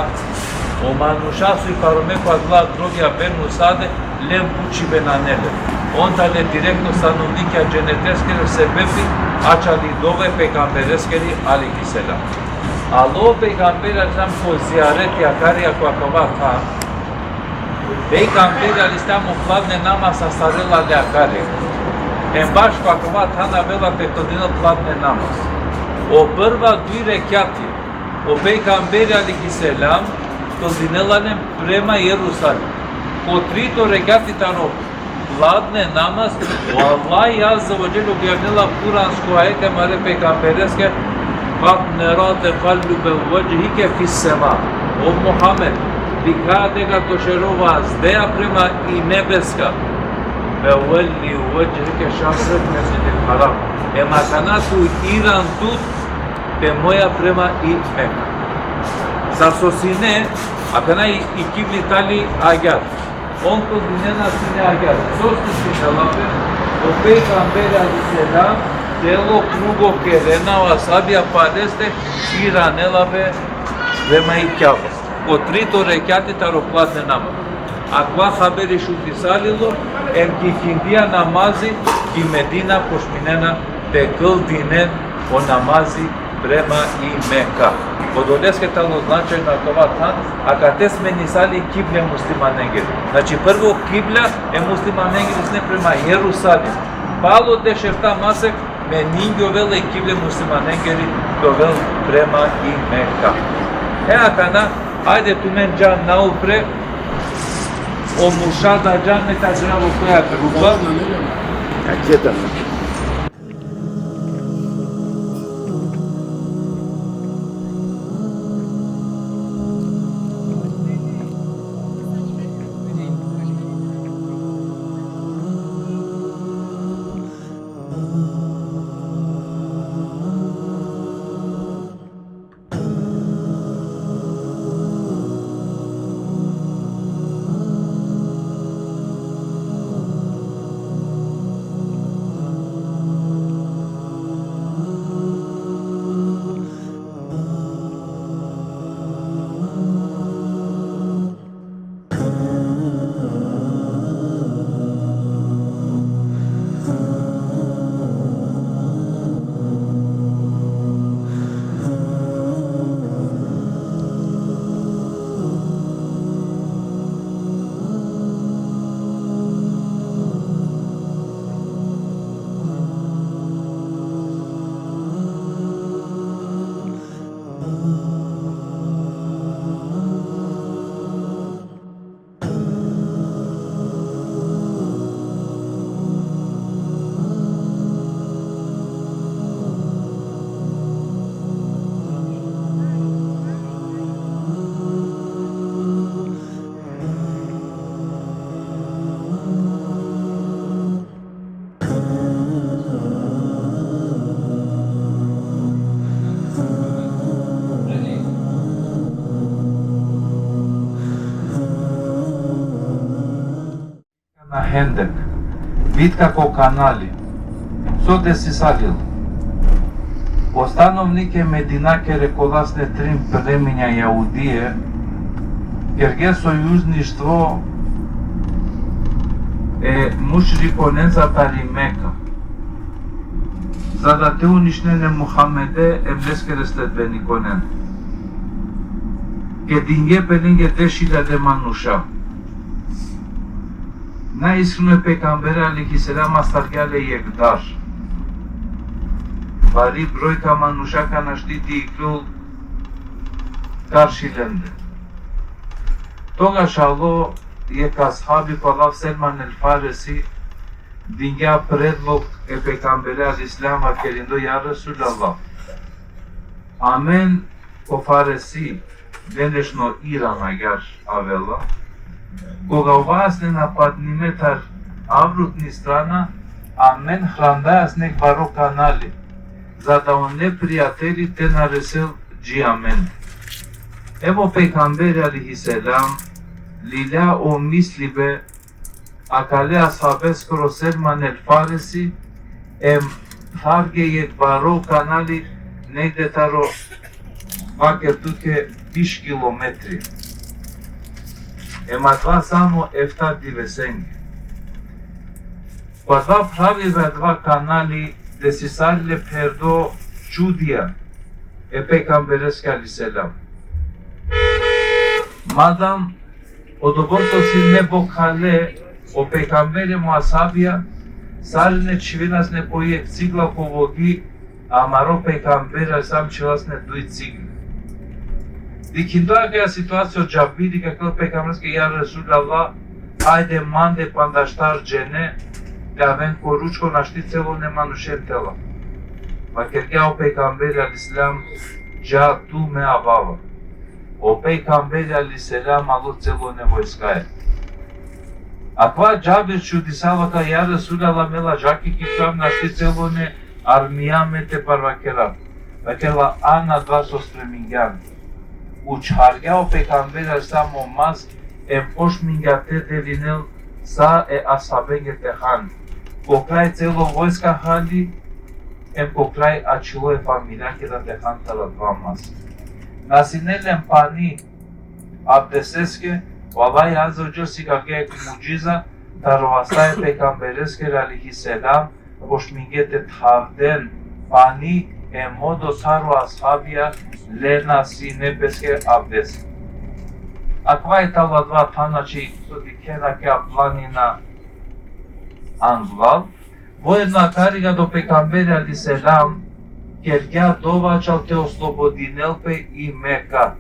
Speaker 2: o manušasu i paromeko adla drogja benu saad, lem buči benanele. Onda le direktno stanovnika dženeteskere sebebi açali dove peygambereskeri aleyhisselam. Alo peygamber aleyhisselam ko ziyareti akarya ko akavata. Peygamber aleyhisselam uplavne namaz asarela le akarya. En baš ko akavata navela petodina plavne namaz. O prva dui rekiati o peygamber aleyhisselam todinelanem prema Jerusalim. Ko trito rekiati tano Ladne namaz, o Allah azza wa jalla objavila kuransko ajete mare peygambereske kad nerate kalbe vajhike fis sema. O Muhammed,
Speaker 5: Dikadega to šerova zdeja prema i nebeska. Veli uveđrike šafret mesjidil haram. Makanatu Iran tut te moja prema i Meka. Sa sosine, akana i kibli tali agar. Onko dinena sine agar. Sosti sine labe, o pejgamberi aleyhisselam telo krugo kerenava sabia padeste Iran elabe prema i kjavas. O trito rekiati taroplatne nama. Akva haberi šutisalilo, em ki kindia namazi, ki Medina pošminena te kël dinen o namazi prema i Meka. Podoleske talo značajno това tan, a kate sme nisali kiblja muslimanengeri. Znači prvo kiblja muslimanengeri sne prema Jerusalim. Palo dešerta masek me ningyo vele kiblja muslimanengeri dovel prema i Meka. Akana, ajde tu men can naupre, o mušada can me ta zravo koja grupa.
Speaker 1: Kaketa.
Speaker 5: Na Hendek, bitka po kanali, sote si salil. Ostanovnike Medinake реколасне трим племења јаудije, jer je sojužništvo mušrikonenzatari Meka. За да те uništene Muhammede emleskere sledbenikonen. Ke dinge pelinge 10.000 manusha. Naiskreno pejgamberi aleyhisselam astargale yekdar. Bari brojka manusha na štiti i krul karşilendi. Тогаш Ало je kashabi Palav Selman el Farisi dinga predlog pejgamberi aleyhisselam kerindo ya Resulallah. Amen o Farisi денешно Иран агар авела, кога овасне нападниме тар аврутни страна, а мен храндајас нек баро канали, за да он непријатели те наресел джиамен. Ево пейгамбери алейхиселам, лиля о мислибе, акале асхабе скоро Селман ел Фариси, харге ек баро канали, негде таро ваке туке 5 километри. Ема това само ефта дивесенги. Па два правиве два канали де си салиле пердо чудија пейгамберски алейхиселам. Мадам одоборто си не бокале о пейгамбери му асабија салине чивинас не појек цигла по воги, а маро пейгамбери сам чивас не дуј цигли. Дикиндо агая ситуација джабиди како пейгамберски ја Resulallah, ајде манде пандаштар джене, да вен коручко нашти цело нема нушен тела. Макер ја о пейгамбери алейхиселам джа ту ме авава. o Peygamber aleyhisselam alıp celone vojskaje. Akva Cabir čudisava ka ja Resulallah mela žaki ki kam našti celone armijame te parvakera. Vakela ana dva sostremingan. Uçharga o Peygamber aleyhisselam olmaz poş mingate devinel sa ashabenge tehan. Pokraj celo vojska hali pokraj achilo familia que da tehan taladvamas. Nasinelem pani abdeseske Vallahi Azze ve Celle sikage muciza tarvasay peygambereske aleyhisselam boşmingete thavden pani modo tarva ashabia lena sinepeske abdes. Akva taladva tanachi sodikena ke planina anglal. Vojedna kariga do peygamber aleyhisselam kerga dova čal te oslobodinelpe i Meka.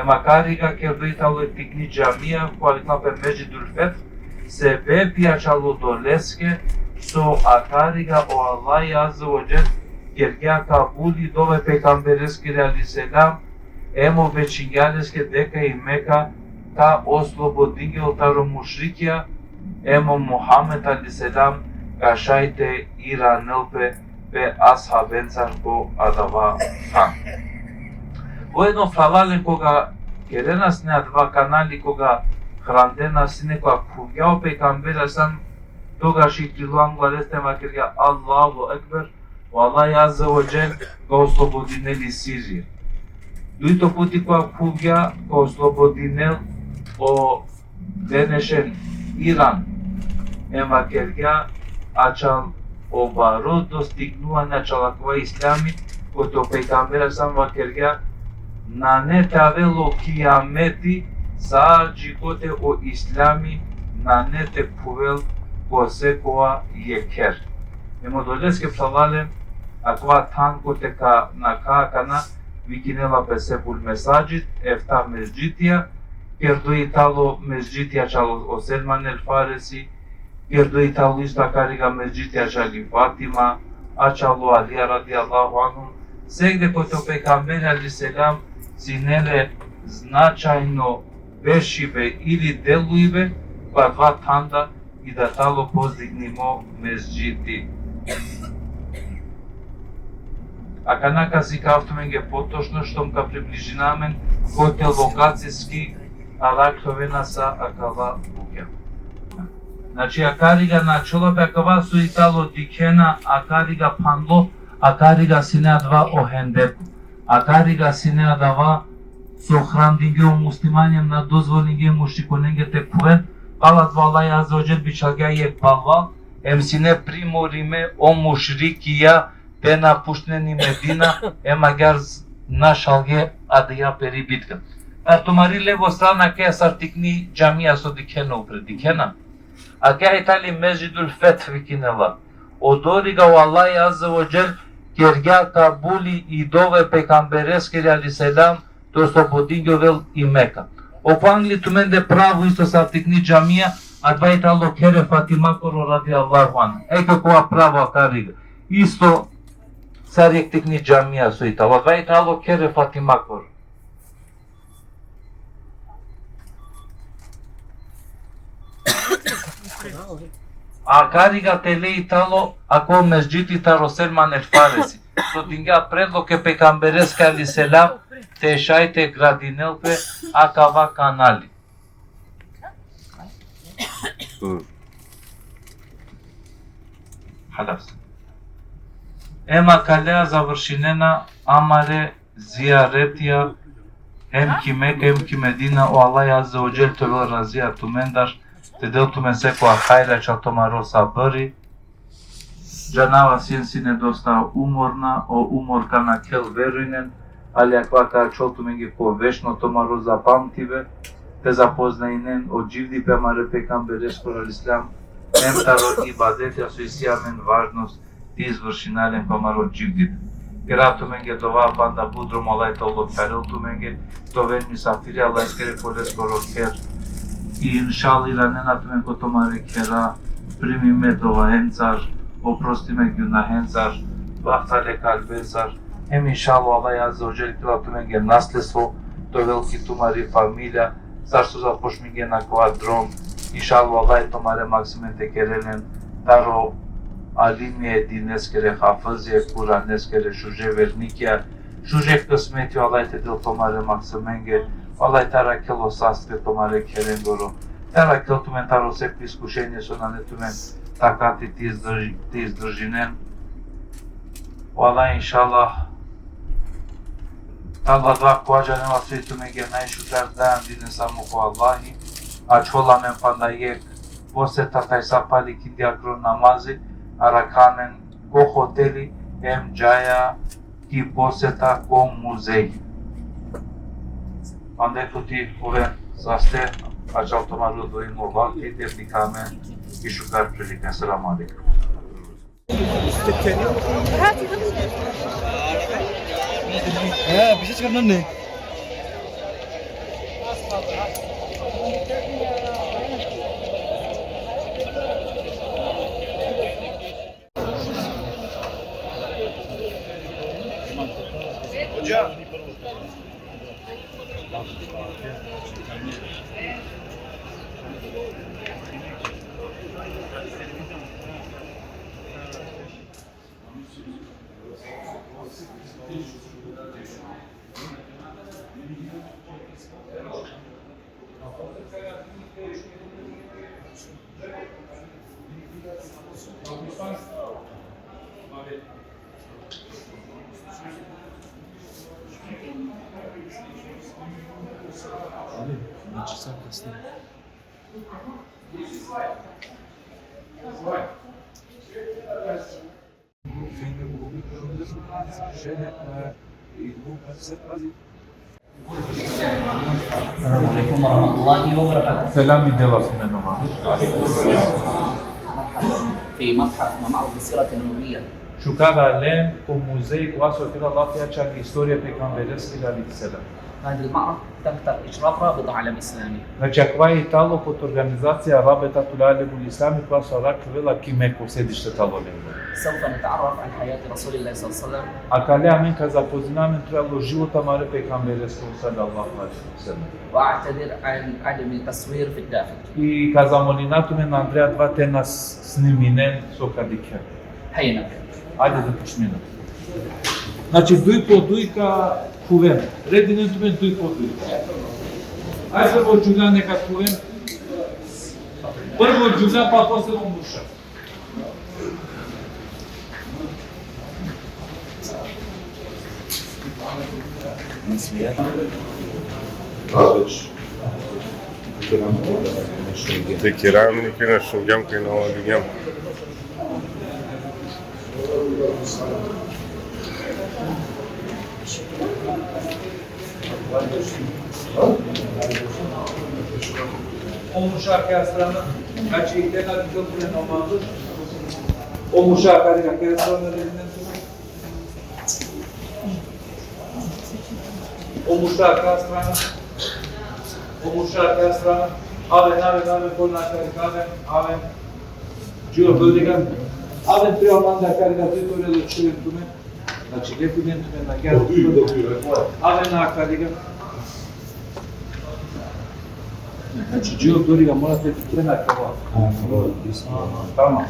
Speaker 5: Макарига ке дојтало тикни џамија, која пе Меџидул Фетх, се бе пијачало до леске, со акарига о Аллах Аззе ва Џел, кергја Кабули дове пейгамберески алейхиселам, емо веќињалеске дека и Мека та ослободингел таро мушрикија, емо Мухамед алейхиселам, кашајте иранелпе бе асхабенцар ко адава хан. Воедно фалален кога керенас на два канали кога хранденас некоја куѓао пейгамбера сам тогаш и тилуан гларесте макерга Аллаху екбер Аллах Аззе ва Џел го ослободинели Сирија. Дуито пути кога куѓа го ослободинел о денешен Иран макерга ачал обаро достигнување чалаква ислами којто пейгамбера сам макерга на не тавело киямети за джикоте о ислами на не те кувел ко секоа јекер. Емо долеске псалале аква танко тека на каакана викинела песепул месаджит ефта мезджитија кердо итало мезджитија чало о Селман ел Фареси кердо итало иста карига мезджитија чали Фатима ачало Алија ради Аллаху анху сегде којто пейгамбер алейхиселам синеле значајно бешибе или делуибе па два танда и да тало поздигнимо мезджити. Аканака си кафтуменге поточно штом ка приближинамен хотел локацијски алакховена са акава буке. Значи акарига на чолопе акава суитало дикена акарига панло акарига синеа два охендеку. Акарига синеа дава со храндинге о муслиманjem на дозволинге мушиконенге те кувен Аллах Аллах Аззе ва Џел бичалга ек балва сине примориме о мушрикија те напуштнени Медина агар нашалге адија перибитка. Томари лево страна ке сартикни џамија со дикена упред дикена. А ке итали Меџидул Фетх викинела. Одорига о Аллах Аззе ва Џел керга Кабули и дове пейгамберески алейхиселам до ослободингел и Мека. Опангли туменде право исто сартикни џамија, а двајтало кере Фатима коро ради Аллаху анха. Еке која право акарига. Исто сартикни џамија со итало, двајтало кере Фатима коро. Акарига теле итало, ако мезджити таро Селман ел Фареси. Со динга предлог е пейгамберески алейхиселам те шајте градинелпе акава канали. Халас. Ема калеа завршинена амаре зиаретија ки Мека ки Медина о Аллах Аззе ва Џел товел разија тумендаш те дел тумен секоја хајра ча томаро сабри. Джанава сине доста уморна, о уморка на кел верујнен, али аквака чолтуменги по вечно томаро запамтиве, те запознајнен о дживди пемаре пекамбереско алислам, емтаро ибадетја со исјамен важност ти извршинален памаро дживди. Кератуменге дова банда будро малајта олотарел туменге, довен мисафири алајскере полеско рокер, и иншалла ираненатумен ко томаре кера, примиме дова енцар, опростиме гюнахенцар, бахтале калбесар, иншалла Аллах Аззе ва Џел тилатуменге наследство, to je veliki tumar i familija, zašto zapošminge na kvadrom, inšallah Allah to mare maksimente kerelen, taro alimiye dineskere hafızye kura neskere şuje vernikya, şuje kısmeti Allah te dil to mare maksimenge, Allah tara kelo sastre to mare kerengoro, tara kel tumen taro sep iskušenje su na netumen takati ti izdržinen, Allah inšallah Allah dva koađa nema svijetu mege najšutar dan dine samo ko Allahi, a čola men pandajek poseta taj sapali kindiakro namazi, a rakanen ko hoteli em džaja ki poseta ko muzej. Andeko ti ove zaste, a čal to mažu dojimo vakti, derdi kamen i šukar priliken. Selamu alaikum.
Speaker 10: Bir şey çıkarmam ne?
Speaker 6: Hocam.
Speaker 11: Assalamualaikum warahmatullahi wabarakatuh.
Speaker 5: Selam i dela smenoma.
Speaker 11: في متحف ومعرض السيرة النبوية.
Speaker 5: Šukara Len u muzej u asfaltira Lafijačak istorije pejgamberskih alejselam.
Speaker 11: هذا المعرض تحت إشراف رابط العالم الإسلامي.
Speaker 5: Znači, akva je talo pod organizacija Rabetatul Alemul Islami koja su rakvila Kimeko sedište talo lebo.
Speaker 11: سوف نتعرف عن حياة رسول الله صلى الله عليه وسلم.
Speaker 5: A kalja min ka zapozname trebalo života mare pejgamberskog sallallahu alejhi ve sellem.
Speaker 11: وأعتذر عن عدم التصوير في الداخل.
Speaker 5: I ka zamolinatu me na Andreja dva te nas sniminen sokadike.
Speaker 11: هيا نبدأ.
Speaker 5: Ajde da počnemo. Znači, duj po dujka kuven. Redinen tu men duj po dujka. Ajde prvo džuga neka kuven. Prvo džuga pa posle muša.
Speaker 6: Te keramike na šungjamke i na ovinjam.
Speaker 5: O mušaka strana, znači ide na džuga normalno. O mušaka neka strana redinen tu. O mušaka strana. O mušaka strana. Ave, konaka kave, ave. Čuo böldigan. Ave prije manda karga tretore do čujem tume. Znači, definijem tume na gero. Ave na karga. Znači, čuo böldiga morate tume na kava. Tamo.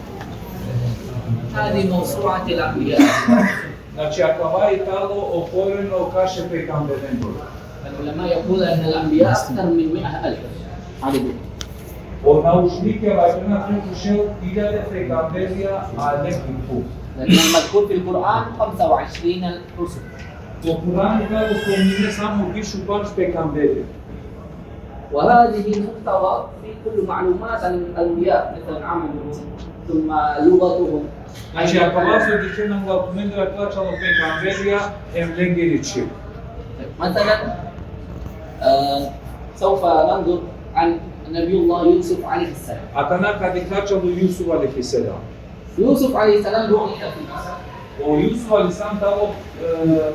Speaker 11: هذه موسوعة الأنبياء.
Speaker 5: Znači, akava je talo oporeno kaše pejgamberengo.
Speaker 11: العلماء يقول أن الأنبياء أكثر من 100,000 عددهم.
Speaker 5: Od naučnika Vajbena prekušel 1000 pejgamberija, a ne kipu.
Speaker 11: لكن المذكور في القرآن 25 رسل.
Speaker 5: U Kur'anu kako spominje samo pišu baš pejgamberija.
Speaker 11: وهذه محتوى في كل معلومات عن الأنبياء مثل عملهم ثم لغتهم.
Speaker 5: Znači, ako vas odliče nam dokument da je plaćalo pejgamberija, emlengerići.
Speaker 11: مثلا سوف ننظر عن نبي الله يوسف عليه السلام.
Speaker 5: Akana kad je plaćalo Jusuf alejselam.
Speaker 11: يوسف عليه السلام بعث في مصر.
Speaker 5: O Jusuf alejselam tamo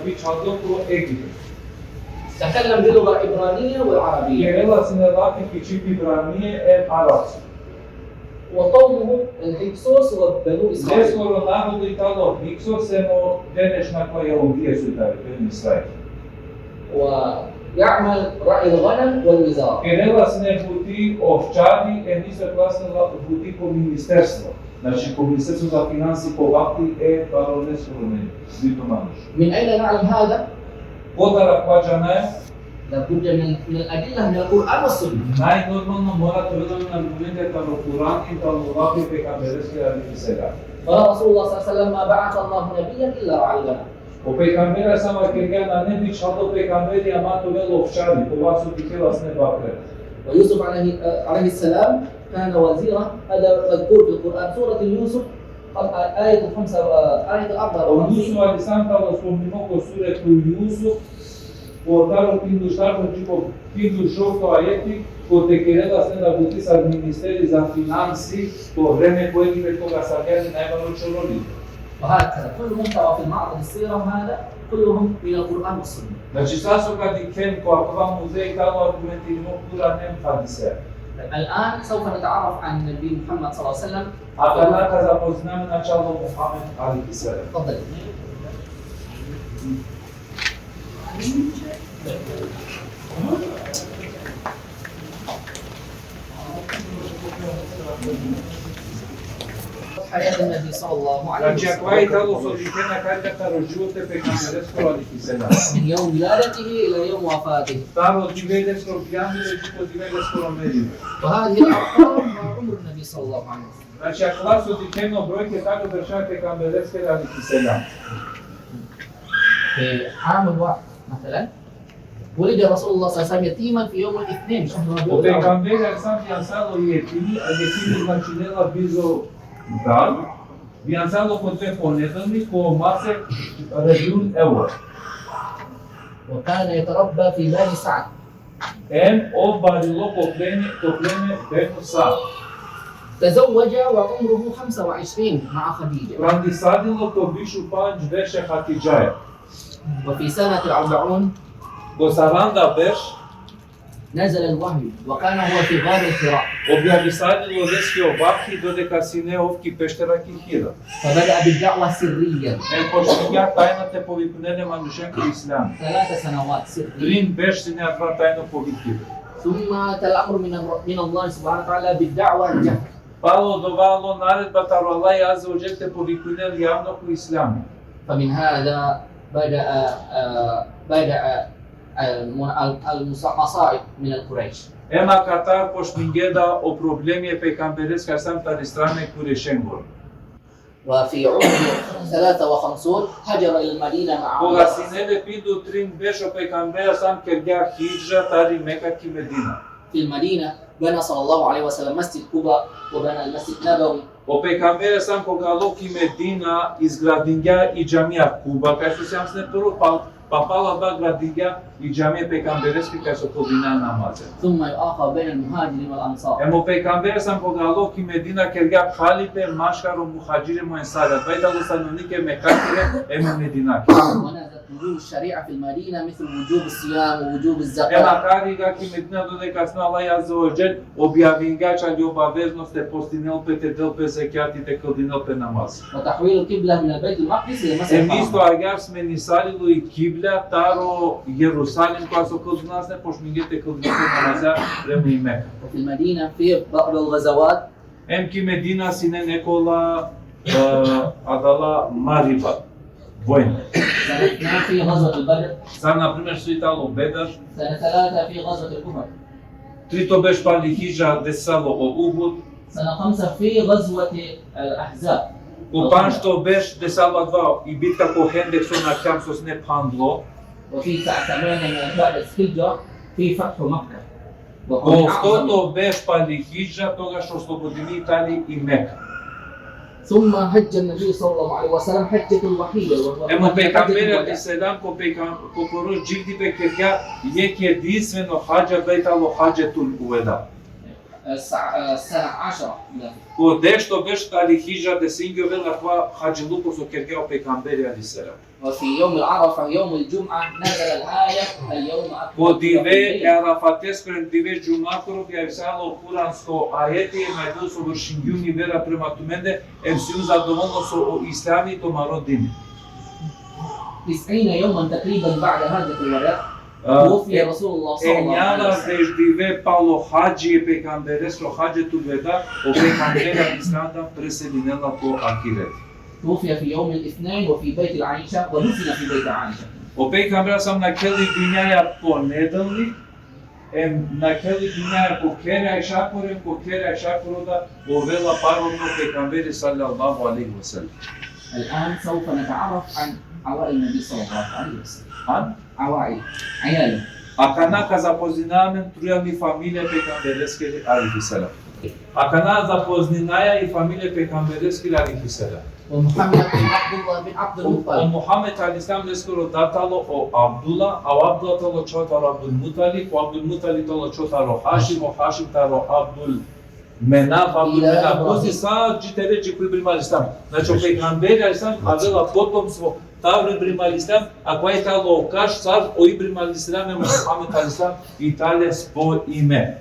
Speaker 5: bičalo pro Egipt.
Speaker 11: تكلم باللغة العبرانية والعربية.
Speaker 5: Jevela se na laki kičip Ibranije arapski.
Speaker 11: وقومه الهكسوس وبنو إسرائيل.
Speaker 5: Neskoro narodu i talo Hiksos, emo deneš na koja je ovdje su taj, Ben Israel.
Speaker 11: يعمل رعي الغنم والوزارة.
Speaker 5: Querela să ne puti ovčari, nisu klasne puti po ministarstvo. Znači, po ministarstvu za finansi, po vakti, baronesko rumeni, Vito Manuš.
Speaker 11: من أين نعلم هذا؟
Speaker 5: Podara kvađana je,
Speaker 11: لابد من الأدلة من القرآن والسنة.
Speaker 5: najnormalno mora to vedati na argumente tamo Kur'an i tamo ovakve pekabereske raditi sega.
Speaker 11: قال رسول الله صلى الله عليه وسلم ما بعث الله نبيا إلا رعى الغنم.
Speaker 5: O pekambera sama kergana ne bi čalo pekamberi, ama to velo ovčari, po vasu tikela sne bakre.
Speaker 11: ويوسف عليه السلام كان وزيرا، هذا مذكور في القرآن سورة يوسف آية 4.
Speaker 5: O Yusuf Alisam tamo spomnimo ko suretu Yusuf, po taro pindu štarto čipo pindu šokto ajeti, ko te kerela sne da buti sa ministeri za finansi, po vreme koje ime koga sagljani najmano čoroli.
Speaker 11: وهكذا كل محتوى في المعرض السيرة هذا كلهم من القرآن والسنة.
Speaker 5: Znači sad su kad i ken ko akva muzej tamo argumenti ili moktura nem hadise.
Speaker 11: الآن سوف نتعرف عن النبي محمد صلى الله عليه وسلم.
Speaker 5: A kada zapoznamo načalo Muhammed alaihi salam.
Speaker 11: تفضل. حياة النبي صلى الله عليه
Speaker 5: Znači ako je
Speaker 11: وسلم
Speaker 5: talo soditena kargata rođute pekameresko alaihi salam.
Speaker 11: من يوم ولادته إلى يوم وفاته.
Speaker 5: Talo divedesko pjamile čipo divedesko romeljive.
Speaker 11: وهذه الأرقام عمر النبي صلى الله عليه وسلم.
Speaker 5: Znači ako su diteno brojke tako država pekamereske alaihi salam.
Speaker 11: في عام واحد مثلا ولد رسول الله صلى الله عليه وسلم يتيما في يوم الاثنين شهر ربيع
Speaker 5: O
Speaker 11: الأول.
Speaker 5: pekambera sam fiansalo jetimi, a jetimi znači nela bizo dan, fiansalo po dve ponedeljni ko mase Rabiul Awal.
Speaker 11: وكان يتربى في بني سعد.
Speaker 5: Obarilo poplene Benu Sad.
Speaker 11: تزوج وعمره 25 مع خديجة.
Speaker 5: Randisadilo to bišu panč veše Hatidžaja.
Speaker 11: وفي سنة 40
Speaker 5: Ko saranda beš,
Speaker 11: نزل الوحي وكان هو في غار الحراء.
Speaker 5: objavisadilo leske obaki dodeka si ne ovki peštera kihira.
Speaker 11: فبدأ بالدعوة سريا.
Speaker 5: Počinja tajna te poviknene manušenko islam.
Speaker 11: 3 سنوات سريا.
Speaker 5: Drin beš si ne atva tajno povikira.
Speaker 11: ثم أتى الأمر من الله سبحانه وتعالى بالدعوة الجهر.
Speaker 5: Palo dovalo naredba taro Allah i Azza wa Jal te povikunel javno ku islamu.
Speaker 11: فمن هذا بدأ المصائب من القريش.
Speaker 5: Ema katar poșmingeda o problemie pe camperesc ca sam tari strane cu reșengor.
Speaker 11: وفي عمر 53 هاجر إلى المدينة مع
Speaker 5: Koga sinele pindu trin beșo pe cambera sam kergea hijra tari Mecca ki Medina.
Speaker 11: في المدينة بنى صلى الله عليه وسلم مسجد قباء وبنى المسجد النبوي.
Speaker 5: O pe cambera sam koga loki Medina izgradingea i džamija Kuba, kaj su sam sneptoru papala ba gradingea i džamije pe campereski kaj su podina namaze.
Speaker 11: ثم يؤاخى بين المهاجرين والأنصار.
Speaker 5: Emo pe cambera sam koga loki Medina kergea khalipe maškaro muhajire mu ensara. Baita lo sanonike mekakire emo Medina.
Speaker 11: ونزلت وجوب الشريعة في المدينة مثل وجوب الصيام ووجوب الزكاة.
Speaker 5: Ema kariga ki Medina dodeka sna Allah Azza wa Jal objavinga ča li obaveznost te postinel pe te del pe zekiat i te kildinel pe namaz.
Speaker 11: وتحويل القبلة من البيت المقدس إلى المسجد
Speaker 5: Emisto
Speaker 11: الحرام.
Speaker 5: agar sme nisalilo i kibla taro Jerusalim koja su kildinel sne pošmingete kildinel pe namaza prema i Meka.
Speaker 11: وفي المدينة في بعض الغزوات
Speaker 5: Em ki Medina sine nekola adala mariba. Vojna.
Speaker 11: سنة 2 في غزوة البدر.
Speaker 5: Sad, na primjer, su italo Bedar,
Speaker 11: سنة 3 في غزوة الأحد.
Speaker 5: trito beš pali hijja desalo o Uhud,
Speaker 11: سنة 5 في غزوة الأحزاب.
Speaker 5: u panšto beš desalo dva i bitka po Hendeksu na kam sos ne pandlo,
Speaker 11: وفي 8 بعد الحجة في فتح مكة.
Speaker 5: ko stoto beš pali hijja toga što oslobodili Italiji i Meka.
Speaker 11: ثم حج النبي صلى الله عليه وسلم حجة الوحيدة وهو
Speaker 5: Emo
Speaker 11: حجة
Speaker 5: pekamberi
Speaker 11: الوداع.
Speaker 5: ali selam ko porož dživdi pe kerga jek jedinstveno hađa da italo hađetul uveda.
Speaker 11: السنة 10
Speaker 5: Ko dešto beš tali hijja desingio vela kva hađiluko so kergao pekamberi ali selam.
Speaker 11: وفي يوم العرفة يوم الجمعة نزل الآية اليوم
Speaker 5: Po
Speaker 11: أكملت
Speaker 5: dive
Speaker 11: لكم
Speaker 5: Arafateskren dive Džumakorov je visalo kuransko ajeti i majdu so vršingjuni vera prema tumende em si un zadovoljno so o islami to marodini.
Speaker 11: 90 يوما تقريبا بعد هجرة الوداع. توفي رسول الله صلى الله عليه
Speaker 3: Enjara
Speaker 11: وسلم.
Speaker 3: veždive palo hađi je pejgamberesko hađetu veda o pejgambera Islanda preselinela po ahiret.
Speaker 11: توفي في يوم الاثنين وفي بيت عائشة ودفن في بيت عائشة.
Speaker 3: O pejgambera sam naquele dunjaja ponedeljnik, naquele dunjaja po kere aj šakoroda ovela parovno pejgamberi sallallahu alaihi wa sallam.
Speaker 11: الآن سوف نتعرف عن عوائل النبي صلى الله عليه وسلم.
Speaker 3: Han?
Speaker 11: عوائل عياله.
Speaker 3: Akana zapozninamen trujami familija pejgambereske alaihi salam. Akana zapozninaja i familije pejgambereske alaihi salam.
Speaker 11: ومحمد بن عبد الله بن عبد
Speaker 3: O
Speaker 11: المطلب.
Speaker 3: Muhammed alislam leskoro datalo o Abdullah, a Abdullah talo čotaro Abdul Mutalib, o Abdul Mutalib talo čotaro Hashim, o Hashim taro Abdul Menaf, Pozi sa čitereći koji primali islam. Znači o pejgamberi alislam avela potomstvo Tavre primali islam, a koja je talo o Kaš car, o i primali islam je Muhammed alislam i tale spo ime.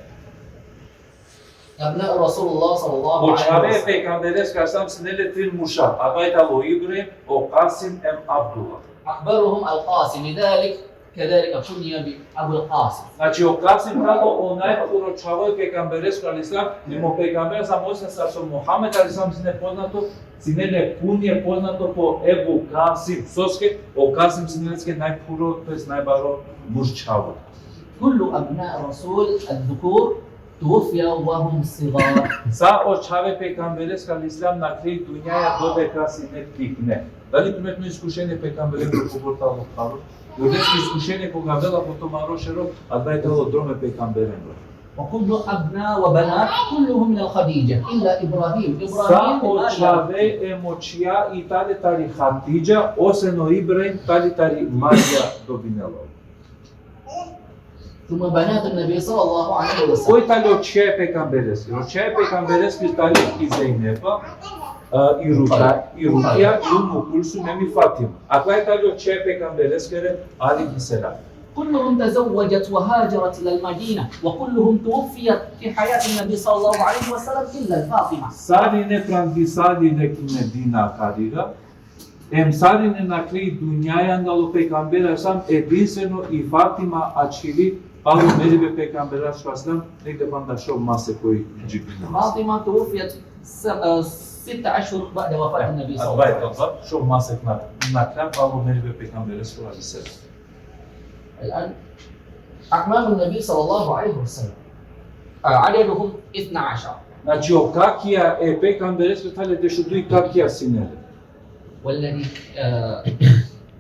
Speaker 11: أبناء رسول الله صلى الله عليه
Speaker 3: Očave
Speaker 11: وسلم.
Speaker 3: pejgambereske alislam snele tri muša, a koja je talo Ibrahim, o Qasim em Abdullah.
Speaker 11: أخبرهم القاسم لذلك كذلك كني بأبو القاسم.
Speaker 3: Znači o Qasim talo o najporočavoj pejgamberesko alislam, mimo pejgambera sam osam sa što Muhammed alislam si nepoznato, sinele pun je poznato po Ebu Qasim Soske, o Qasim sinelske najpuro, to jest najbaro muščavo.
Speaker 11: كل أبناء رسول الذكور توفي وهم صغار.
Speaker 3: Sa očave pejgamberesko alislam na kraj dunjaja dodeka si ne tikne. Дали приметно искушение пекамберето поготало харо? Додеско искушение кога вела потом арошеро, а дајтало дроме пекамберено.
Speaker 11: وكل أبناء وبنات كلهم من الخديجة إلا إبراهيم.
Speaker 3: Sa očave emocija i tale tari Hatidža, oseno Ibrahim, tale tari Marija dobinelo.
Speaker 11: ثم بنات النبي صلى الله عليه وسلم.
Speaker 3: Кој тали оче пекамберески? Оче пекамберески тали и Зейнепа, и Рукија, и Уму Кулсум, и Фатима. А кој тали оче пекамберески алейхи селам?
Speaker 11: كلهم تزوجت وهاجرت إلى المدينة وكلهم توفيت في حياة النبي صلى الله عليه وسلم إلا فاطمة.
Speaker 3: Сарине прангисади неки Медина кадига, сарине на крај дуњаја андало пекамбера сам единствено и Фатима ачили пало мерибе пекамбера швастам негде бандашо масе кој джибина.
Speaker 11: فاطمة توفيت 6 أشهر بعد وفاة النبي صلى الله عليه وسلم.
Speaker 3: Шо масек на крај пало мерибе пекамбера швастам.
Speaker 11: الآن أعمام النبي صلى الله عليه وسلم عددهم 12.
Speaker 3: Значи о какија е пекамбереско тале дешо дуи какија синеле.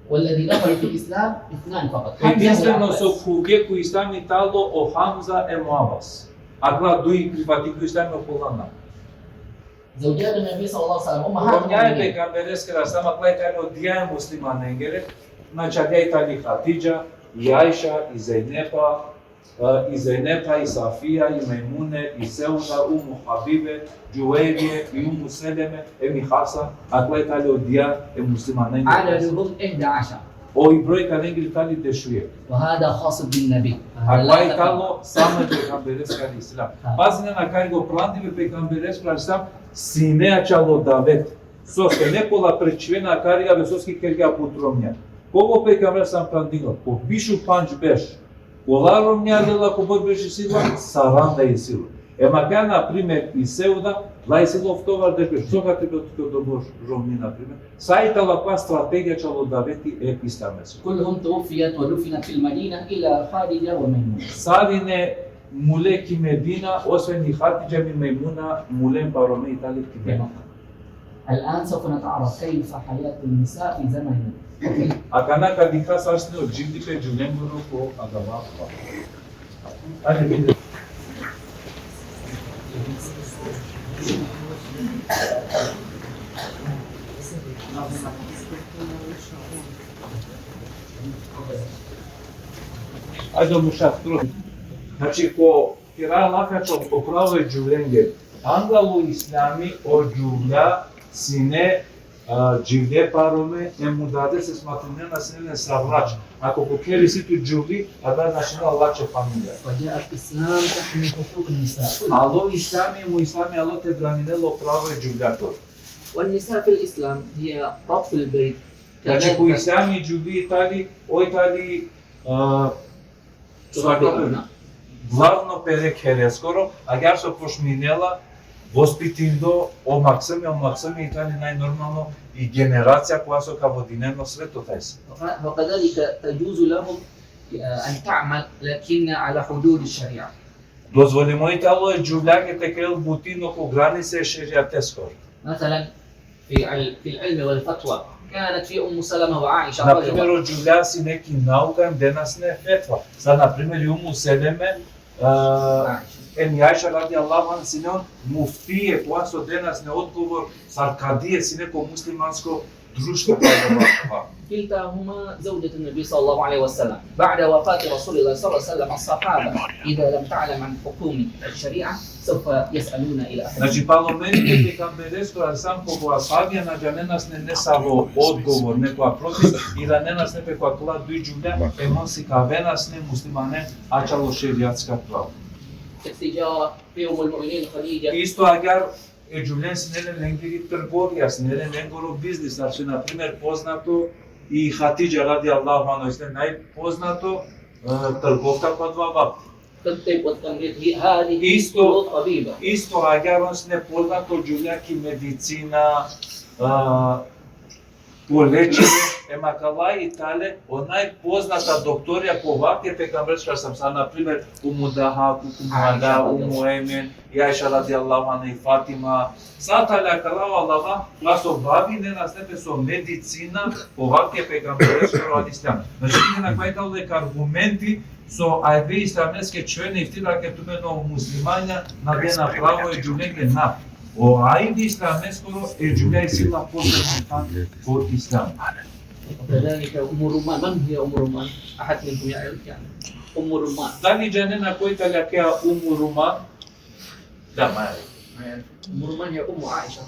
Speaker 11: والذي دخل في الإسلام 2 فقط.
Speaker 3: Единствено со куге кои ислами тало о Хамза е Муабас. Акла дуи прифатику ислами о Полана.
Speaker 11: زوجات النبي صلى الله عليه وسلم أمهات
Speaker 3: Ромњаје
Speaker 11: المؤمنين.
Speaker 3: пекамбереске расама клајтајно одијај муслима ненгере. Значи адјај тали Хатиджа, и Ајша, и Зейнепа, и Сафија, и Мејмуне, и Сеуда, Уму Хабибе, Џувејрие, и Уму Селеме, еми Хасан, а кој тали одија е муслиманен.
Speaker 11: عددهم 11.
Speaker 3: Ој бројка ненгри тали дешуе.
Speaker 11: وهذا خاص بالنبي.
Speaker 3: А кој тало саме пекамбереске алисалам. Пазине на кај го прандиве пекамбереске алисалам, синеа чало Давид. Соске не пола пречвена карига весоски керга путромња. Кого пекамбер сам прандиго? По бишу панч беш. Кола ромња дела ко бод беше сила, саранда и сила. Ема кај на пример и Сеуда, лај силов товар да беше, сога тебе откао да бош ромни на пример. Сајтала па стратегија чало Давети е истамес.
Speaker 11: كلهم توفيت ودفنت في المدينة إلا خادجة وميمونة.
Speaker 3: Сарине мулеки Медина, освен и Хатиджа ми Мејмуна, мулем пароме и тали кибе.
Speaker 11: الآن سوف نتعرف كيف حياة النساء في زمن النبي.
Speaker 3: Акана кадиха сашне од дживдипе джуленгуро по агава. Ајде биде. Ајде мушат труд. Значи ко кира лакачо поправо джуленге. Ангало ислами о джувля сине дживде пароме е му даде се сматрине на сине саврач. Ако ко кери ситу джувли, а да начина лаче фамилија.
Speaker 11: وجاء الإسلام تحمي حقوق النساء.
Speaker 3: Ало ислами му ислами ало те бранинело право е джувлјатор.
Speaker 11: والنساء في الإسلام هي رب البيت.
Speaker 3: Значи ко ислами джуви тали, ој тали Svakako, главно перекере скоро, агар со пошминела, воспитиндо, омаксами, и тали најнормално, и генерација која со каводинено светот еси.
Speaker 11: وكذلك تجوز لهم أن تعمل لكن على حدود الشريعة.
Speaker 3: Дозволи моите ало е джувлјаѓите крел бутино ко границе шеријатескор.
Speaker 11: مثلا في العلم والفتوى كانت في أم سلمة وعائشة
Speaker 3: На
Speaker 11: رضي الله
Speaker 3: пример, джувља си неки наука, им денас не е фетва. Са, на пример, и Уму Селеме, Аиша ради Аллаху анха си неон муфтие, која со денас не одговор, Саркадие си неко муслиманско друштво.
Speaker 11: كلتاهما زوجة النبي صلى الله عليه وسلم. بعد وفاة رسول الله صلى الله عليه وسلم الصحابة إذا لم تعلم عن حكم الشريعة سوف يسألون إلى أهل.
Speaker 3: Значи, парламентите пекамбереско, сам кога сабија наѓа ненас не саво одговор, некоја пропис, и да ненас не пекоја тола дуј джувља, емон си кавенас не муслимане, ачало шеријатска права.
Speaker 11: التجارة في أم المؤمنين خديجة.
Speaker 3: Исто агар е джувљен си неле ленгири трговија, си неле ленгоро бизнис, значи, на пример, познато и Хатиджа ради Аллаху анха, најпознато трговка по два вакти.
Speaker 11: تطب والتمريض هذه شروط طبيبة.
Speaker 3: Исто агар он си не познато джувљаки медицина, полечење, ема калај и тале, од најпозната докторија по вакти пекамберска сам са, на пример, Уму Дахак, Уму Ада, Уму Емен, и Аиша ради Аллаху анха и Фатима. Са тале калао Аллаха, која со бави не настепе со медицина, по вакти пекамберска од ислам. Значи, на кој дал дека аргументи со ајбе исламеске члени втираке тумено муслимања на дена право е джувленке на. О ајбе исламескоро е джувле сила посебна по ислам.
Speaker 11: وكذلك أم رمان. من هي أم رمان؟ أحد منكم يعرف يعني؟ أم رمان.
Speaker 3: Дали джанена кој талјакеа Уму Руман? Да, мајари.
Speaker 11: أم رمان هي أم عائشة.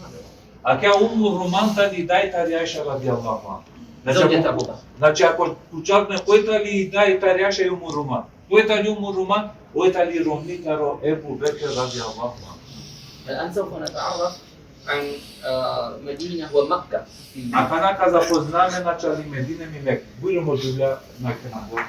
Speaker 3: А кеа Уму Руман тали дајтари Аиша ради Аллаху анха.
Speaker 11: زوجة أبو بكر.
Speaker 3: Значи, ако кучавне кој тали дајтари Аиша и Уму Руман, кој тали Уму Руман, кој тали ромникаро Ебу Бекер ради Аллаху анха.
Speaker 11: الآن سوف نتعرف عن مدينة ومكة.
Speaker 3: А канака запознаме начали Медине ми Мека. Будемо джувља на Кенабо.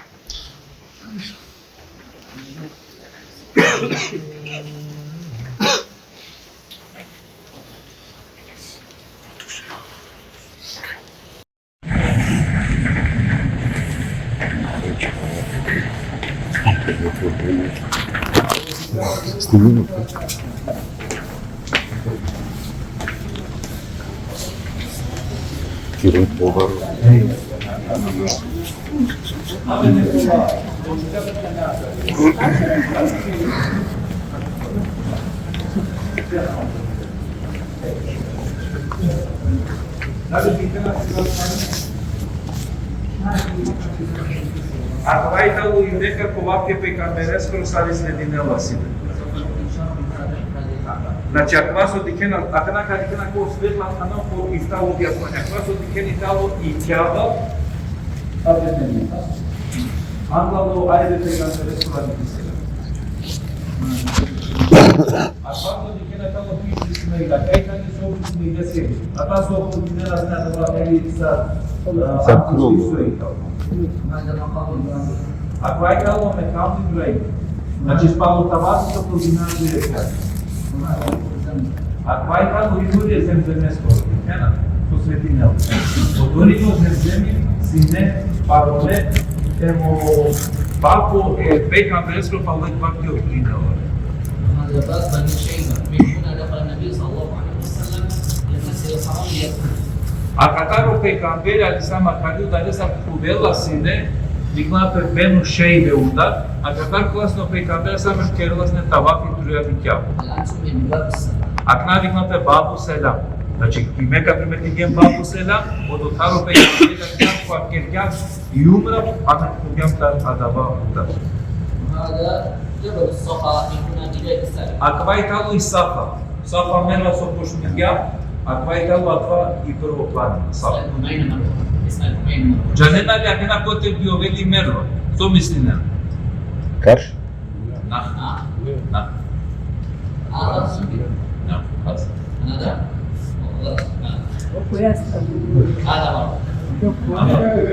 Speaker 3: Ако ајтало и некако ваке пекамбереско сади слединела си. Значи, ако со дикена, ако нака дикена кој светла хана кој истало објаснување, ако со дикени тало и тјава, објаснение. Англало ајде пекамбереско ради се. А со дикена тало пиши сме и да кајкани со сме и да се. А та со објаснение знае да владели са Ако ајтало мекални број, значи спало табаси со позинано директор. Ако ајтало и луѓе земјеско, ена, со светинел. Одорино земјеми си не пароле, емо пако е пекамбереско палек пакти од принела.
Speaker 11: هذا باب بني شيبة. من هنا دخل النبي صلى الله عليه وسلم للمسجد الحرام ليدخل.
Speaker 3: А катаро пекамбери али сама кариу да са кувела сине, викнапе Бену Шейбе удар, а катар класно пекамбери сама керелас не тавафи туја викјав.
Speaker 11: الآن سمي بباب السلام.
Speaker 3: Акна викнапе Бабу Селам. Значи, кимека приметиген Бабу Селам, од отаро пекамбери да која керкјав и умра, а на куѓам тар адаба удар.
Speaker 11: هذا جبل الصفا من هنا بداية السلام.
Speaker 3: Аква и тало и Сафа. Сафа мена со пошмиргја, аква и тало аква и прво плани. Сафа.
Speaker 11: اسألهم أين مروا. اسألهم أين مروا.
Speaker 3: Джанена ли акена кој те би овели мерва? Со мисли не?
Speaker 6: Карш?
Speaker 3: На.
Speaker 11: هذا
Speaker 3: На.
Speaker 11: هذا هذا مرة.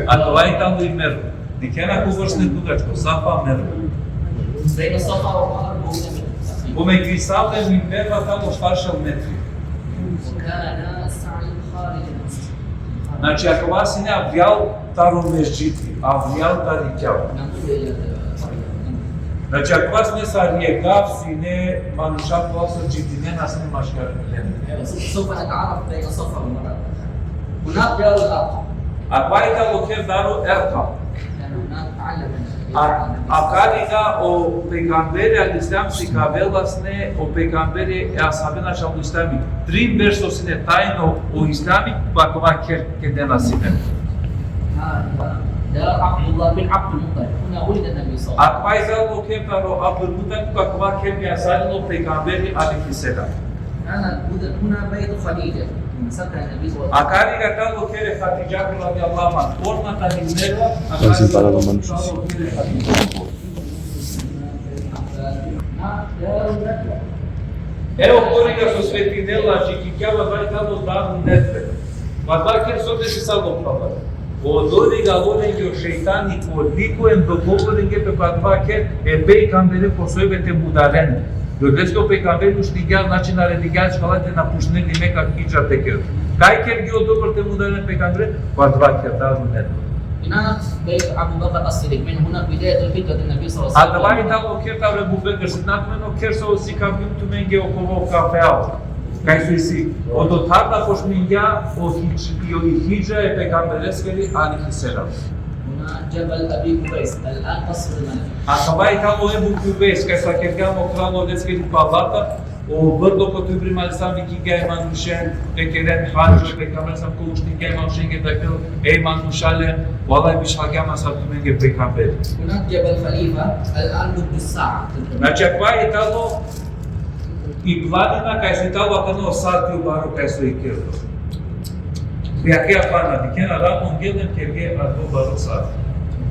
Speaker 3: А тоа и тало и мерва. Дикена кувърсне дугачко, Сафа Мерва.
Speaker 11: بين الصفا والمروة 400 متر.
Speaker 3: Помегрисата е Минберва там оштаршал метри.
Speaker 11: وكان السعي خارج المسجد.
Speaker 3: Значи ако вас не авял таро межджити, авял тарикял.
Speaker 11: ننظر إلى
Speaker 3: Значи ако вас не са риегав, си не манушат вас джитине, нас не машкар.
Speaker 11: سوف نتعرف بين الصفا والمروة. هناك دار الأرقم.
Speaker 3: Ако айта локер даро еркам.
Speaker 11: كان هناك تعلم
Speaker 3: Акарига о пекамбери алислам си кавеласне о пекамбери асабена шалдустами. Трим версосине тајно о ислами, па кога кедена сине.
Speaker 11: دار عبد الله بن عبد المطلب. هنا ولد النبي صلى الله عليه وسلم.
Speaker 3: Ако айта локер даро Абдул Муталиб, па кога ке асалино пекамбери алифиседа.
Speaker 11: كان هنا بيت خديجة. سكن النبي صلى الله عليه وسلم.
Speaker 3: Акарига тало кере Хатиджа радијаллаху анха. Формата нивнева, акарига тало кере Хатиджа.
Speaker 11: دار الندوة.
Speaker 3: Ево корига со светинела, чикикјава дај тало дару нетве. Па дај соте си садопава. Одорига лорење шејтани по ликуен договорење пе два ке е пейкамбери по сојбете мударен. Додеско пейкамбери уштигјал начин на редигјал шкалате на пушнели мека хиджа текер. Кај кер ги одобрте мударен пейкамбери? Па два ке дару нетве.
Speaker 11: هنا بيت أبو بكر الصديق. من هنا بداية هجرة النبي صلى الله عليه وسلم.
Speaker 3: Адвај тало кер тавре Бубекр сиднатмено кер со сикам јумту менге около кафеал. Кај со си од тада пош минѓа о хиджа е пегамберескери али хиседа.
Speaker 11: هنا جبل أبي قبيس الآن قصر الملك.
Speaker 3: Адвај тало е Букубес кај са кергamo крано дескери палата о брдо кој примали сам вики га манушен пекерен хаджо пекамбер сам коушти га манушен ге дакел е манушале والله مش حاجة صارت من بيكامبر.
Speaker 11: هناك جبل خليفة الآن منذ الساعة.
Speaker 3: Значи ако е тало и планина кај се тало кано сати убаро кај се икерто. Бяке плана дикена рамон гелен керге адво баро сати.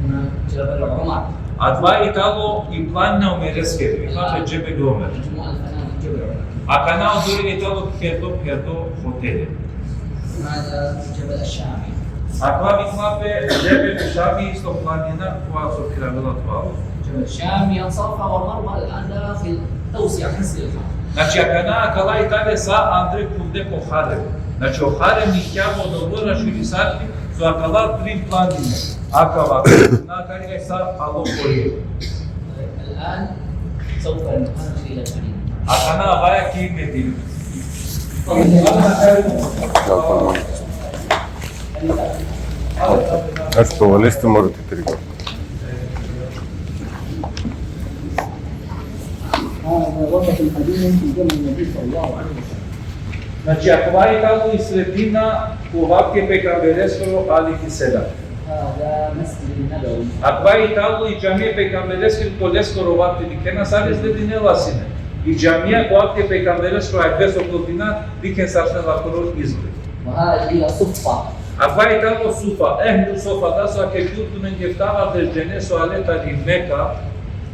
Speaker 11: هناك جبل عمر.
Speaker 3: Адва и тало и планина умерескери. Фаме джебе Омер.
Speaker 11: مجموعة الفنادق جبل عمر.
Speaker 3: А канал дори и тало керто хотели.
Speaker 11: هذا جبل الشامي.
Speaker 3: Ако ми клапе джебе Шаби исто планина која со киравела това.
Speaker 11: جبل الشامي الصفا والمروة الآن داخل توسع حسن الحرم.
Speaker 3: Значи акана кала Италия са Андре Кунде по Харем. Значи охарем ни ќамо договора ширисати со акала три планини. Акава на карига са ало које.
Speaker 11: الآن سوف نخرج إلى المدينة.
Speaker 3: Акана ваја ки меди.
Speaker 6: Значи лесте можете тригати.
Speaker 11: هذا وقت القديم في زمن النبي صلى الله عليه وسلم.
Speaker 3: Значи ако ваја тало и светина оваке пекамбереско али хиседа.
Speaker 11: هذا مسجد النبوي.
Speaker 3: Ако ваја тало и џамија пекамбереско колеско роваке дикен сали слединела сине. И џамија којаке пекамбереско е без околина дикен саршнела корор изглед.
Speaker 11: وهذه هي صفة.
Speaker 3: Ако е тало суфа, суфа да са ке кјуту мен гефтава деждене со алета ди Мека,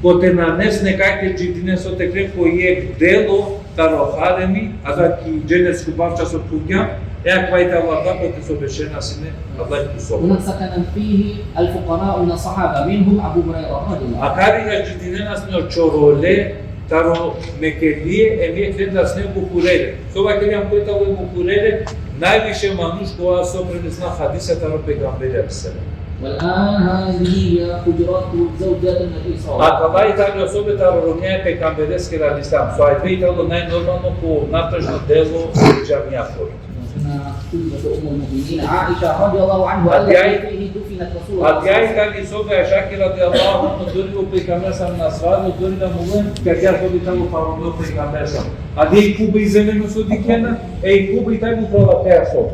Speaker 3: коте нанесне кајте джитине со текре кој е дело тарохареми, а да ки дженес кубавча со куѓа, е ако е тало да коте со бешена сине, Аллах ку софа.
Speaker 11: هناك سكن فيه الفقراء من الصحابة منهم أبو هريرة رضي الله عنه.
Speaker 3: А карига джитине нас не чороле, таро мекелие, емие гледа с не букуреле. Соба келиам кој тало е букуреле, највише мануш која со пренесна хадиса таро пегамбери алейхиссалам.
Speaker 11: والآن هذه هي حجرات زوجات النبي صلى الله عليه
Speaker 3: Ако вај тало особе таро ромјае пегамберски алейхиссалам, со ајде тало најнормално по натажно дело џамија фор.
Speaker 11: هنا توجد أم المؤمنين عائشة رضي الله عنها التي فيه دفنت رسول الله.
Speaker 3: Атјај тали собе Ашаки радијаллаху анху дори го пегамбер сам на свадба, дори да молен, кај тоби тамо пародо пегамбер сам. А де и куба иземено со дикена, и куба и тај му права теа со.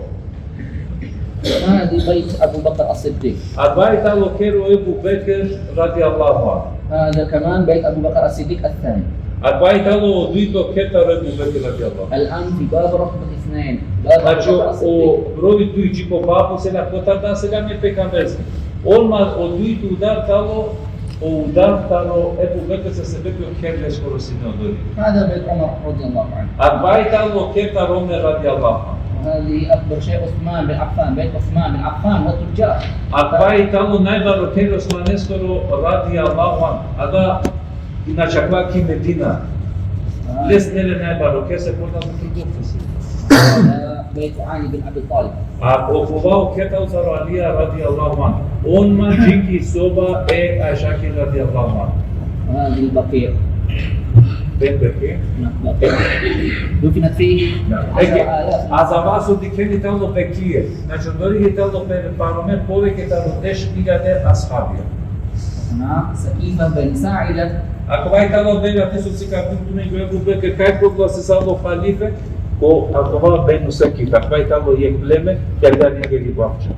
Speaker 11: هذه بيت أبو بكر الصديق.
Speaker 3: Адвај тало керо Ебу Бекер радијаллаху анху.
Speaker 11: هذا كمان بيت أبو بكر الصديق الثاني.
Speaker 3: Адвај тало одуито кета Ебу Бекер радијаллаху.
Speaker 11: الآن في باب رقم 2.
Speaker 3: Значи, о број тујчи по бабу се на потардан сега ме пекамберски. Олма од дујту удар тало, о удар тало, Ебу Бекер се беки од херле скоро сине одори.
Speaker 11: هذا بيت عمر رضي الله عنه.
Speaker 3: Адвај тало кета Ромер радијаллаху анху.
Speaker 11: هذه أكبر شيء عثمان بن عفان، بيت عثمان بن عفان والتجار.
Speaker 3: Аква и тало најбарокели османескоро ради Аллаху ада иначе аква ки Медина. Лес неле најбароке се познат за трговци.
Speaker 11: بيت علي بن أبي طالب.
Speaker 3: А оповао кетал за Алија ради Аллаху. Он ма джики соба Аишаки ради Аллаху.
Speaker 11: وهذه البقيع.
Speaker 3: Бен Бекир.
Speaker 11: بقيع. دفنت فيه 10,000.
Speaker 3: А за вас одикени тало Бекир. Значи дори ги тало пароме повеќе тало 10,000 асхабија.
Speaker 11: هناك سقيفة بن ساعدة.
Speaker 3: Ако вај тало бега ти со цика култуми го ебу беке кај кога се сало халифе, ко ако ва бен сакифа, вај тало е племе, ќе да не ги бавче.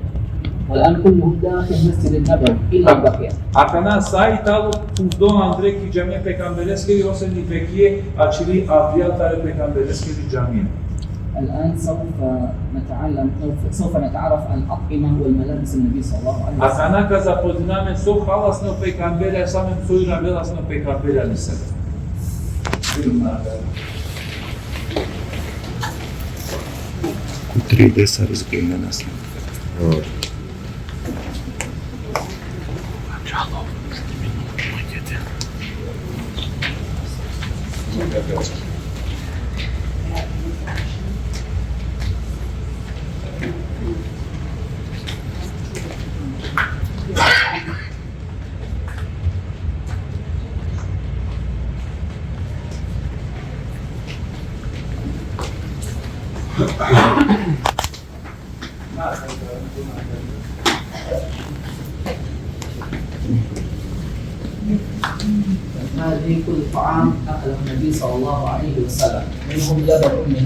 Speaker 11: والآن كلهم داخل مسجد النبوي إلا البقيع.
Speaker 3: Акана сај тало до Андре ки џамија пекамбереске и осени бекие, а чили авијал таре пекамбереске и џамија.
Speaker 11: الآن سوف نتعرف عن الأطعمة والملابس النبي صلى الله عليه وسلم.
Speaker 3: Акана ка запознаме со халасно пекамбере, самим со иравеласно пекамбере алиселам.
Speaker 7: Три деса разгрена нас.
Speaker 11: هذه كل طعام أكله النبي صلى الله عليه وسلم، منهم لبن أمه.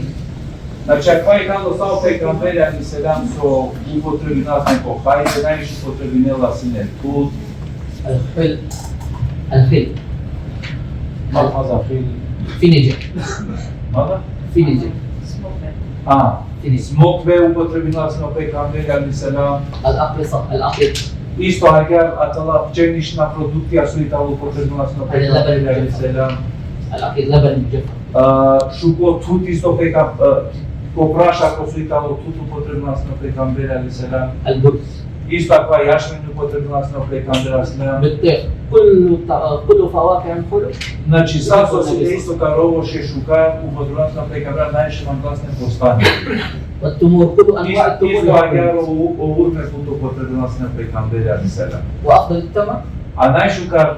Speaker 3: Значи, аква и тало сао пекамбере алиселам со употребинат неко хајде, највише употребинела сине туд.
Speaker 11: الخل. الخل.
Speaker 3: ماذا في
Speaker 11: فينيجر.
Speaker 3: ماذا؟
Speaker 11: فينيجر.
Speaker 3: Смокве употребинела сине пекамбере алиселам.
Speaker 11: الأقرصة. الأقرب.
Speaker 3: Исто агар атала пченична продукција со и тало употребинела сине пекамбере алиселам.
Speaker 11: الأقرب لبن مجفف.
Speaker 3: Шуко тут исто пека попраша ко со и тало тут употребинела сине пекамбере алиселам.
Speaker 11: البرز.
Speaker 3: Исто аква јашмин употребинела сине пекамбере алиселам.
Speaker 11: بالطيخ. كل فواكه الخلق.
Speaker 3: Значи, сасо се исто карово шешука, употребинела сине пекамбере најше мангласне постани.
Speaker 11: والتمور كل أنواع التمور.
Speaker 3: Исто агар овурме тут употребинела сине пекамбере алиселам.
Speaker 11: وأفضل التمر.
Speaker 3: А најшукар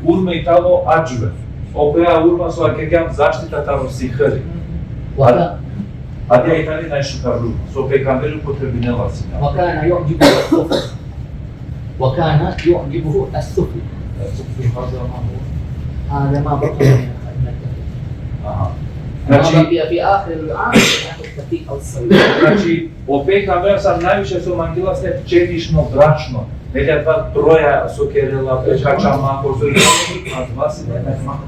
Speaker 3: урме и тало аџве. Опеа урма со акегам заштитата во сихари. Адја и тали најшукар урма. Со пекамбере употребинела сине.
Speaker 11: وكان يعجبه السفل. وكان يعجبه السفل. هذا ما بقي من ما بقي في آخر العام الدقيق أو الصغير.
Speaker 3: Значи, о пекамбере сам највише со мангиласне пченично брачно. Нека два троја со керела, пекача мако, со а два си нема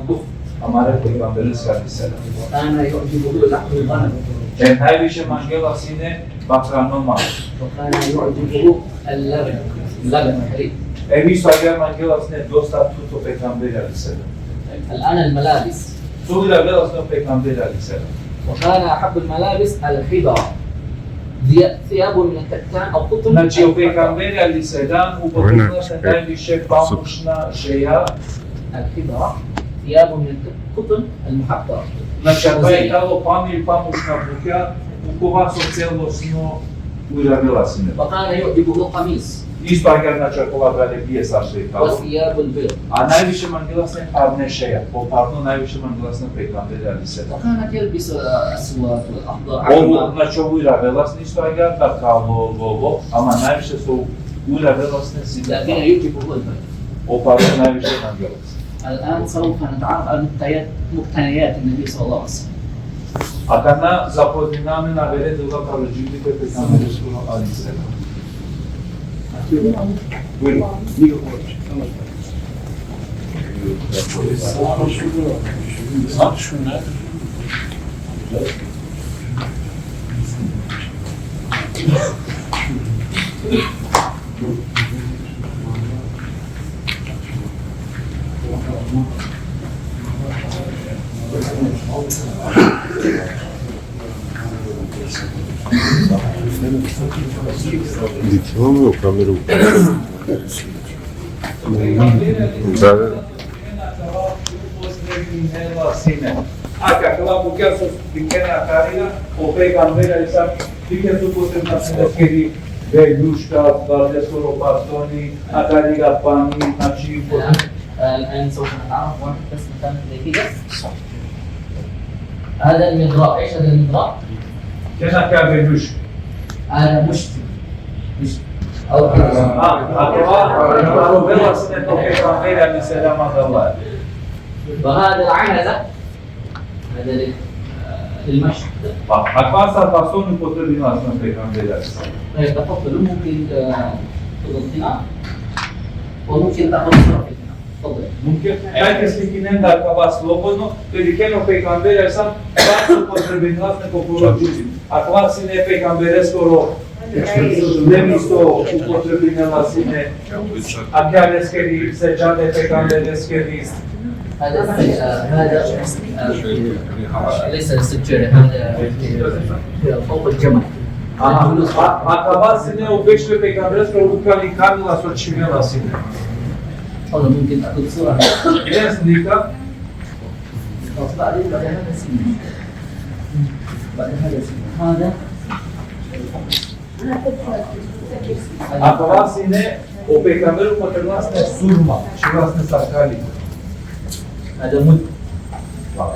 Speaker 3: дух. Амаре пекамбере скалиселам.
Speaker 11: وكان يعجبه لحم الغنم.
Speaker 3: Највише мангела сине бахрано мако.
Speaker 11: وكان يعجبه اللبن. اللبن الحليب.
Speaker 3: Висто агар мангела сине доста туто пекамбере алиселам.
Speaker 11: الآن الملابس.
Speaker 3: Сугира вела сине пекамбере алиселам.
Speaker 11: وكان أحب الملابس الحبر. ثياب من الكتان أو قطن.
Speaker 3: Значи, о пекамбере алиселам употребила се највише памушна шеја.
Speaker 11: الحبر ثياب من القطن المحبر.
Speaker 3: Значи, тоа е тало пам или памушна буќа, укова со целосно уравила сине.
Speaker 11: وكان يعجبه القميص.
Speaker 3: Исто агар значи кога браде бие саше и тало.
Speaker 11: وثياب البيض.
Speaker 3: А највише мангиласне парне шеја. По парно највише мангиласне пекамбере алиселам.
Speaker 11: وكانت يلبس الأسود والأخضر.
Speaker 3: Ово, значи ово уравеласне исто агар да каво лово, ама највише со уравеласне сине.
Speaker 11: لكن يعجبه البيض.
Speaker 3: О парно највише мангиласне.
Speaker 11: الآن سوف نتعرف على مقتنيات النبي صلى الله عليه وسلم.
Speaker 3: А кога запознаваме на верето за пароџивите пекамбере алиселам.
Speaker 6: Dikiyor yok kamera yok. Zaten
Speaker 3: Acaba porque essas pequenas carinhas, o pegamberi essa fica tu concentração que Velushka, Valdesoro Bastoni, Akariga Pani, Nachi,
Speaker 11: الآن سوف نتعرف واحد بس مكان كده. هذا المضراء، ايش هذا المضراء؟
Speaker 3: كنا كافيلوش.
Speaker 11: هذا مشتي. أو وهذا العنزة هذا للمشي. طيب تفضل ممكن تغطينا وممكن تاخذ صورة. تفضل.
Speaker 3: ممكن هاي تسليكين ده كباس لوبونو تديكينو pecambere sam passo potrebbe popologi acqua sine pecambere scoro nemisto potrebbe nella sine abbiamo scheri se già ne pecambere scheri
Speaker 11: هذا ليس السجارة، هذا فوق الجمل.
Speaker 3: acaba sine o pește pecambere scoro calicano la società la sine.
Speaker 11: والله ممكن تاخذ صورة.
Speaker 3: ايش ديكا؟
Speaker 11: بعدين هذا سين. بعد هذا سين. هذا
Speaker 3: acaba sine o pecambere potrebbe essere surma și vlastne sarcali.
Speaker 11: هذا مد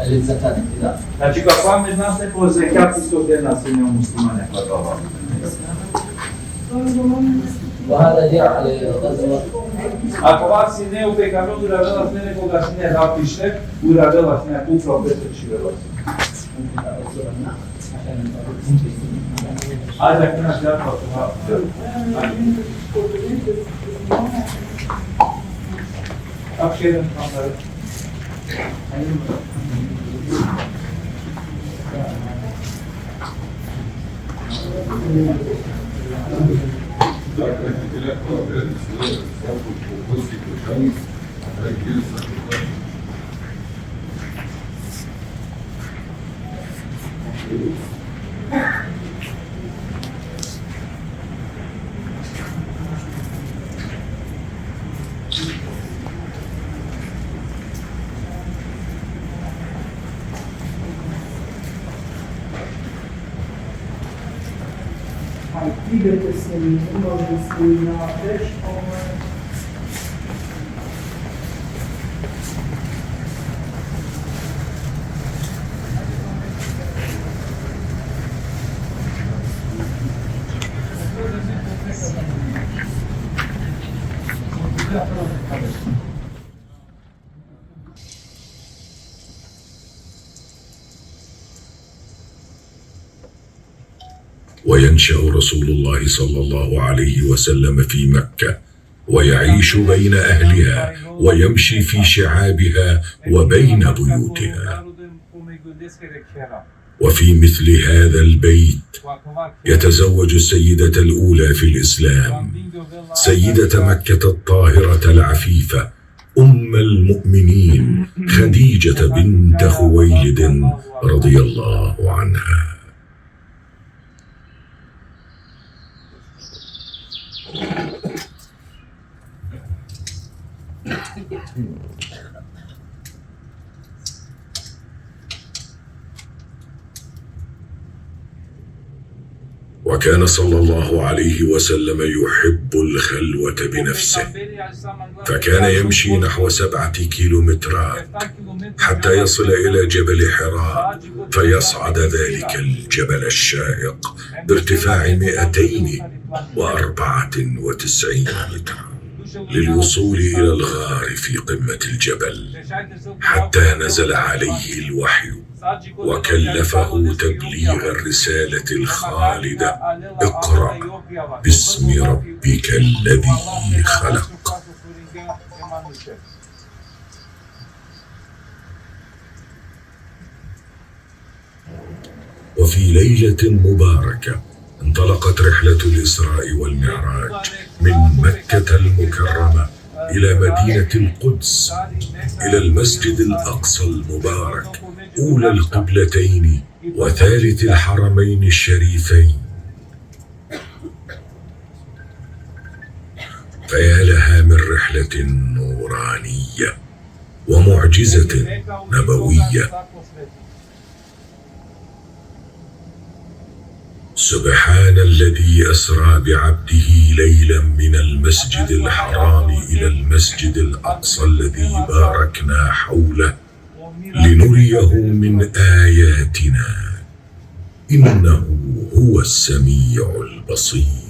Speaker 11: للزكاة كذا.
Speaker 3: Znači kakva me znate po zekatu sto dena sine muslimane kladova.
Speaker 11: وهذا درع للغزوة.
Speaker 3: Acaba sine o pecambere uradela sine nekoga sine rapiște, uradela sine cu profetul și velos. Azi acum aș vrea să Akşerim kanları.
Speaker 12: وينشأ رسول الله صلى الله عليه وسلم في مكة ويعيش بين أهلها ويمشي في شعابها وبين بيوتها. وفي مثل هذا البيت يتزوج السيدة الأولى في الإسلام سيدة مكة الطاهرة العفيفة أم المؤمنين خديجة بنت خويلد رضي الله عنها. وكان صلى الله عليه وسلم يحب الخلوة بنفسه، فكان يمشي نحو 7 كيلومترات حتى يصل إلى جبل حراء فيصعد ذلك الجبل الشاهق بارتفاع 294 مترا للوصول إلى الغار في قمة الجبل حتى نزل عليه الوحي وكلفه تبليغ الرسالة الخالدة: اقرأ باسم ربك الذي خلق. وفي ليلة مباركة انطلقت رحلة الإسراء والمعراج من مكة المكرمة إلى مدينة القدس إلى المسجد الأقصى المبارك، أولى القبلتين وثالث الحرمين الشريفين. فيا لها من رحلة نورانية ومعجزة نبوية. سبحان الذي أسرى بعبده ليلا من المسجد الحرام إلى المسجد الأقصى الذي باركنا حوله لنريه من آياتنا إنه هو السميع البصير.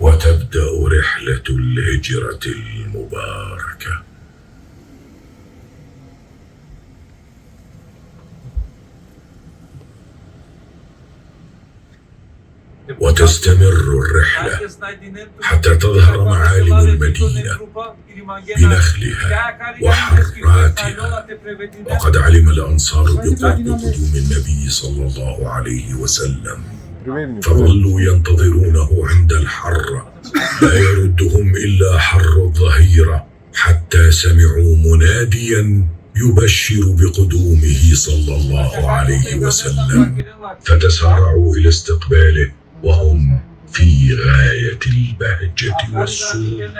Speaker 12: وتبدأ رحلة الهجرة المباركة. وتستمر الرحلة حتى تظهر معالم المدينة بنخلها وحراتها. وقد علم الأنصار بقرب قدوم النبي صلى الله عليه وسلم، فظلوا ينتظرونه عند الحرة لا يردهم إلا حر الظهيرة، حتى سمعوا مناديا يبشر بقدومه صلى الله عليه وسلم، فتسارعوا إلى استقباله وهم في غاية البهجة والسرور.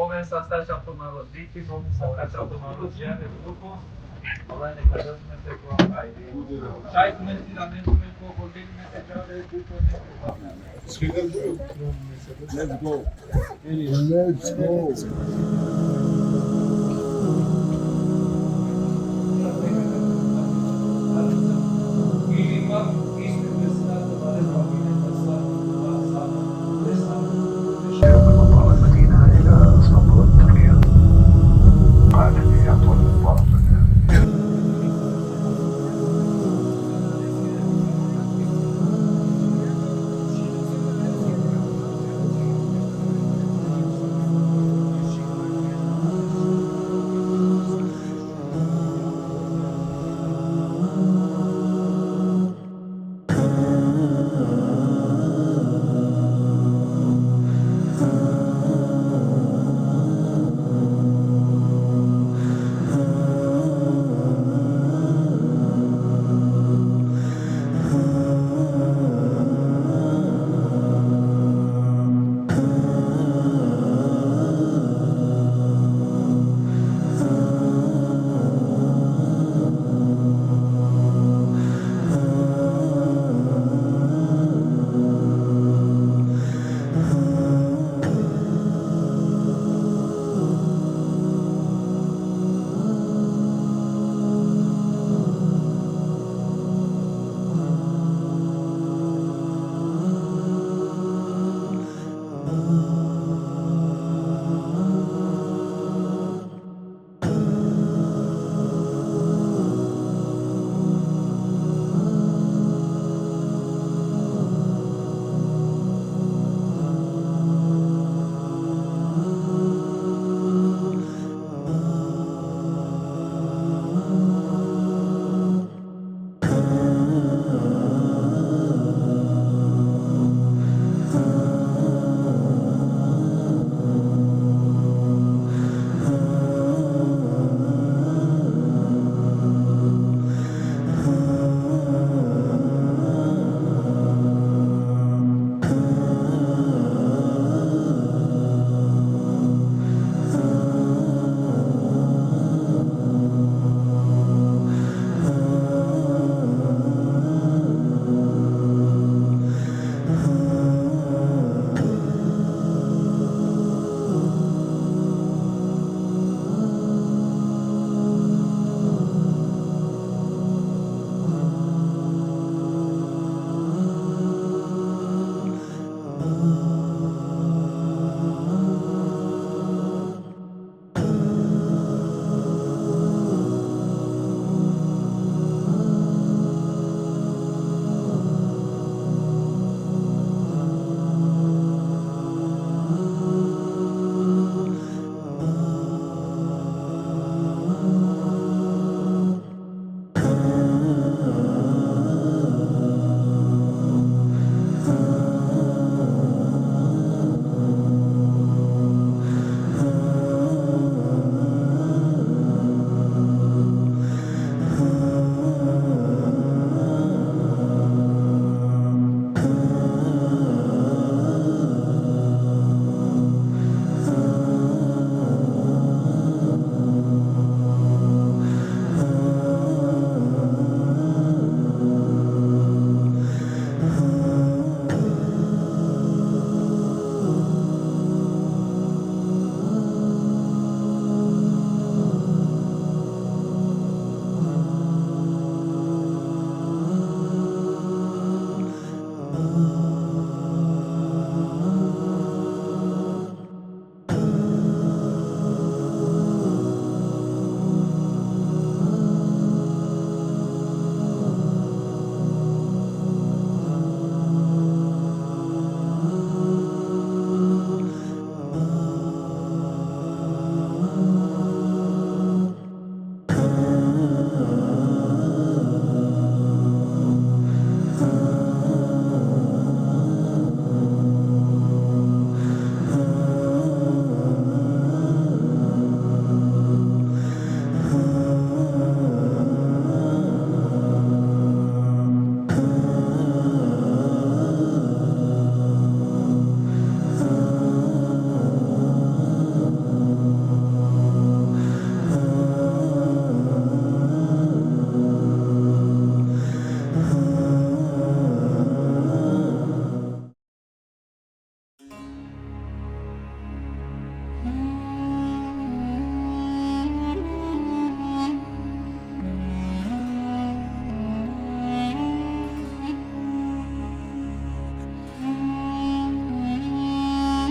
Speaker 3: Começa a estar chamando os vídeos, vamos estar chamando os dias do grupo. Olha, cada um vai ter que vai. Sai com esse lamento, meu povo, tem que meter já o grupo.
Speaker 1: Let's go. Let's go.